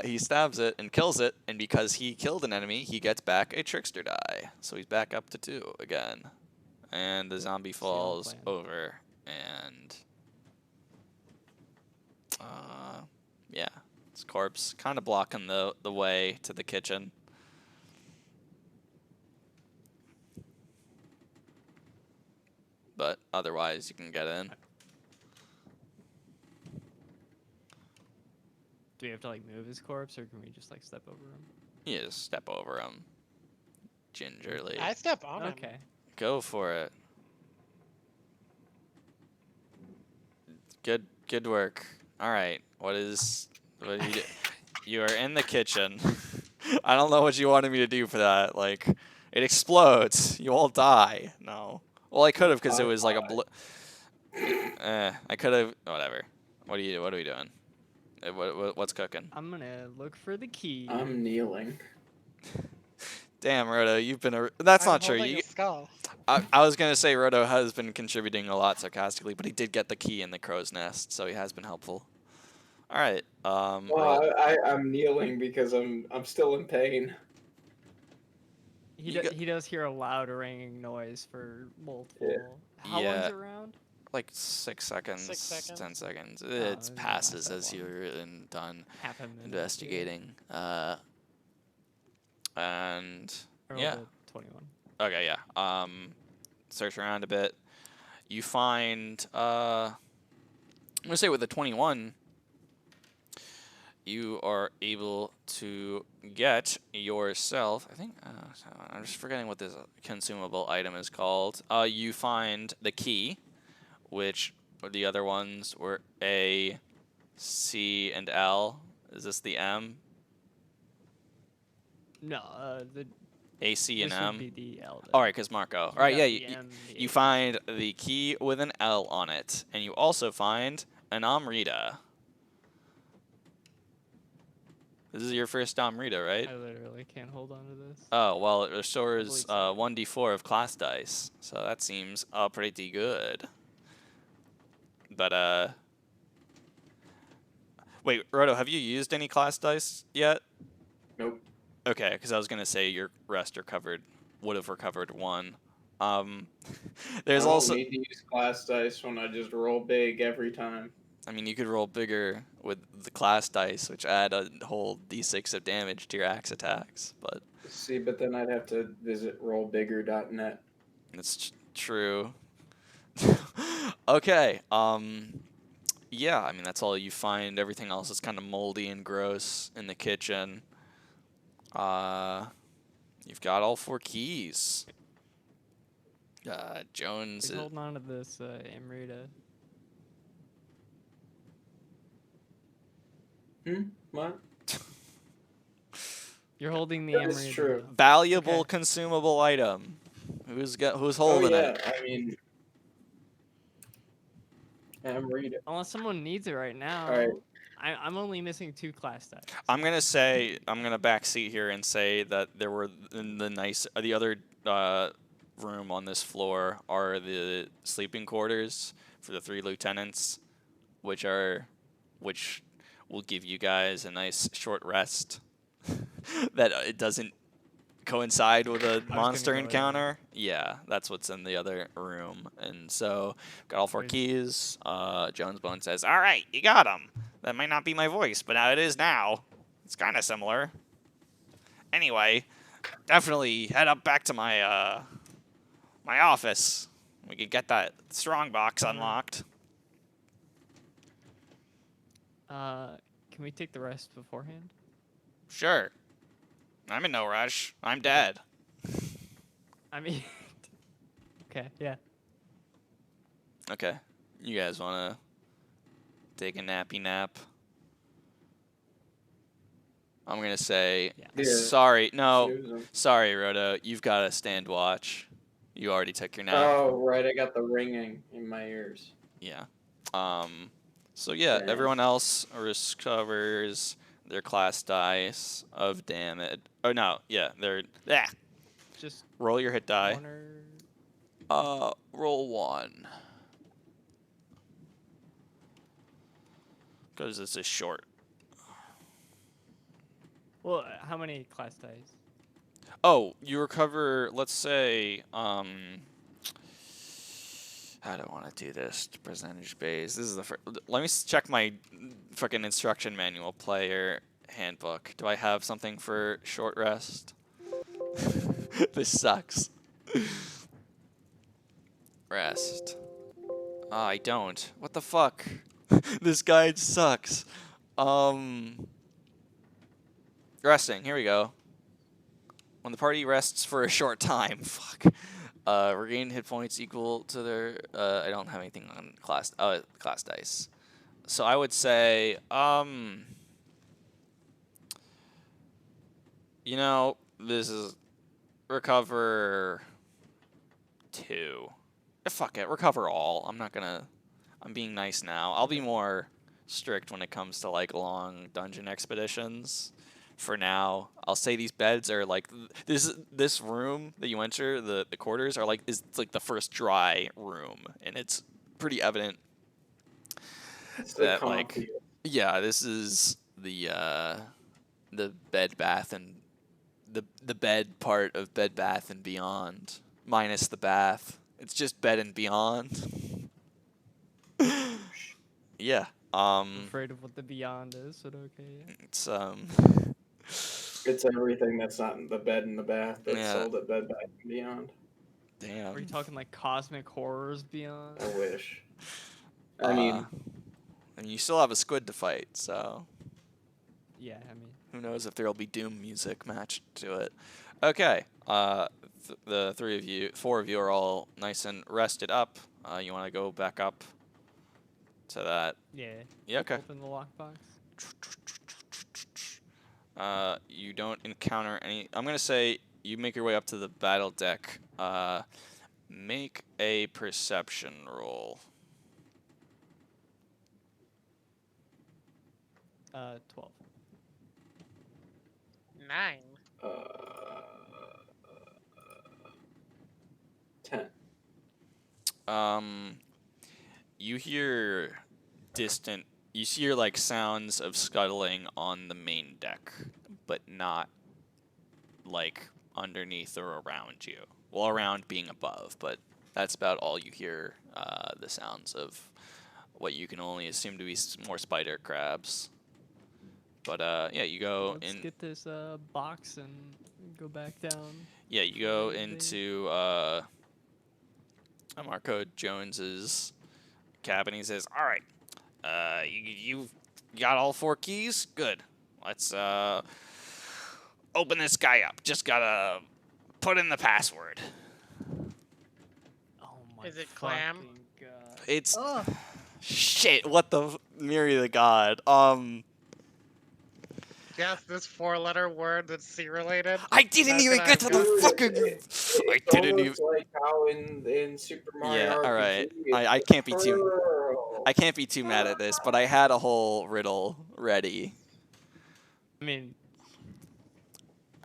He stabs it and kills it, and because he killed an enemy, he gets back a trickster die. So he's back up to 2 again. And the zombie falls plan. over, and yeah, his corpse kind of blocking the way to the kitchen. But otherwise, you can get in. Do we have to like move his corpse, or can we just like step over him? You just step over him gingerly. I step on him. Okay. Go for it. Good work. All right. What do you do? You are in the kitchen. I don't know what you wanted me to do for that. Like, it explodes. You all die. No. Well, I could have because it was like a I could have. Whatever. What are we doing? What's cooking? I'm gonna look for the key. I'm kneeling. Damn, Roto, you've been That's I'm not true. holding a skull. I was gonna say Roto has been contributing a lot sarcastically, but he did get the key in the crow's nest, so he has been helpful. All right. Well, I'm kneeling because I'm still in pain. He does hear a loud ringing noise for multiple. How long's Yeah. it around? like 6 seconds, 6 seconds. 10 seconds. it It doesn't passes last that as long. you're done Half a minute. investigating. And Or yeah. 21. Okay, yeah. Search around a bit. You find I'm gonna say with the 21, you are able to get yourself. I think I'm just forgetting what this consumable item is called. You find the key, which the other ones were A, C, and L. Is this the M? No, the A, C, and this M. would be the L. All right, because Marco. All right, yeah. The M, the You A. find the key with an L on it, and you also find an Amrita. This is your first Amrita, right? I literally can't hold on to this. Oh, well, it restores believe so. 1d4 of class dice, so that seems pretty good. But, wait, Roto, have you used any class dice yet? Nope. Okay, because I was going to say your rest would have recovered 1. There's I don't also... need to use class dice when I just roll big every time. I mean, you could roll bigger with the class dice, which add a whole d6 of damage to your axe attacks, but... See, but then I'd have to visit rollbigger.net. It's true. Okay, yeah, I mean, that's all you find. Everything else is kind of moldy and gross in the kitchen. You've got all 4 keys. Jones... He's holding on to this Amrita. What? You're holding the That Amrita. is true. Valuable Okay. consumable item. Who's Oh holding yeah, it? I mean, I'm reading. Unless someone needs it right now. Alright. I'm only missing 2 class dice. I'm gonna backseat here and say that there were the other room on this floor are the sleeping quarters for the 3 lieutenants, which will give you guys a nice short rest. That it doesn't coincide with a gonna monster go, yeah. encounter. Yeah, that's what's in the other room. And so, got all 4 There's- keys. Jones Bone says, "All right, you got them. That might not be my voice, but it is now. It's kind of similar. Anyway, definitely head up back to my my office. We could get that strong box unlocked." Can we take the rest beforehand? Sure. I'm in no rush. I'm dead. I mean, okay, yeah. Okay. You guys want to take a nappy nap? I'm going to say, Yeah. sorry. No, Snoozing. sorry, Rhoda. You've got to stand watch. You already took your nap. Oh, right. I got the ringing in my ears. Yeah. So, yeah, Dang. everyone else recovers their class dice of damage. Oh, no. Yeah, they're... Yeah. Just Roll your hit die. one or Roll 1. Because this is short. well, how many class dice? Oh, you recover, let's say, I don't want to do this percentage base. This is the first. Let me check my fucking instruction manual player handbook. Do I have something for short rest? This sucks. Rest. I don't. What the fuck? This guide sucks. Resting. Here we go. When the party rests for a short time, fuck. Regain hit points equal to their. I don't have anything on class dice, so I would say, you know, this is recover 2. Fuck it, recover all. I'm not gonna. I'm being nice now. I'll be more strict when it comes to like long dungeon expeditions. For now, I'll say these beds are like this room that you enter, the quarters are like it's like the first dry room, and it's pretty evident It's the that like comfy. yeah, this is the Bed Bath and the bed part of Bed Bath and Beyond minus the bath. It's just Bed and Beyond. Yeah. I'm afraid of what the beyond is, but okay. It's It's everything that's not in the bed and the bath that's Yeah. sold at Bed Bath & Beyond. damn. Are you talking like cosmic horrors beyond? I wish. I mean, you still have a squid to fight, so Yeah, I mean, who knows if there'll be Doom music matched to it. Okay. The 4 of you are all nice and rested up. You want to go back up to that? yeah. Yeah. Okay. Open the lockbox. You don't encounter any. I'm gonna say you make your way up to the battle deck. Make a perception roll. 12. 9. 10. You hear distant. You hear like sounds of scuttling on the main deck, but not like underneath or around you. Well, around being above, but that's about all you hear. The sounds of what you can only assume to be more spider crabs. But yeah, you go Let's in. get this box and go back down. Yeah, you go They- into Marco Jones's cabin. He says, "All right, you got all 4 keys? Good. Let's open this guy up. Just gotta put in the password. Oh my Is it clam? fucking God. It's Ugh. shit. What the Mary the God? Guess this 4-letter word that's C-related. I didn't That's even what get to I've the Dude, fucking. it's I didn't even. almost like how in Super Mario Yeah, RPG, all right. it's I the can't be too. pearl. I can't be too mad at this, but I had a whole riddle ready. I mean,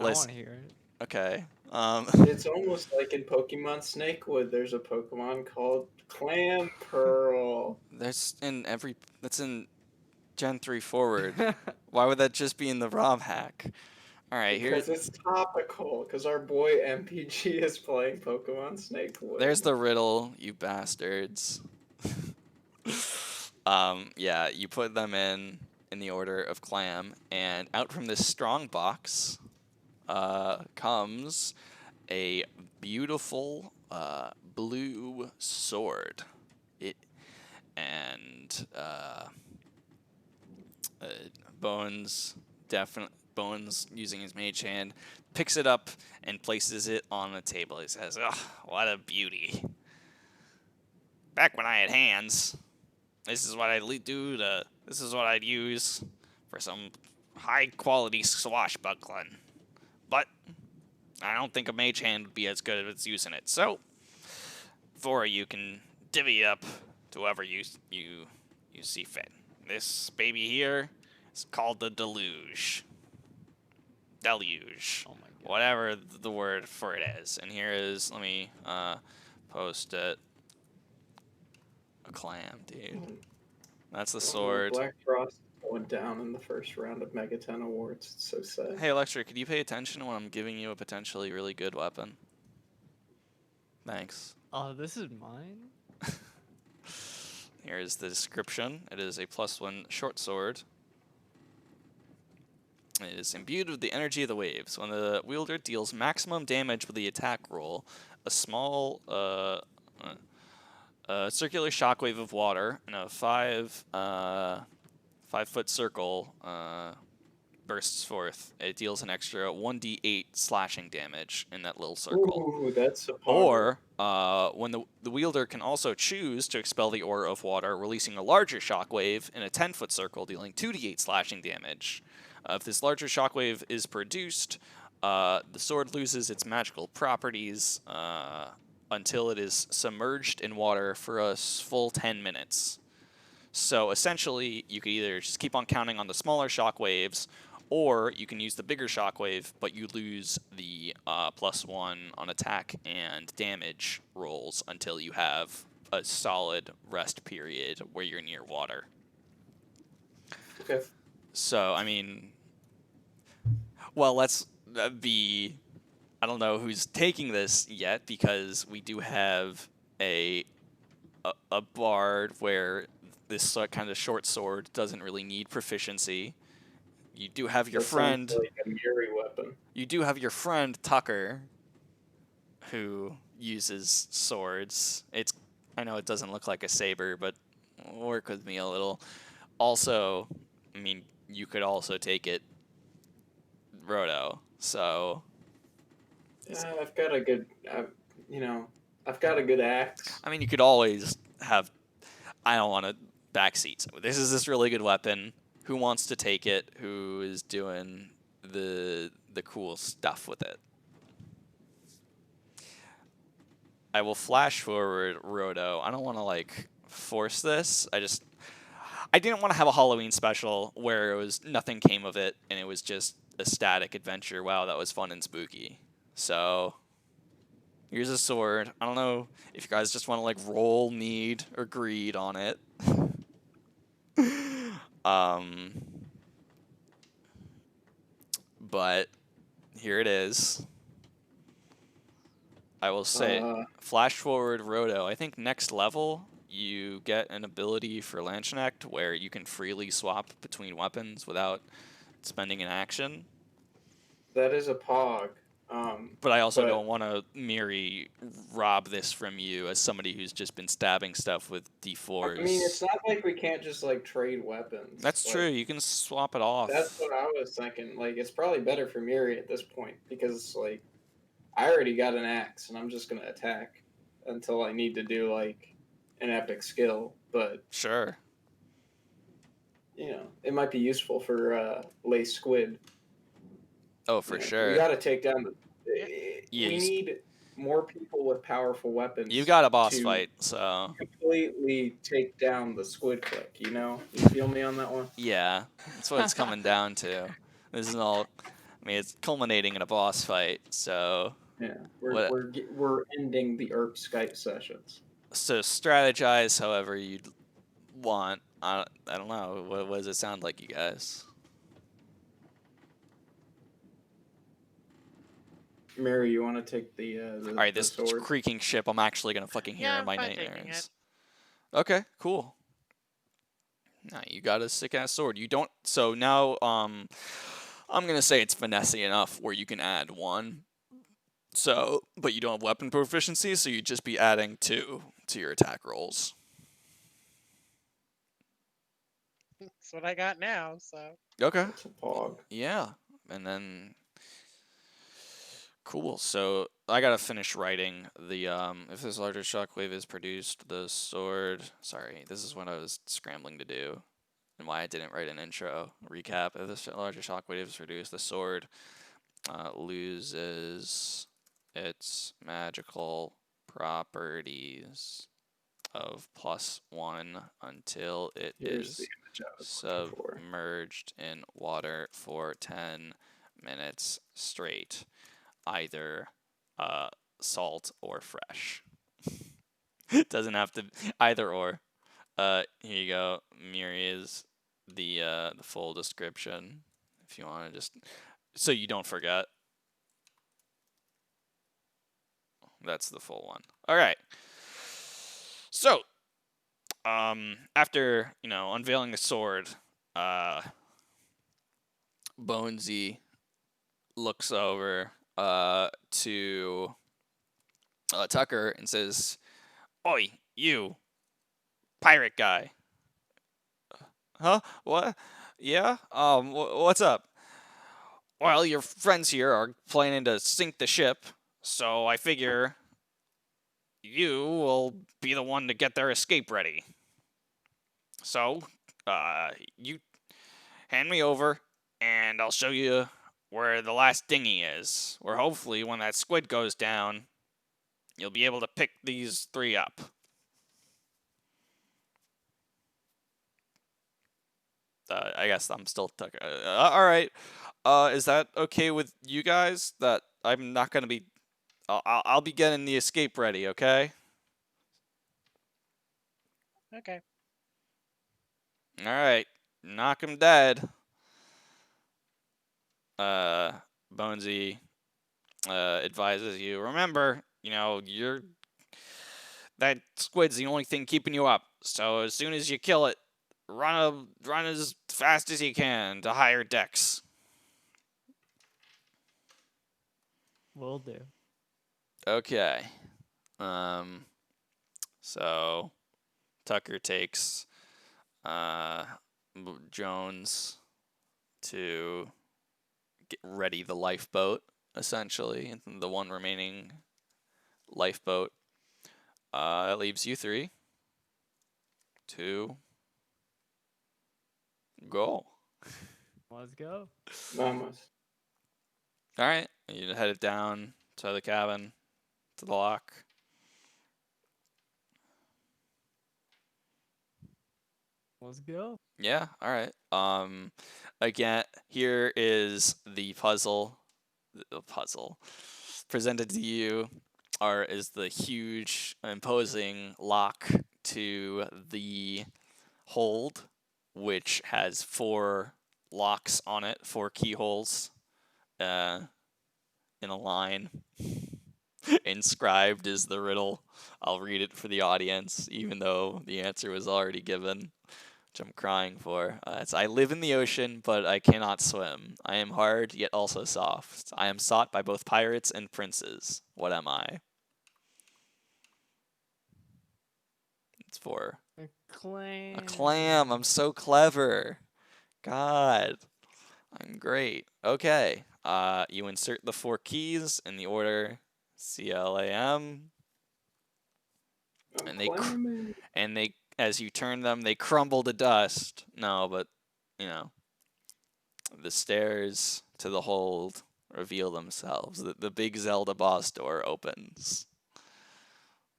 I Listen. want to hear it. Okay. It's almost like in Pokemon Snakewood, there's a Pokemon called Clam Pearl. That's in Gen 3 forward. Why would that just be in the ROM hack? All right, Because it's topical. Because our boy MPG is playing Pokemon Snakewood. there's the riddle, you bastards. Yeah, you put them in the order of clam, and out from this strong box comes a beautiful blue sword. It and Bones using his mage hand picks it up and places it on the table. He says, "Oh, what a beauty! Back when I had hands, this is what I'd do. This is what I'd use for some high quality swashbuckling. But I don't think a mage hand would be as good as using it. So, for you can divvy it up to whoever you see fit. This baby here is called the Deluge. Deluge. Oh my god. Whatever the word for it is. And here is, let me post it. A clam, dude. That's the sword. Black Frost went down in the first round of Mega 10 Awards. It's so sad. Hey, Electric, could you pay attention when I'm giving you a potentially really good weapon? Thanks. Oh, this is mine? Here is the description. It is a +1 short sword. It is imbued with the energy of the waves. When the wielder deals maximum damage with the attack roll, a small circular shockwave of water in a 5-foot circle bursts forth. It deals an extra 1d8 slashing damage in that little circle. Ooh, that's a Or when the wielder can also choose to expel the aura of water, releasing a larger shockwave in a 10-foot circle, dealing 2d8 slashing damage. If this larger shockwave is produced, the sword loses its magical properties until it is submerged in water for a full 10 minutes. So essentially, you could either just keep on counting on the smaller shockwaves, or you can use the bigger shockwave, but you lose the +1 on attack and damage rolls until you have a solid rest period where you're near water. Okay. So, I mean, well, let's be... I don't know who's taking this yet, because we do have a bard where this kind of short sword doesn't really need proficiency. You do have your That sounds friend. like a Miri weapon. You do have your friend Tucker, who uses swords. I know it doesn't look like a saber, but work with me a little. Also, I mean, you could also take it, Roto. So. Yeah, I've got a good, I've got a good axe. I mean, you could always have. I don't want to backseat. So this is this really good weapon. Who wants to take it? Who is doing the cool stuff with it? I will flash forward Roto. I don't want to force this. I didn't want to have a Halloween special where it was nothing came of it and it was just a static adventure. Wow, that was fun and spooky. So here's a sword. I don't know if you guys just want to roll need or greed on it. But here it is. I will say, flash forward Roto. I think next level you get an ability for Lanchinect where you can freely swap between weapons without spending an action. That is a pog. But I also don't want to Miri rob this from you as somebody who's just been stabbing stuff with D4s. I mean, it's not like we can't just trade weapons. That's true. You can swap it off. That's what I was thinking. It's probably better for Miri at this point because I already got an axe and I'm just gonna attack until I need to do an epic skill. But sure, it might be useful for Lace Squid. Oh, for sure. We got to take down the. We need more people with powerful weapons. You got a boss fight, so completely take down the Squid Click. You feel me on that one? Yeah, that's what it's coming down to. This is all. I mean, it's culminating in a boss fight, so Yeah, What? we're ending the ERP Skype sessions. So strategize however you'd want. I don't know. What does it sound like, you guys? Mary, you want to take All right, the this sword? creaking ship, I'm actually gonna fucking hear Yeah, in I'm my fine taking it. nightmares. Okay, cool. Now you got a sick ass sword. You don't. So now, I'm gonna say it's finesse enough where you can add 1. So, but you don't have weapon proficiency, so you'd just be adding 2 to your attack rolls. That's what I got now. So Okay. That's a pog. Yeah, and then cool. So I gotta finish writing the if this larger shockwave is produced, the sword. Sorry, this is what I was scrambling to do, and why I didn't write an intro recap. If this larger shockwave is produced, the sword loses its magical properties of +1 until it Here's the is image I was looking for. submerged in water for 10 minutes straight, either salt or fresh. It doesn't have to either or. Here you go. Here is the full description. If you want to just so you don't forget. That's the full one. All right. So, after unveiling the sword, Bonesy looks over to Tucker and says, "Oi, you pirate guy." Huh? What? Yeah? What's up? Well, your friends here are planning to sink the ship, so I figure you will be the one to get their escape ready. So, you hand me over, and I'll show you where the last dinghy is. Where hopefully, when that squid goes down, you'll be able to pick these 3 up. I guess I'm still Tucker. All right. Is that okay with you guys? That I'm not gonna be. I'll be getting the escape ready. Okay. okay. All right. Knock him dead. Bonesy advises you. Remember, that squid's the only thing keeping you up. So as soon as you kill it, run as fast as you can to higher decks. Will do. Okay. So Tucker takes Jones to get ready the lifeboat, essentially, the one remaining lifeboat. That leaves you 3 to go. Let's go. Vamos. All right, you head it down to the cabin, to the lock. Let's go. Yeah, all right. Again, here is the puzzle. The puzzle presented to you is the huge, imposing lock to the hold, which has 4 locks on it, 4 keyholes, in a line. Inscribed is the riddle. I'll read it for the audience, even though the answer was already given, which I'm crying for. It's, I live in the ocean, but I cannot swim. I am hard, yet also soft. I am sought by both pirates and princes. What am I? It's for A clam. a clam. I'm so clever. God, I'm great. Okay. You insert the 4 keys in the order CLAM, and they, as you turn them, they crumble to dust. No, but the stairs to the hold reveal themselves. The big Zelda boss door opens.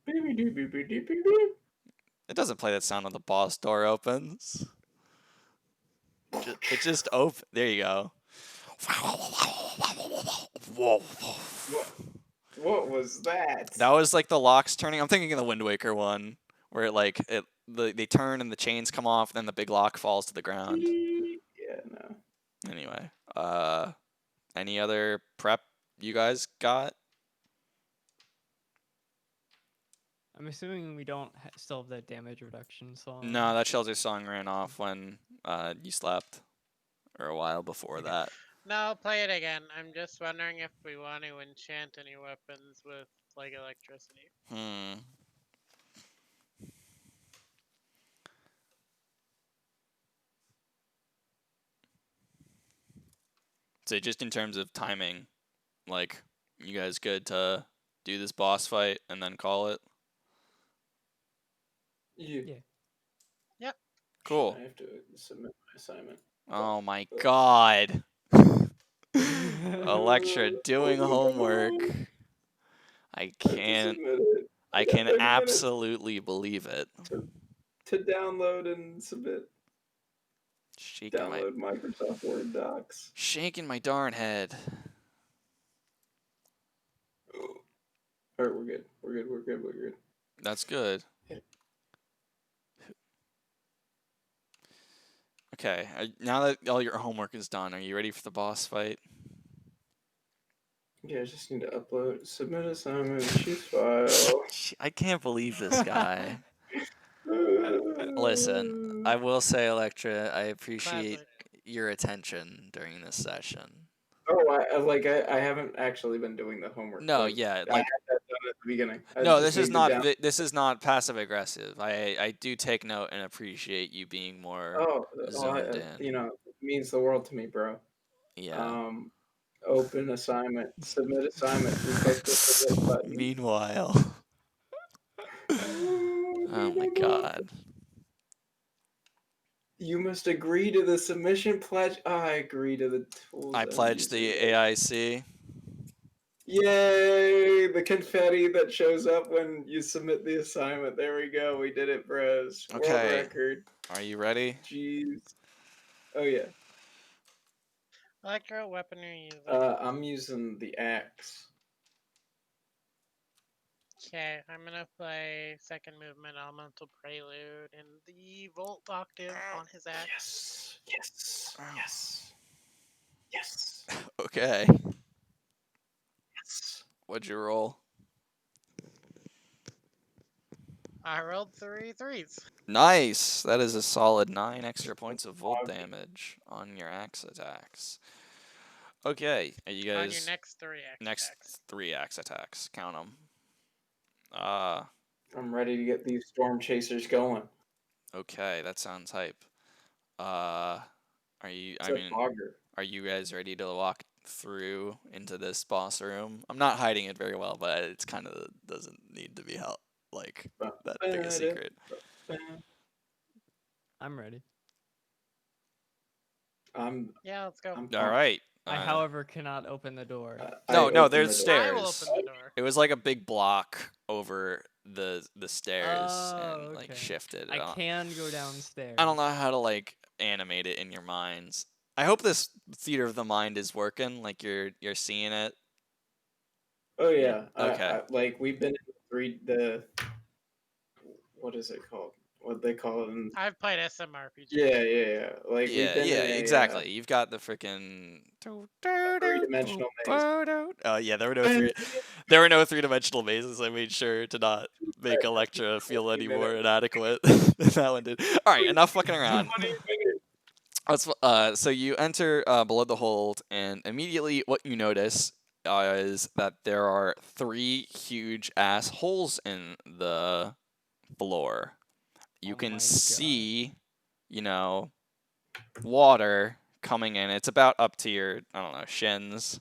It doesn't play that sound when the boss door opens. It just open. There you go. What was that? That was like the locks turning. I'm thinking of the Wind Waker one, where they turn and the chains come off, then the big lock falls to the ground. Yeah, no. Anyway, any other prep you guys got? I'm assuming we don't still have that damage reduction song. No, that shelter song ran off when you slept, or a while before Okay. that. No, play it again. I'm just wondering if we want to enchant any weapons with like electricity. So just in terms of timing, like, you guys good to do this boss fight and then call it? Yeah. Yep. Cool. I have to submit my assignment. Oh my god. Electra doing homework. I I have to can't. submit it. I got can 30 minutes absolutely believe it. to download and submit. Shaking Download Microsoft Word docs. my darn head. All right, we're good. We're good. That's good. Okay, now that all your homework is done, are you ready for the boss fight? Yeah, I just need to submit assignment, choose file. I can't believe this guy. Listen, I will say, Electra, I appreciate Classic. your attention during this session. Oh, I haven't actually been doing the homework. No, like, yeah, I had like that done at the beginning. I no, just need to down. this is not passive aggressive. I do take note and appreciate you being more zoned in. It means the world to me, bro. Yeah. Open assignment, submit assignment. You click the submit button. Meanwhile. Oh my god. You must agree to the submission pledge. I agree to the tools. I pledge the AIC. Yay! The confetti that shows up when you submit the assignment. There we go. We did it, bros. World Okay. record. Are you ready? Jeez. Oh yeah. Electro, what weapon are you using? I'm using the axe. Okay, I'm gonna play second movement elemental prelude and the volt octave on his axe. Yes. Okay. Yes. What'd you roll? I rolled 3 threes. Nice. That is a solid 9 extra points of volt damage on your axe attacks. Okay, are you guys On your next 3 axe attacks. 3 axe attacks? Count them. I'm ready to get these storm chasers going. Okay, that sounds hype. Are you? It's I a mean, fogger. are you guys ready to walk through into this boss room? I'm not hiding it very well, but it's kind of doesn't need to be that big a secret. I'm ready. Yeah, let's go. All right. I, however, cannot open the door. No, there's the door. I will stairs. open the door. It was like a big block over the stairs and Oh, like okay. shifted. I can go downstairs. I don't know how to like animate it in your minds. I hope this theater of the mind is working. Like you're seeing it. Oh yeah. Okay. We've been in what is it called? What they call it? I've played SMRPG. Yeah. Like we've been in exactly. You've got the freaking three-dimensional maze. Oh yeah, there were no three-dimensional mazes. I made sure to not make Electra feel any more inadequate than that one did. All right, enough fucking around. So you enter below the hold, and immediately what you notice is that there are 3 huge ass holes in the floor. You can see, water coming in. It's about up to your, I don't know, shins.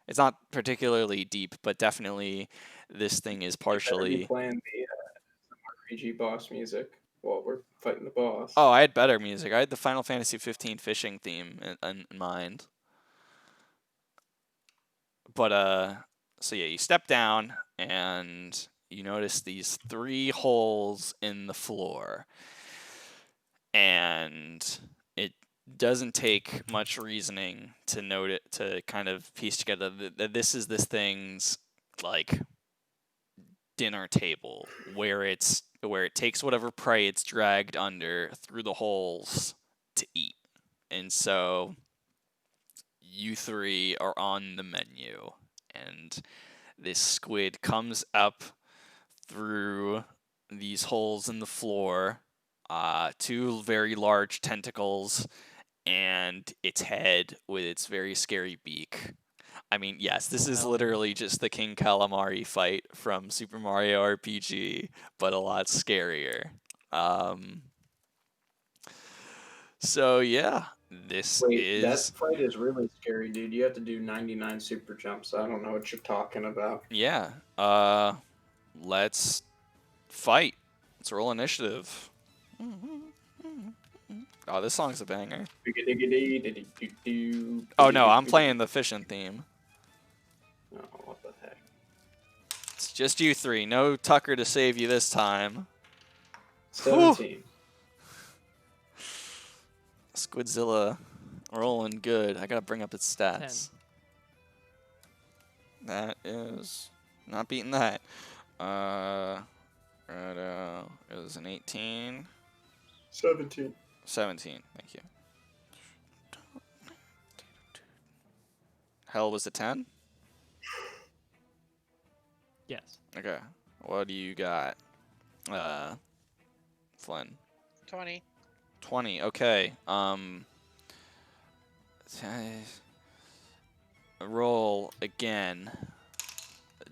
It's not particularly deep, but definitely this thing is partially. Be playing the RPG boss music while we're fighting the boss. Oh, I had better music. I had the Final Fantasy 15 fishing theme in mind. But so yeah, you step down and you notice these 3 holes in the floor, and it doesn't take much reasoning to note it, to kind of piece together that this is this thing's like dinner table where it takes whatever prey it's dragged under through the holes to eat. And so you three are on the menu, and this squid comes up through these holes in the floor, two very large tentacles, and its head with its very scary beak. I mean, yes, this is Hell. literally just the King Calamari fight from Super Mario RPG, but a lot scarier. So yeah, this Wait, that is fight is really scary, dude. You have to do 99 super jumps. I don't know what you're talking about. yeah. Let's fight. Let's roll initiative. Oh, this song's a banger. Oh no, I'm playing the fishing theme. Oh, what the heck? It's just you three. No Tucker to save you this time. 17. Squidzilla rolling good. I gotta bring up its stats. 10. That is not beating that. Right, it was an 18. 17. 17. Thank you. Hell was a 10? Yes. Okay. What do you got? Flynn. 20. 20. Okay. Roll again.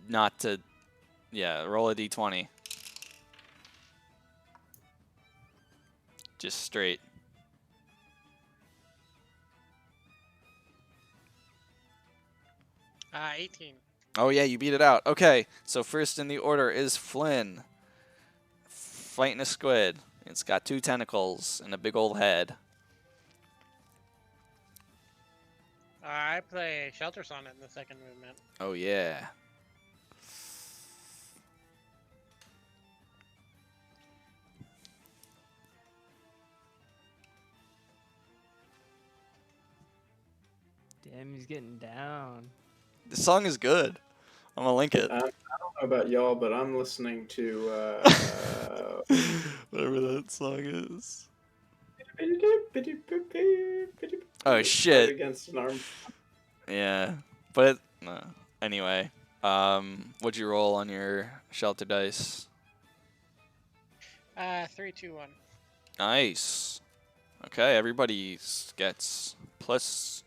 Not to. Yeah, roll a d20. Just straight. 18. Oh yeah, you beat it out. Okay, so first in the order is Flynn. Fighting a squid. It's got 2 tentacles and a big old head. I play Shelter Sonnet in the second movement. Oh yeah. Damn, he's getting down. The song is good. I'm gonna link it. I don't know about y'all, but I'm listening to Whatever that song is. Oh shit. Against an arm. Yeah, but no. Anyway, what'd you roll on your shelter dice? 3, 2, 1. Nice. Okay, everybody gets plus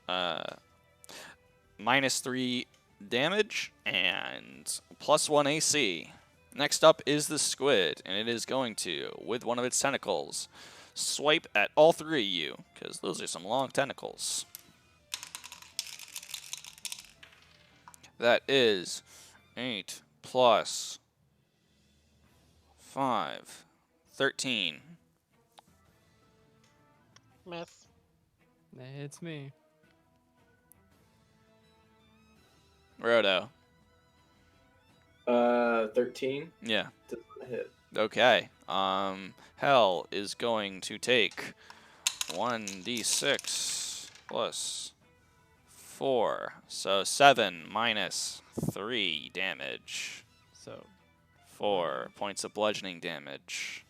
-3 damage and +1 AC. Next up is the squid, and it is going to, with one of its tentacles, swipe at all 3 of you, because those are some long tentacles. That is 8 plus 5, 13. Miss. That hits me. Roto. 13. Yeah. Doesn't hit. Okay. Hell is going to take 1d6 plus 4. So 7 minus 3 damage. So 4 points of bludgeoning damage.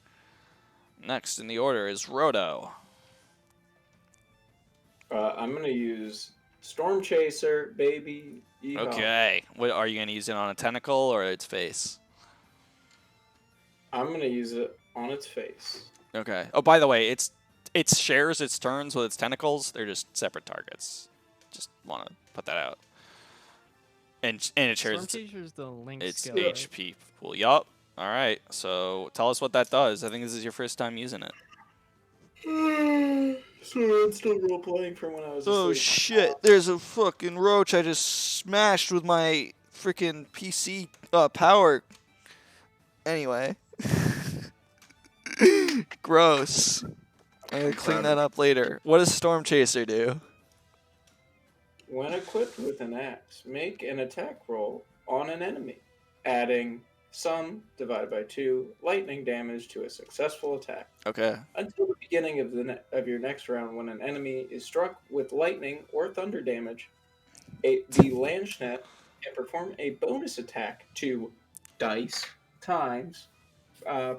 Next in the order is Roto. I'm gonna use Storm Chaser, baby. Yeehaw. Okay. What are you gonna use it on a tentacle or its face? I'm gonna use it on its face. Okay. Oh, by the way, it shares its turns with its tentacles. They're just separate targets. Just want to put that out. And it shares Storm Chaser's the link its skill, right? HP pool. Yup. All right. So tell us what that does. I think this is your first time using it. So I'm still role playing from when I was Oh asleep. shit! There's a fucking roach I just smashed with my freaking PC power. Anyway. Gross. I'm gonna clean that up later. What does Storm Chaser do? When equipped with an axe, make an attack roll on an enemy, adding sum divided by 2 lightning damage to a successful attack. Okay. Until the beginning of your next round, when an enemy is struck with lightning or thunder damage, the Lanchnet and perform a bonus attack to dice times,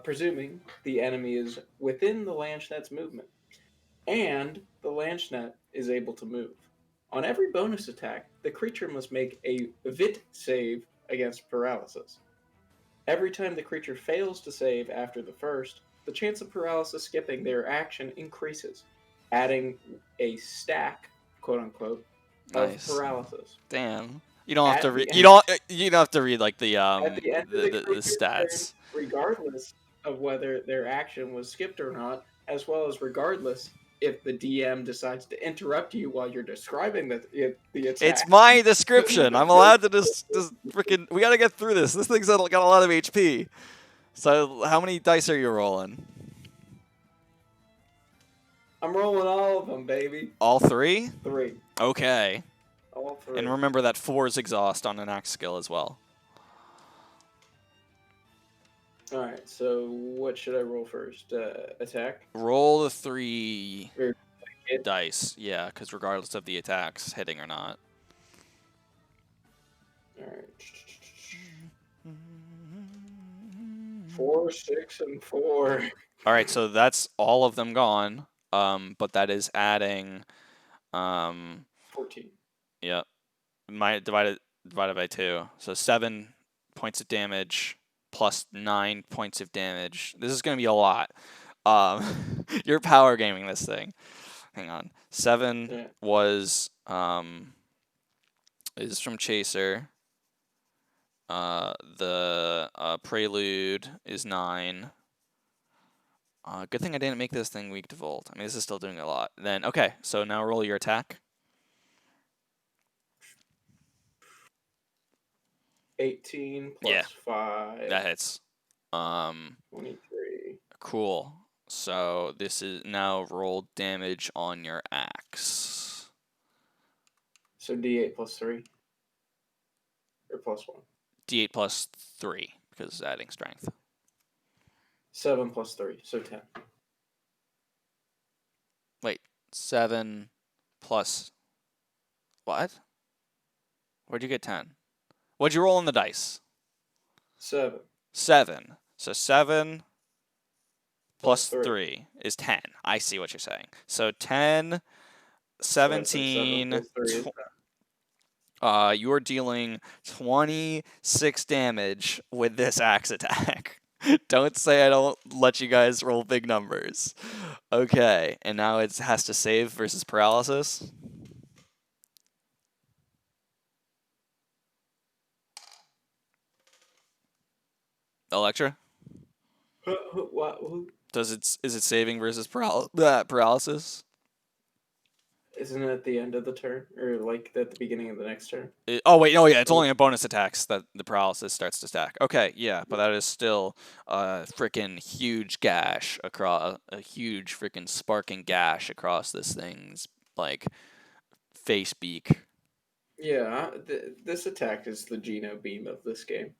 presuming the enemy is within the Lanchnet's movement, and the Lanchnet is able to move. On every bonus attack, the creature must make a Vit save against paralysis. Every time the creature fails to save after the first, the chance of paralysis skipping their action increases, adding a stack, quote unquote, of Nice. paralysis. Damn. You don't have At to the read. end- You don't have to read like At the end of the the creature's turn, stats. regardless of whether their action was skipped or not, as well as regardless if the DM decides to interrupt you while you're describing the attack. It's my description. I'm allowed to just freaking. We gotta get through this. This thing's got a lot of HP. So how many dice are you rolling? I'm rolling all of them, baby. All 3? 3. Okay. All 3. And remember that 4 is exhaust on an axe skill as well. Alright, so what should I roll first? Attack? Roll the 3 Or hit? dice. Yeah, because regardless of the attacks hitting or not. Alright. 4, 6, and 4. All right, so that's all of them gone. But that is adding 14. Yep. Divided by 2. So 7 points of damage plus 9 points of damage. This is going to be a lot. You're power gaming this thing. Hang on. 7 was is from Chaser. The Prelude is 9. Good thing I didn't make this thing weak to Volt. I mean, this is still doing a lot. Then, okay, so now roll your attack. 18 plus Yeah. 5. That hits. 23. Cool. So this is now roll damage on your axe. So D8 plus 3. Or plus 1. D8 plus 3, because it's adding strength. 7 plus 3, so 10. Wait, 7 plus... What? Where'd you get 10? What'd you roll on the dice? 7. 7. So 7 plus Plus 3 is 10. I see what you're saying. So 10, So I said 17... 7 plus 3 is 10. You are dealing 26 damage with this axe attack. Don't say I don't let you guys roll big numbers. Okay, and now it has to save versus paralysis. Electra? What? Is it saving versus paralysis? Isn't it at the end of the turn? Or like at the beginning of the next turn? Oh wait, no, yeah, it's only in bonus attacks that the paralysis starts to stack. Okay, yeah, but that is still a freaking huge gash across a huge freaking sparking gash across this thing's like face beak. Yeah, this attack is the Geno beam of this game.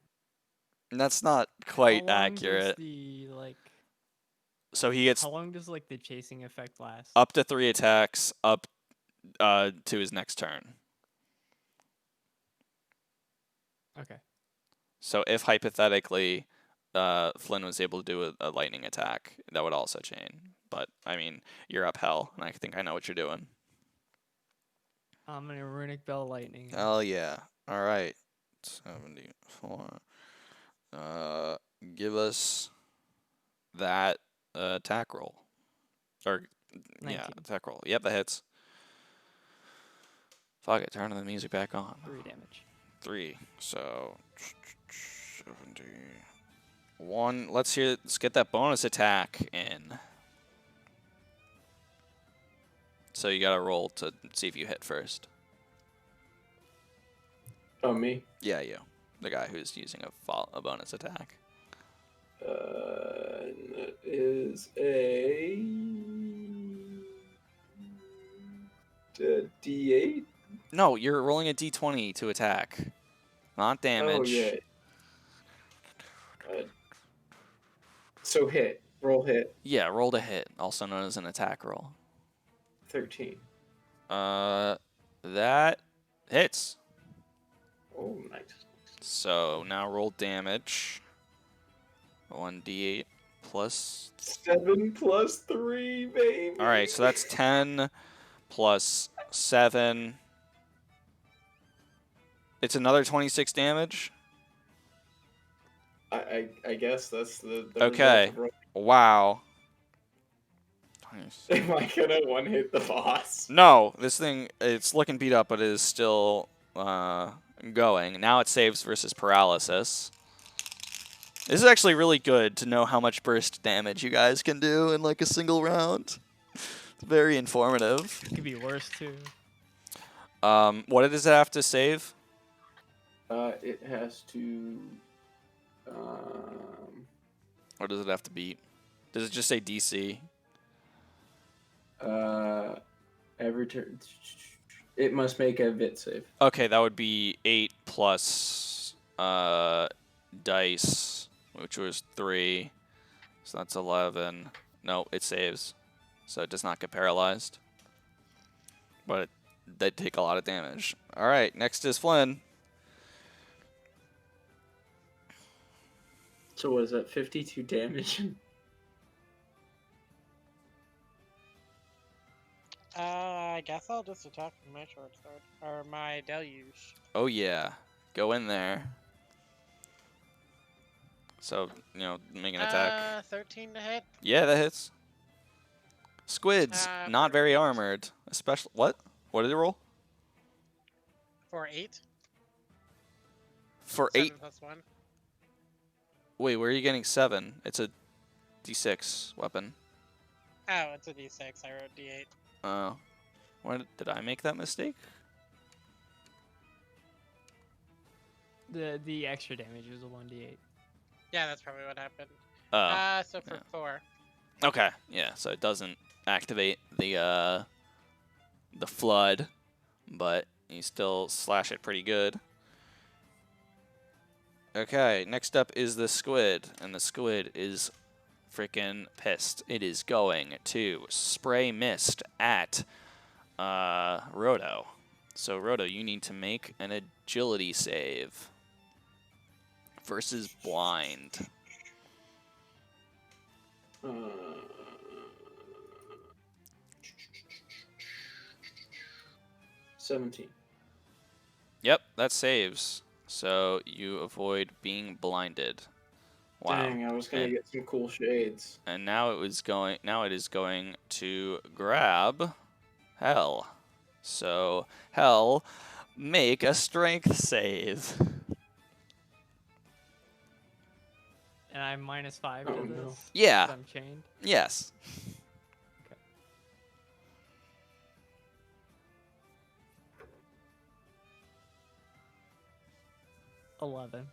And that's not quite How long accurate. Does the, like, So he gets how long does like the chasing effect last? up to 3 attacks up to his next turn. Okay. So if hypothetically Flynn was able to do a lightning attack, that would also chain. But I mean, you're up hell, and I think I know what you're doing. I'm gonna runic bell lightning. Hell yeah! All right, 74. Give us that attack roll, or 19. yeah, attack roll. Yep, that hits. Fuck it, turning the music back on. 3 damage. 3. So 71. Let's get that bonus attack in. So you gotta roll to see if you hit first. Oh, me? Yeah, you. The guy who's using a bonus attack. That is a D8? No, you're rolling a d20 to attack. Not damage. Oh, yeah. So hit. Roll hit. Yeah, roll to hit, also known as an attack roll. 13. That hits. Oh, nice. So now roll damage. 1d8 plus. 7 plus 3, baby. All right, so that's 10 plus 7. It's another 26 damage. I guess that's the Okay. result of rolling. Wow. 26. Am I gonna one hit the boss? No, this thing, it's looking beat up, but it is still going. Now it saves versus paralysis. This is actually really good to know how much burst damage you guys can do in like a single round. It's very informative. It could be worse too. What does it have to save? It has to. Or does it have to beat? Does it just say DC? Every turn. It must make a vit save. Okay, that would be 8 plus dice, which was 3. So that's 11. No, it saves. So it does not get paralyzed. But they take a lot of damage. All right, next is Flynn. So what is that? 52 damage. I guess I'll just attack with my short sword or my deluge. Oh yeah, go in there. So, make an attack. 13 to hit. Yeah, that hits. Squids, not for very 8. armored. Especially what? What did it roll? For 8. For 7 8. plus 1. Wait, where are you getting 7? It's a D6 weapon. Oh, it's a d6. I wrote d8. Oh. Did I make that mistake? The extra damage was a 1d8. Yeah, that's probably what happened. Oh. So for yeah. 4. Okay. Yeah, so it doesn't activate the flood, but you still slash it pretty good. Okay, next up is the squid, and the squid is freaking pissed. It is going to spray mist at Roto. So Roto, you need to make an agility save versus blind. 17. Yep, that saves. So you avoid being blinded. Wow. Dang, I was gonna get some cool shades. And now it is going to grab Hell. So Hell, make a strength save. And I'm -5 Oh, to no. this. Yeah. 'Cause I'm chained. Yes. 11.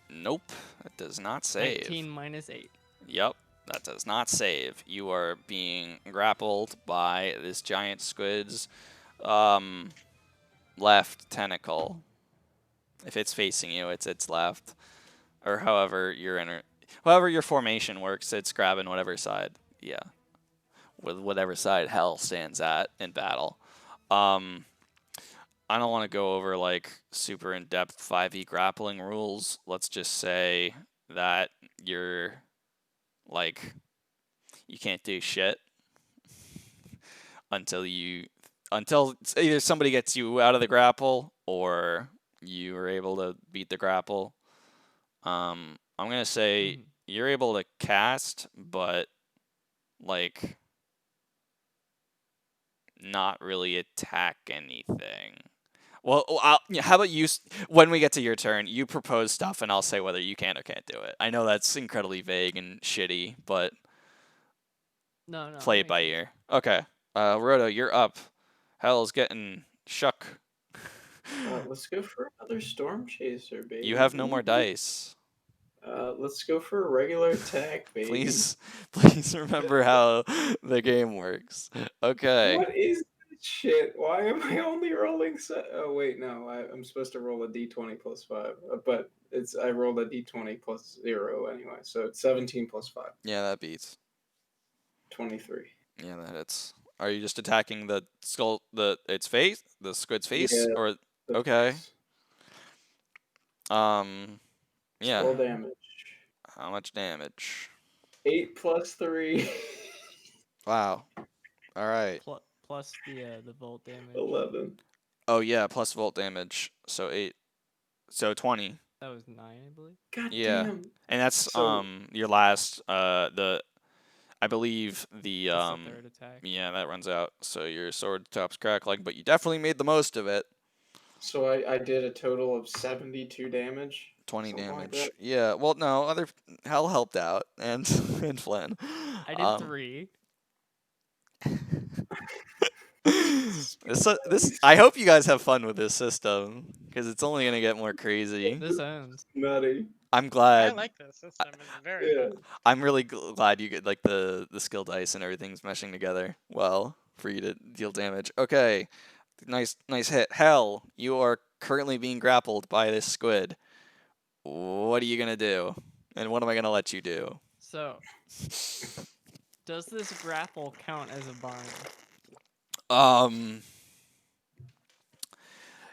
Nope, that does not save. 19 minus 8. Yep, that does not save. You are being grappled by this giant squid's left tentacle. If it's facing you, it's its left. Or however your formation works, it's grabbing whatever side. Yeah. With whatever side Hell stands at in battle. I don't want to go over like super in-depth 5e grappling rules. Let's just say that you're like you can't do shit until either somebody gets you out of the grapple or you are able to beat the grapple. I'm gonna say you're able to cast, but like not really attack anything. Well, how about you, when we get to your turn, you propose stuff and I'll say whether you can or can't do it. I know that's incredibly vague and shitty, but No. play it by ear. Okay. Roto, you're up. Hell's getting shook. Let's go for another Storm Chaser, baby. You have no more dice. Let's go for a regular attack, baby. Please remember how the game works. Okay. What is this shit? Why am I only rolling? Oh wait, no. I'm supposed to roll a d20 plus 5, but I rolled a d20 plus 0 anyway, so it's 17 plus 5. Yeah, that beats. 23. Yeah, that hits. Are you just attacking the skull, the squid's face, Yeah, or the okay? face. Yeah. Roll damage. How much damage? 8 plus 3. Wow. All right. Plus the volt damage. 11. Oh yeah, plus volt damage. So 8. So 20. That was 9, I believe. God Yeah. damn. And that's So- your last I believe the That's the third attack. yeah, that runs out. So your sword stops crackling, but you definitely made the most of it. So I did a total of 72 damage. 20 something like damage. that. Yeah. Well, no, Hell helped out and and Flynn. I did 3. This I hope you guys have fun with this system because it's only gonna get more crazy. This ends. Nutty. I'm I glad. like this system. It's very Yeah. fun. I'm really glad you get like the skill dice and everything's meshing together well for you to deal damage. Okay, nice hit. Hell, you are currently being grappled by this squid. What are you gonna do? And what am I gonna let you do? So, does this grapple count as a bind?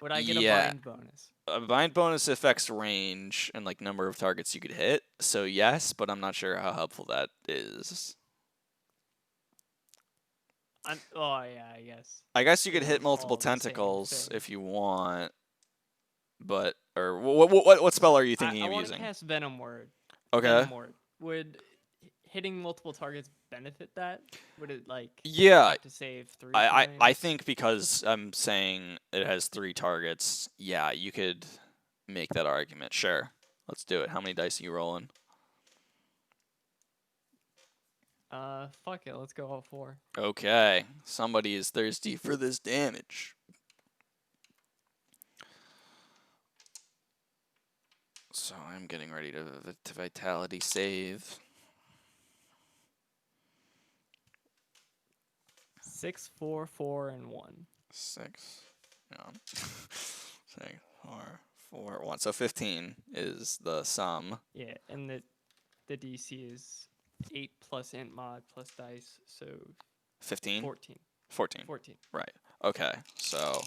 Would I get a Yeah. bind bonus? A bind bonus affects range and like number of targets you could hit. So yes, but I'm not sure how helpful that is. Oh yeah, I guess. I guess you could It hit was multiple all the same tentacles thing. if you want. But or what spell are you thinking I of want to using? cast Venom Word. Okay. Venom Word. Would hitting multiple targets benefit that? Would it like Yeah, have to save 3 I times? think because I'm saying it has 3 targets, yeah, you could make that argument. Sure. Let's do it. How many dice are you rolling? Fuck it. Let's go all 4. Okay. Somebody is thirsty for this damage. So I'm getting ready to vitality save. 6, 4, 4, and 1. 6. No. 6, 4, 4, 1. So 15 is the sum. Yeah, and the DC is 8 plus int mod plus dice, so 15? 14. 14. 14. Right. Okay. So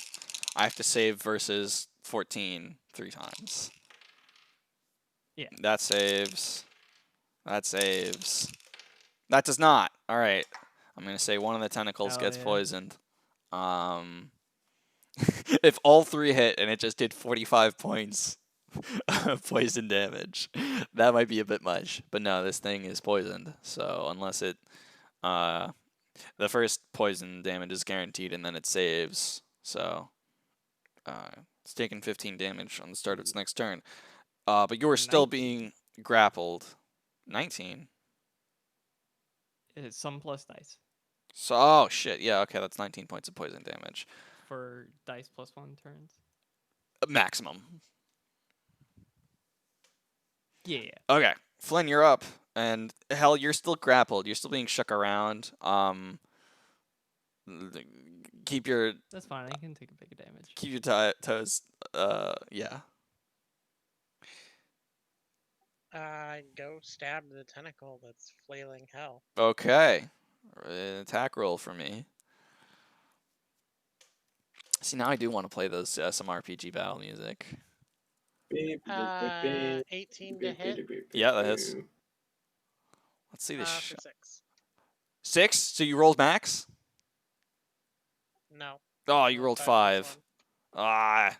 I have to save versus 14 3 times. Yeah. That saves. That saves. That does not. All right. I'm going to say one of the tentacles Oh, gets yeah. poisoned. If all 3 hit and it just did 45 points of poison damage, that might be a bit much. But no, this thing is poisoned. So unless it the first poison damage is guaranteed and then it saves. So it's taking 15 damage on the start of its next turn. But you are still 19. being grappled. 19. It's some plus dice So, oh shit, yeah, okay, that's 19 points of poison damage. for dice plus 1 turns. Maximum. Yeah. Okay, Flynn, you're up. And hell, you're still grappled. You're still being shook around. Keep your That's fine. I can take a bit of damage. keep your toes. Yeah. Go stab the tentacle that's flailing hell. Okay. Attack roll for me. See, now I do want to play those some RPG battle music. 18 to hit. Yeah, that hits. Let's see this. For 6. 6? So you rolled max? No. Oh, you rolled 5 plus 5. Ah.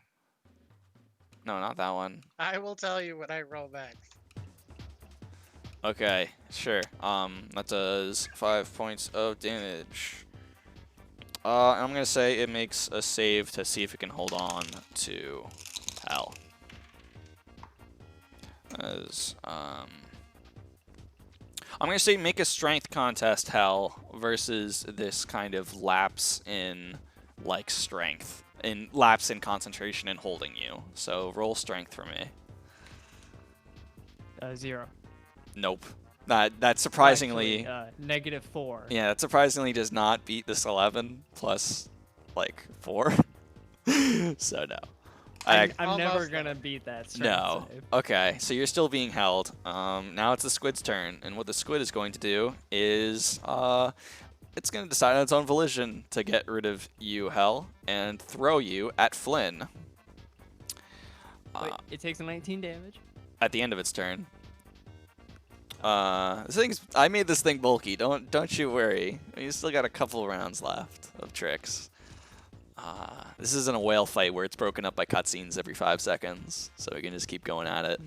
No, not that one. 1. I will tell you when I roll max. Okay, sure. That does 5 points of damage. And I'm gonna say it makes a save to see if it can hold on to hell. As I'm gonna say make a strength contest hell versus this kind of lapse in like strength. In lapse in concentration and holding you. So roll strength for me. 0. Nope. That surprisingly Actually, -4. yeah, that surprisingly does not beat this 11 plus like 4. So no. I'm Almost never though. gonna beat that strength No. save. Okay, so you're still being held. Now it's the squid's turn, and what the squid is going to do is it's going to decide on its own volition to get rid of you, Hell, and throw you at Flynn. Wait, it takes 19 damage. At the end of its turn. I made this thing bulky. Don't you worry. You still got a couple rounds left of tricks. This isn't a whale fight where it's broken up by cutscenes every 5 seconds, so we can just keep going at it.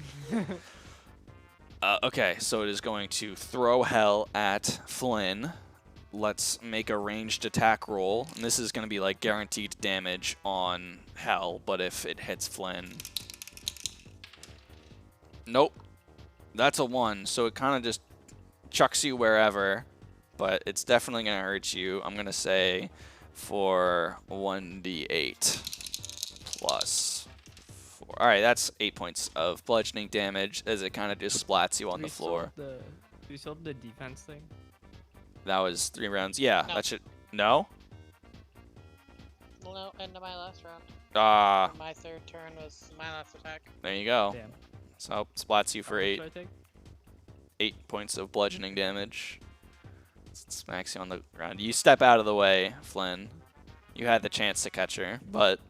Okay, so it is going to throw hell at Flynn. Let's make a ranged attack roll, and this is going to be like guaranteed damage on hell, but if it hits Flynn... Nope. That's a 1, so it kind of just chucks you wherever, but it's definitely going to hurt you. I'm going to say for 1d8 plus 4. All right, that's 8 points of bludgeoning damage as it kind of just splats you on the floor. Do you still have the defense thing? That was 3 rounds. Yeah, No. that should... No? No, end of my last round. Ah, My third turn was my last attack. there you go. Damn. So, splats you for How much 8 do I take? 8 points of bludgeoning damage. Smacks you on the ground. You step out of the way, Flynn. You had the chance to catch her, but...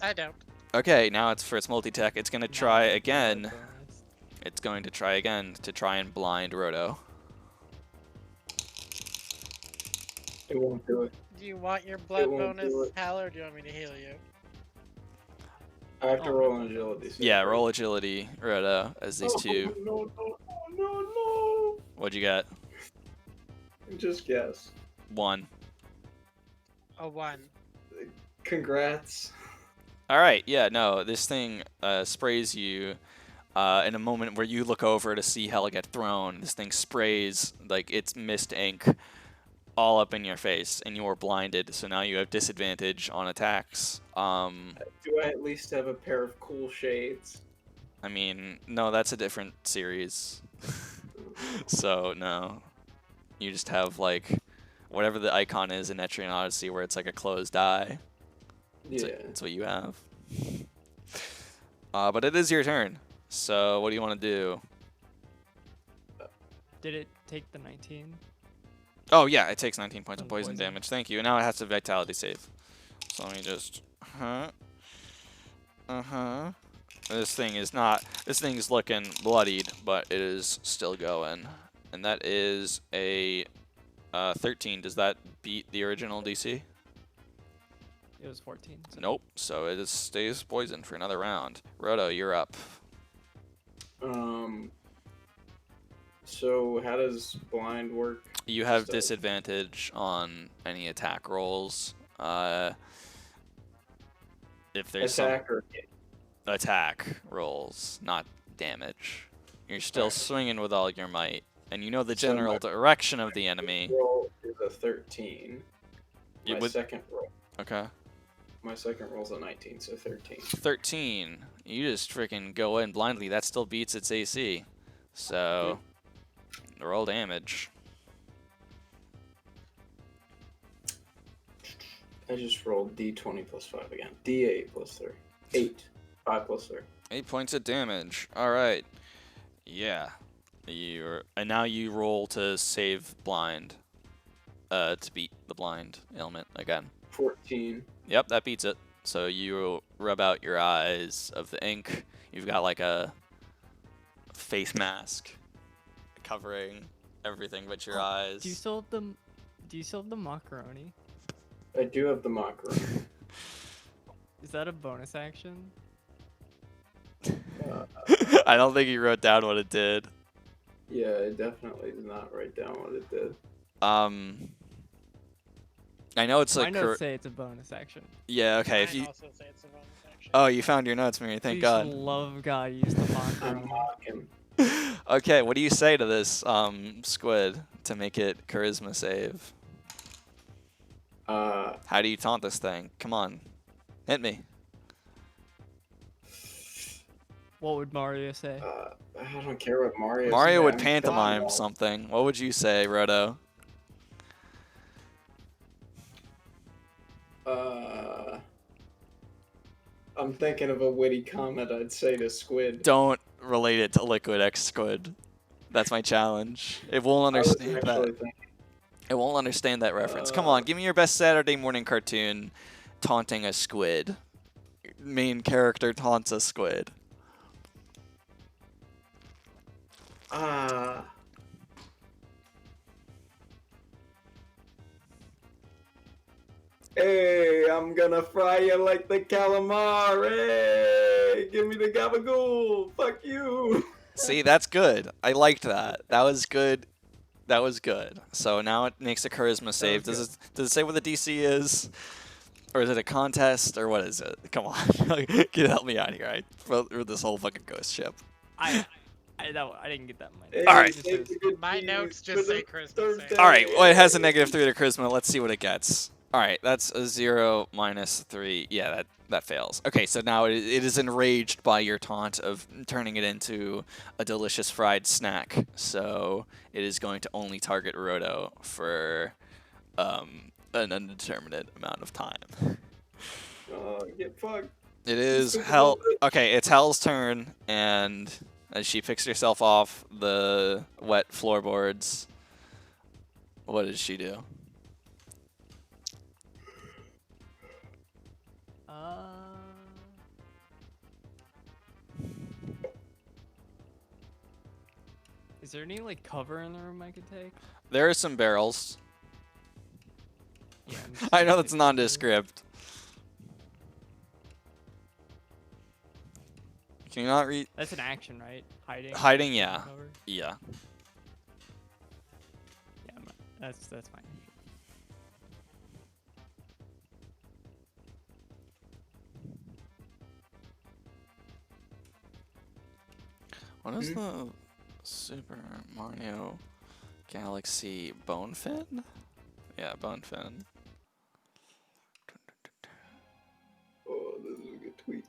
I don't. Okay, now it's for its multi-tech. It's going to try Nice. again. Bonus. It's going to try again to try and blind Roto. It won't do it. Do you want your blood won't do bonus, it. Hal, or do you want me to heal you? I have to Oh, roll no. an agility. save Yeah, first. roll agility, Roto, as these two. No, no. What'd you get? Just guess. 1. A 1. Congrats. Alright, yeah, no, this thing sprays you in a moment where you look over to see hell get thrown. This thing sprays, like, its mist ink all up in your face, and you are blinded, so now you have disadvantage on attacks. Do I at least have a pair of cool shades? I mean, no, that's a different series. So, no. You just have, like, whatever the icon is in Etrian Odyssey where it's like a closed eye. Yeah. That's what you have. But it is your turn. So, what do you want to do? Did it take the 19? Oh, yeah, it takes 19 points of From poison poison. damage. Thank you. And now it has to vitality save. So, let me just... This thing is looking bloodied, but it is still going. And that is a 13. Does that beat the original DC? It was 14. So. Nope. So it stays poisoned for another round. Roto, you're up. So how does blind work? You have So- disadvantage on any attack rolls. If there's Attack or some attack rolls, not damage. You're still Alright. swinging with all your might, and you know the So general my- direction of the enemy. roll is a 13. You My would- second roll. Okay. My second roll's a 19, so 13. 13. You just freaking go in blindly. That still beats its AC. So, roll damage. I just rolled D20 plus 5 again. D8 plus 3. 8. 5 plus 3. 8 points of damage. All right. Yeah. And now you roll to save blind. To beat the blind ailment again. 14. Yep, that beats it. So you rub out your eyes of the ink. You've got like a face mask covering everything but your eyes. Do you still have the macaroni? I do have the macaroni. Is that a bonus action? I don't think you wrote down what it did. Yeah, it definitely did not write down what it did. I know it's My like notes say it's a bonus action. yeah. Okay, if Mine you also say it's a bonus action. oh you found your notes, Mary. Thank Please God. love God, use the I'm macaroni. mocking. Okay, what do you say to this squid to make it charisma save? How do you taunt this thing? Come on, hit me. What would Mario say? I don't care what Mario. Mario said. would I'm pantomime done. something. What would you say, Roto? I'm thinking of a witty comment I'd say to Squid. Don't relate it to Liquid X Squid. That's my challenge. It won't I was understand actually that. thinking, It won't understand that reference. Come on, give me your best Saturday morning cartoon taunting a squid. main character taunts a squid? Hey, I'm gonna fry you like the calamari. Hey, give me the gabagool. Fuck you. See, that's good. I liked that. That was good. That was good. So now it makes a charisma save. was Does it say what the DC is? Or is it a contest? Or what is it? Come on. Help me out here. I wrote this whole fucking ghost ship. I didn't get that much. Hey, All right. save the good My deeds notes for just the say charisma Thursday. save. All right. Well, it has a -3 to charisma. Let's see what it gets. All right. That's a 0 - 3. Yeah, that fails. Okay, so now it is enraged by your taunt of turning it into a delicious fried snack. So it is going to only target Roto for an undeterminate amount of time. Get fucked. It is Stupid Hell. little bitch. Okay, it's Hell's turn, and as she picks herself off the wet floorboards, what does she do? Is there any like cover in the room I could take? There are some barrels. Yeah. I'm just I gonna know take that's cover. nondescript. Can you not read? That's an action, right? Hiding. Hiding, taking yeah. cover? Yeah. Yeah, that's fine. What is the Super Mario Galaxy Bone Fin? Yeah, Bone Fin. Oh, this is a good tweet.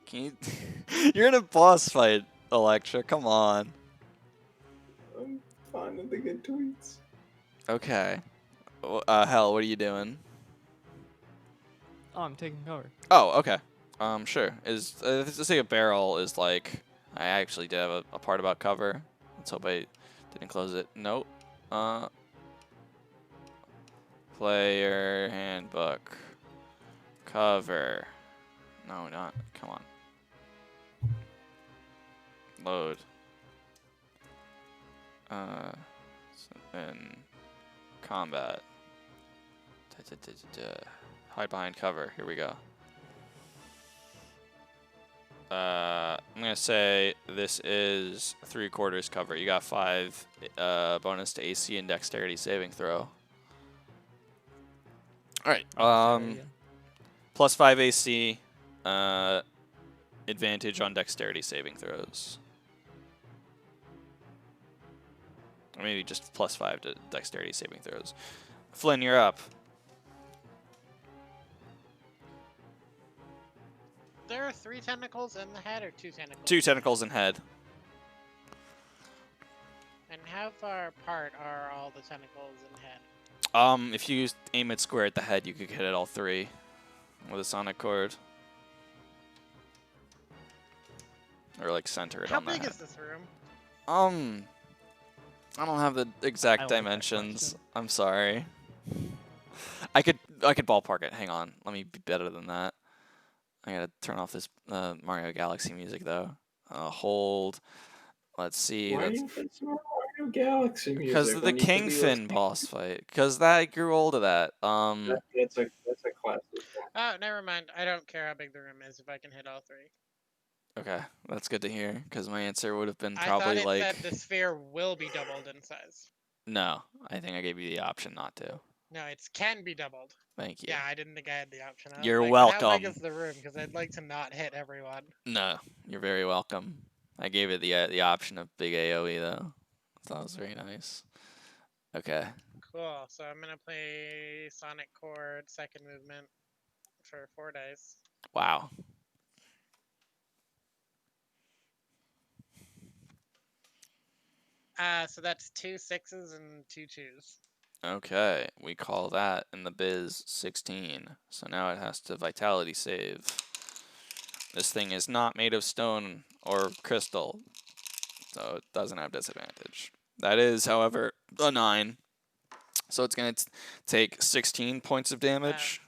Can you? You're in a boss fight, Electra. Come on. I'm finding the good tweets. Okay. Hell, what are you doing? Oh, I'm taking cover. Oh, okay. Sure. Let's say a barrel is like. I actually did have a part about cover. Let's hope I didn't close it. Nope. Player handbook. Cover. No, not. Come on. Load. Then combat. Hide behind cover. Here we go. I'm gonna say this is 3/4 cover. You got 5 bonus to AC and dexterity saving throw. All right. Sorry, yeah. +5 AC. Advantage on dexterity saving throws. Or maybe just +5 to dexterity saving throws. Flynn, you're up. There are 3 tentacles in the head or 2 tentacles? 2 tentacles in head. And how far apart are all the tentacles in head? If you aim it square at the head, you could hit it all 3 with a sonic cord. Or like center it How on the big head. is this room? I don't have the exact I like that dimensions. question. I'm sorry. I could ballpark it. Hang on. Let me be better than that. I gotta turn off this Mario Galaxy music though. Hold. Let's see. Why do you put some Mario Galaxy music? Because of the when you could be Kingfin listening- boss fight. Because that I grew old of that. That's a classic. Oh, never mind. I don't care how big the room is if I can hit all 3. Okay, that's good to hear. Because my answer would have been I thought probably it like said the sphere will be doubled in size. no. I think I gave you the option not to. No, it can be doubled. Thank you. Yeah, I didn't think I had the option. I was You're like, "But How welcome. big is the room? Because I'd like to not hit everyone. No, you're very welcome. I gave it the option of big AOE though. I thought it was very nice. Okay. Cool. So I'm gonna play Sonic Chord, second movement for 4 dice. Wow. So that's 2 6s and 2 2s. Okay, we call that in the biz 16. So now it has to vitality save. This thing is not made of stone or crystal, so it doesn't have disadvantage. That is, however, a 9. So it's going to take 16 points of damage.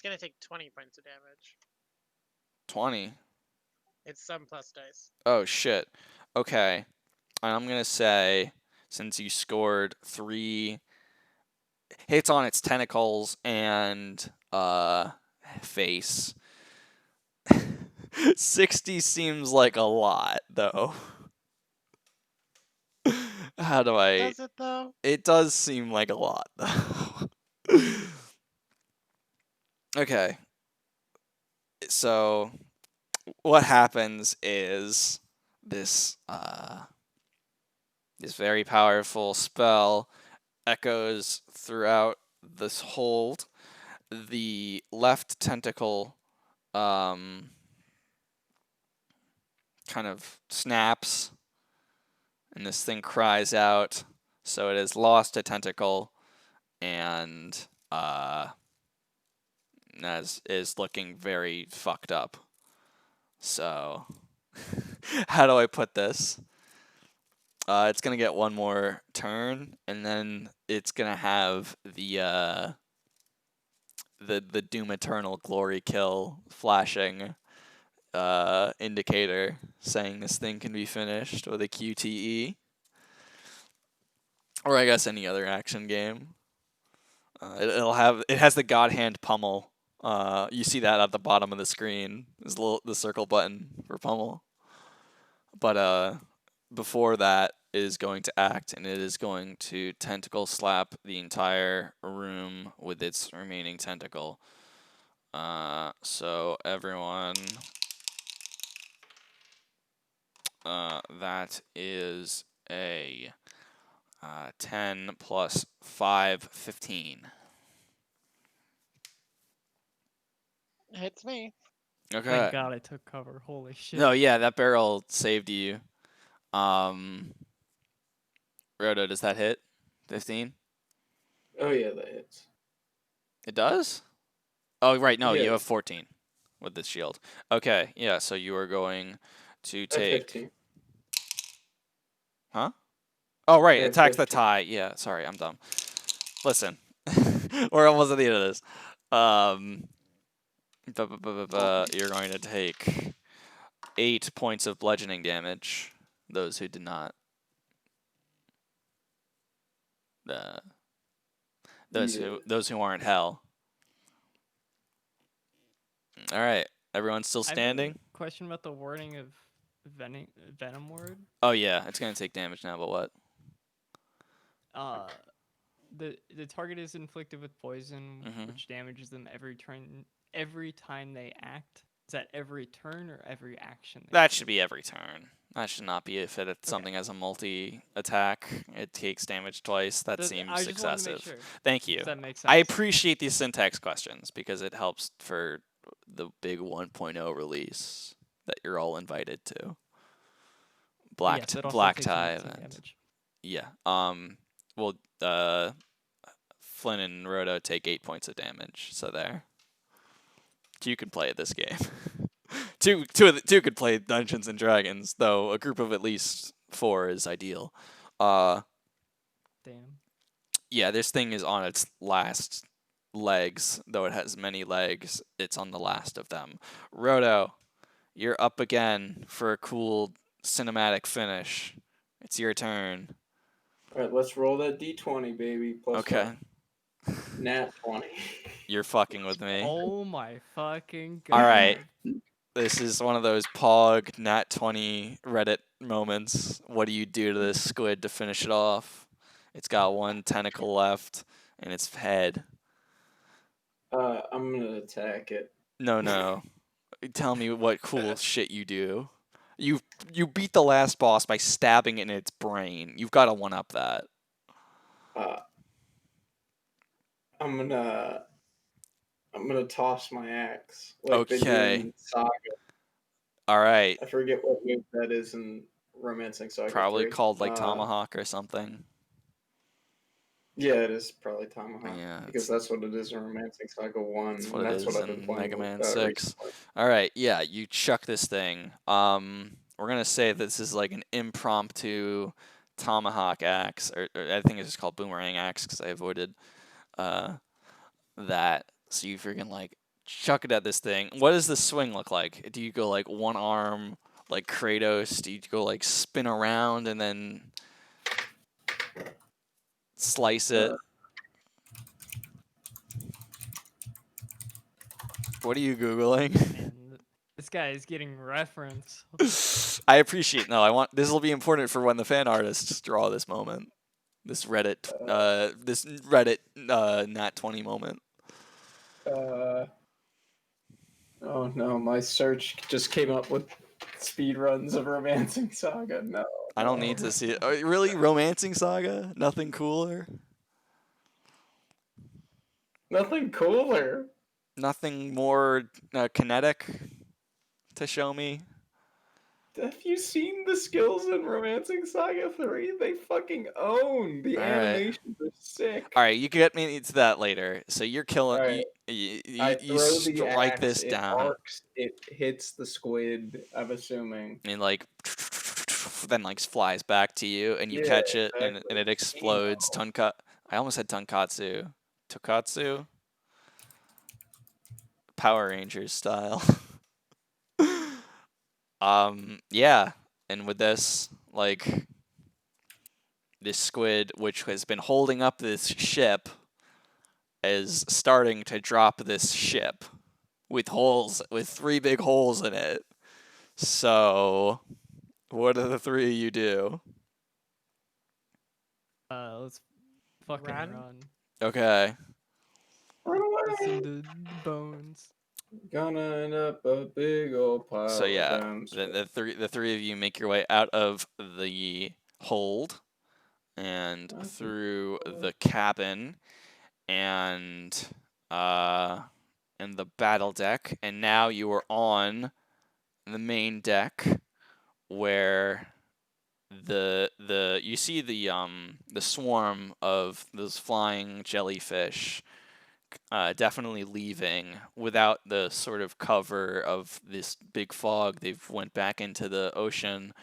It's gonna take 20 points of damage. 20. It's some plus dice. Oh shit. Okay. And I'm gonna say, since you scored 3 hits on its tentacles and face, 60 seems like a lot, though. How do I? Does it though? It does seem like a lot, though. Okay. So what happens is this this very powerful spell echoes throughout this hold. The left tentacle kind of snaps, and this thing cries out. So it has lost a tentacle, and is looking very fucked up. So, how do I put this? It's gonna get one more turn, and then it's gonna have the Doom Eternal Glory Kill flashing indicator saying this thing can be finished with a QTE, or I guess any other action game. It has the God Hand pummel. You see that at the bottom of the screen. Is the circle button for pummel. But before that is going to act, and it is going to tentacle slap the entire room with its remaining tentacle. So everyone, that is a 10 plus 5, 15. Hits me. Okay. Thank God I took cover. Holy shit. No, yeah, that barrel saved you. Roto, does that hit? 15? Oh yeah, that hits. It does? Oh, right, no, you Yeah. have 14 with the shield. Okay, yeah, so you are going to take... 15. Huh? Oh, right, I have attacks the 15. tie. Yeah, sorry, I'm dumb. Listen, we're almost at the end of this. You're going to take 8 points of bludgeoning damage. Those who did not. Those who aren't hell. All right, everyone's still I have a standing. question about the wording of Venom word. Oh yeah, it's gonna take damage now, but what? The target is inflicted with poison, Mhm. which damages them every time they act. Is that every turn or every action? That should be every turn. That should not be if Okay. something has a multi-attack. It takes damage twice. That seems I just wanted to make excessive. sure. Thank you. Does that make sense? I appreciate these syntax questions because it helps for the big 1.0 release that you're all invited to. Black tie event. Damage. Yeah. Well, Flynn and Roto take 8 points of damage. So there. You could play this game. two could play Dungeons and Dragons, though a group of at least 4 is ideal. Damn. Yeah, this thing is on its last legs, though it has many legs. It's on the last of them. Roto, you're up again for a cool cinematic finish. It's your turn. All right, let's roll that d20, baby. Plus Okay. Nat 20. You're fucking with me. Oh my fucking god. All right. This is one of those Pog Nat 20 Reddit moments. What do you do to this squid to finish it off? It's got one tentacle left in its head. I'm gonna attack it. No. Tell me what cool shit you do. You beat the last boss by stabbing it in its brain. You've got to one up that. I'm gonna toss my axe like they do Okay. in Saga. All right. I forget what move that is in Romancing Saga. Probably 3. called like Tomahawk or something. Yeah, it is probably Tomahawk. Yeah, because that's what it is in Romancing Saga 1. That's what and it that's is what I've been in playing Mega Man with, 6. recently. All right, yeah, you chuck this thing. We're gonna say this is like an impromptu tomahawk axe, or I think it's just called boomerang axe because I avoided that. So you freaking like chuck it at this thing. What does the swing look like? Do you go like one arm, like Kratos? Do you go like spin around and then slice it? Uh, What are you Googling? And this guy is getting reference. I appreciate. No, I want. This will be important for when the fan artists draw this moment. This Reddit nat 20 moment. Oh no, my search just came up with speed runs of Romancing Saga. No. I don't need to see it. Really, Romancing Saga? Nothing cooler? Nothing cooler. Nothing more kinetic to show me? Have you seen the skills in Romancing Saga 3? They fucking own. The All right. animations are sick. All right, you can get me to that later. So you're killing. All right. I You throw the strike axe, this it down, arcs, it hits the squid, I'm assuming. and like then like flies back to you, and you Yeah, catch it, and exactly. it explodes. I almost said tonkatsu. Tokatsu. Power Rangers style. Yeah, and with this, like, this squid, which has been holding up this ship, is starting to drop this ship with with 3 big holes in it. So, what do the 3 of you do? Let's fucking Run? run. Okay. Run Let's see away! the bones. Gonna end up a big old pile So yeah, of them. the three of you make your way out of the hold and Okay. through the cabin and the battle deck, and now you are on the main deck where you see the swarm of those flying jellyfish definitely leaving without the sort of cover of this big fog. They've went back into the ocean.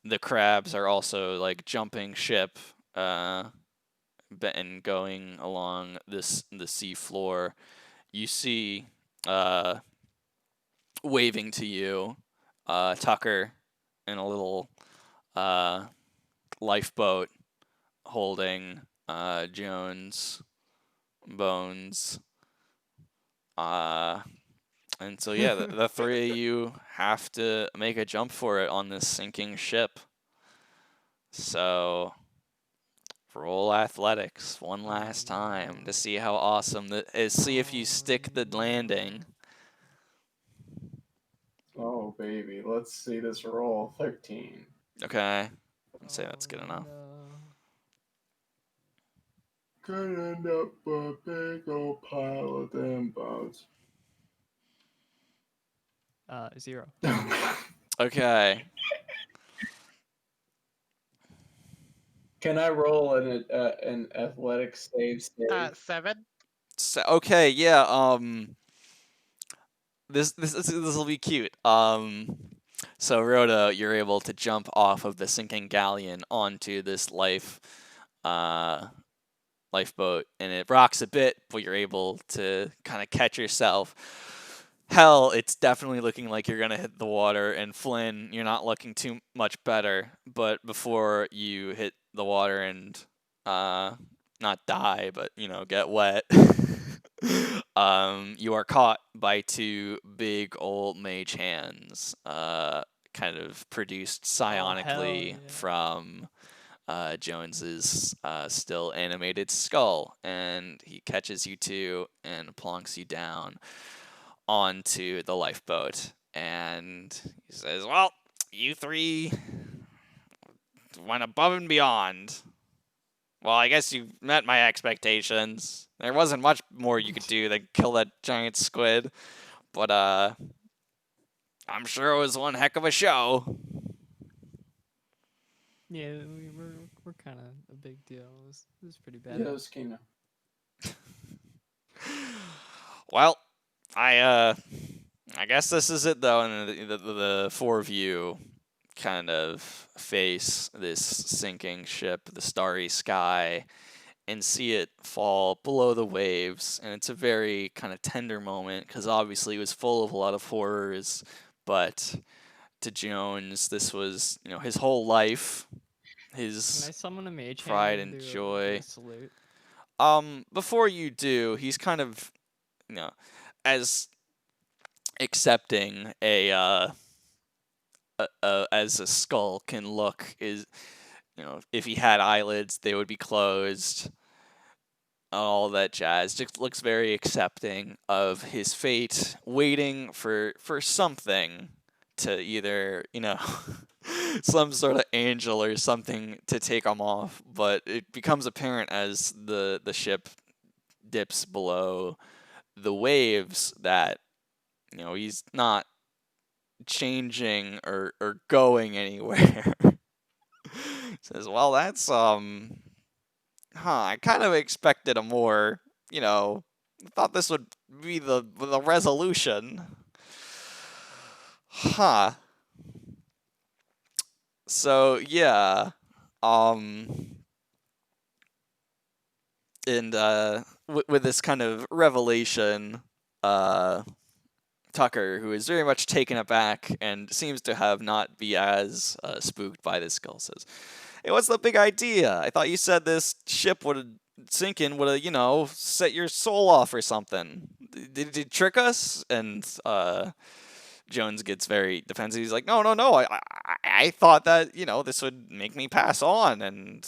The crabs are also like jumping ship and going along the sea floor. You see waving to you Tucker in a little lifeboat holding Jones, Bones, and so yeah, the 3 of you have to make a jump for it on this sinking ship. So roll athletics one last time to see how awesome that is. See if you stick the landing. Oh, baby. Let's see this roll. 13. Okay, I'd say that's good enough. No. Gonna end up a big old pile of them bones. 0. Okay. Can I roll an athletic save? 7. So, okay, yeah. This will be cute. So Rhoda, you're able to jump off of the sinking galleon onto this lifeboat, and it rocks a bit, but you're able to kind of catch yourself. Hell, it's definitely looking like you're gonna hit the water, and Flynn, you're not looking too much better. But before you hit the water and not die, but get wet, you are caught by 2 big old mage hands, kind of produced psionically yeah. from Jones's still animated skull, and he catches you 2 and plonks you down onto the lifeboat, and he says, "Well, you 3 went above and beyond. Well, I guess you met my expectations. There wasn't much more you could do than kill that giant squid, but I'm sure it was one heck of a show." Yeah, we're kind of a big deal. It was pretty bad. Yeah, it was Kino. Well, I guess this is it though, and the 4 of you kind of face this sinking ship, the starry sky, and see it fall below the waves. And it's a very kind of tender moment because obviously it was full of a lot of horrors, but to Jones, this was, his whole life, Can I his summon a mage pride hand and and do joy. a salute? Before you do, he's kind of, as accepting as a skull can look is, if he had eyelids, they would be closed. All that jazz. Just looks very accepting of his fate, waiting for something to either, some sort of angel or something to take him off. But it becomes apparent as the ship dips below the waves that, he's not changing or going anywhere. Says, well, that's I kind of expected a more, thought this would be the resolution. Huh. So yeah, and with this kind of revelation, Tucker, who is very much taken aback and seems to have not be as spooked by this skull, says, "Hey, what's the big idea? I thought you said this ship would sink in, would have, set your soul off or something. Did you trick us?" And Jones gets very defensive. He's like, "No, no, no. I thought that, this would make me pass on and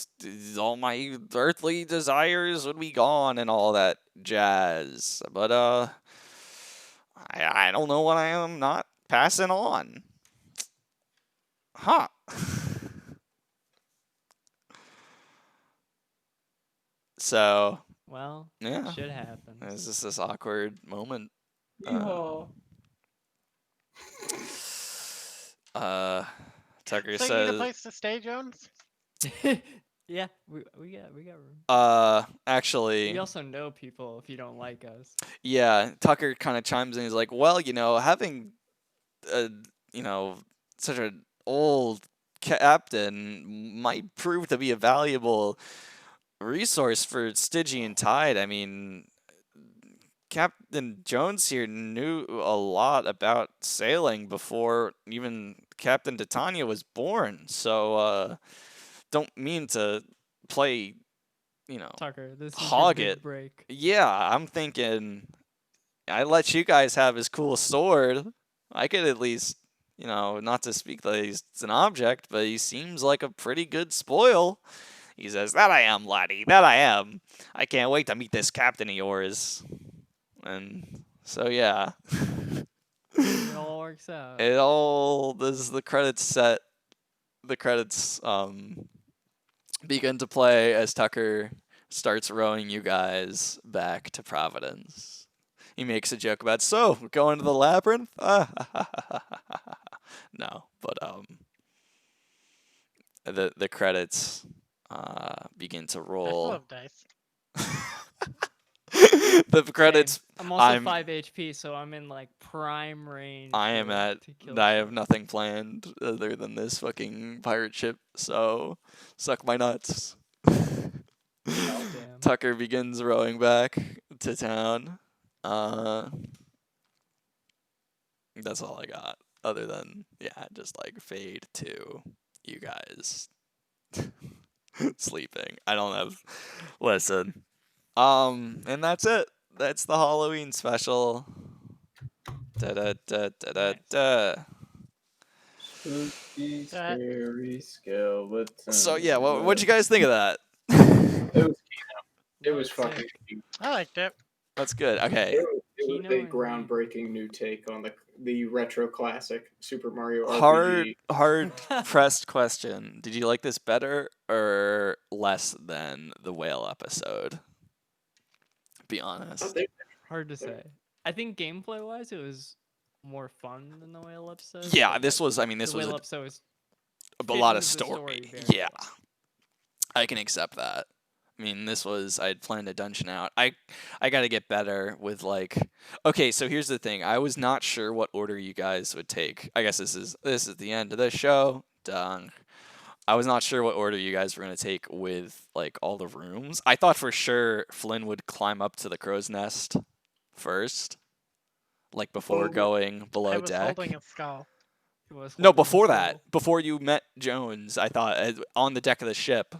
all my earthly desires would be gone and all that jazz. But, I don't know what I am not passing on. Huh." So, Well, yeah. shit happens. There's just this awkward moment. Yeehaw. Tucker So you need a says, place to stay, Jones? Yeah, we got room. actually, We also know people if you don't like us. yeah, Tucker kind of chimes in. He's like, well, having, uh, such an old captain might prove to be a valuable resource for Stygian Tide. I mean, Captain Jones here knew a lot about sailing before even Captain Titania was born. So, don't mean to play, Tucker, this is your hog big it. break. Yeah, I'm thinking I let you guys have his cool sword. I could at least, not to speak that he's an object, but he seems like a pretty good spoil. He says, "That I am, laddie, that I am. I can't wait to meet this captain of yours." And so, yeah. It all works out. This the credits set. The credits begin to play as Tucker starts rowing you guys back to Providence. He makes a joke about, "So, we're going to the labyrinth?" No, but the credits begin to I roll. love dice. The credits. Same. I'm also I'm 5 HP, so I'm in like prime range. I am to kill I have shit. nothing planned other than this fucking pirate ship. So, suck my nuts. Damn. Tucker begins rowing back to town. That's all I got. Other than, yeah, just like fade to you guys sleeping. I don't have. Listen. And that's it. That's the Halloween special. Da da da da da Nice. da. Spooky, That- scary skeleton. So yeah, what'd you guys think of that? It was It No, was it's fucking. sick. I liked it. That's good. Okay. It was Kino a and- groundbreaking new take on the retro classic Super Mario Hard RPG. pressed question. Did you like this better or less than the whale episode? Be honest. Hard to say. I think gameplay wise, it was more fun than the whale episode. Yeah, but, this like, was. I mean, this the was whale episode was a lot of into the story. very Yeah, well. I can accept that. I mean, this was. I had planned a dungeon out. I got to get better with like. Okay, so here's the thing. I was not sure what order you guys would take. I guess this is the end of the show. Done. I was not sure what order you guys were gonna take with like all the rooms. I thought for sure Flynn would climb up to the crow's nest first, like before Oh, going I below was deck. holding a skull. He was No, holding his before that, skull. before you met Jones, I thought on the deck of the ship,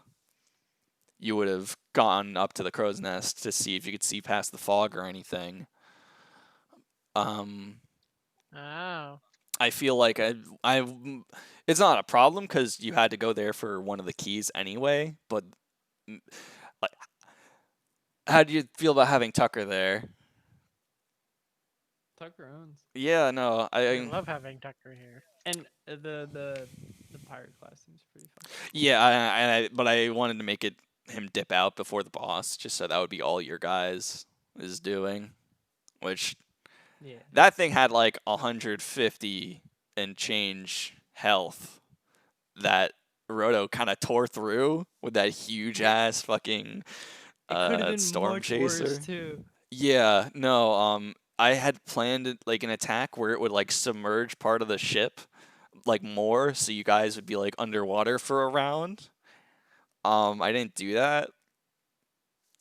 you would have gone up to the crow's nest to see if you could see past the fog or anything. Um, Oh. I feel like it's not a problem because you had to go there for one of the keys anyway. But like, how do you feel about having Tucker there? Tucker owns. Yeah, no, I love having Tucker here. And the pirate class seems pretty fun. yeah, but I wanted to make it him dip out before the boss, just so that would be all your guys is doing, which Yeah. that thing had like 150 and change health that Roto kind of tore through with that huge ass fucking It could have been storm much chaser. worse too. Yeah, no, I had planned like an attack where it would like submerge part of the ship like more so you guys would be like underwater for a round. I didn't do that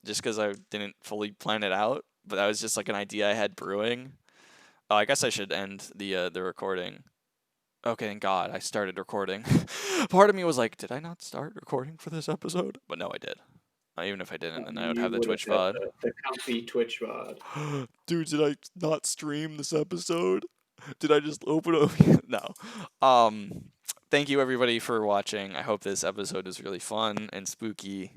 just cuz I didn't fully plan it out, but that was just like an idea I had brewing. Oh, I guess I should end the recording. Okay, thank God I started recording. Part of me was like, did I not start recording for this episode? But no, I did. Even if I didn't, then I would have the would Twitch had VOD. the comfy Twitch VOD. Dude, did I not stream this episode? Did I just open up? No. Thank you everybody for watching. I hope this episode is really fun and spooky.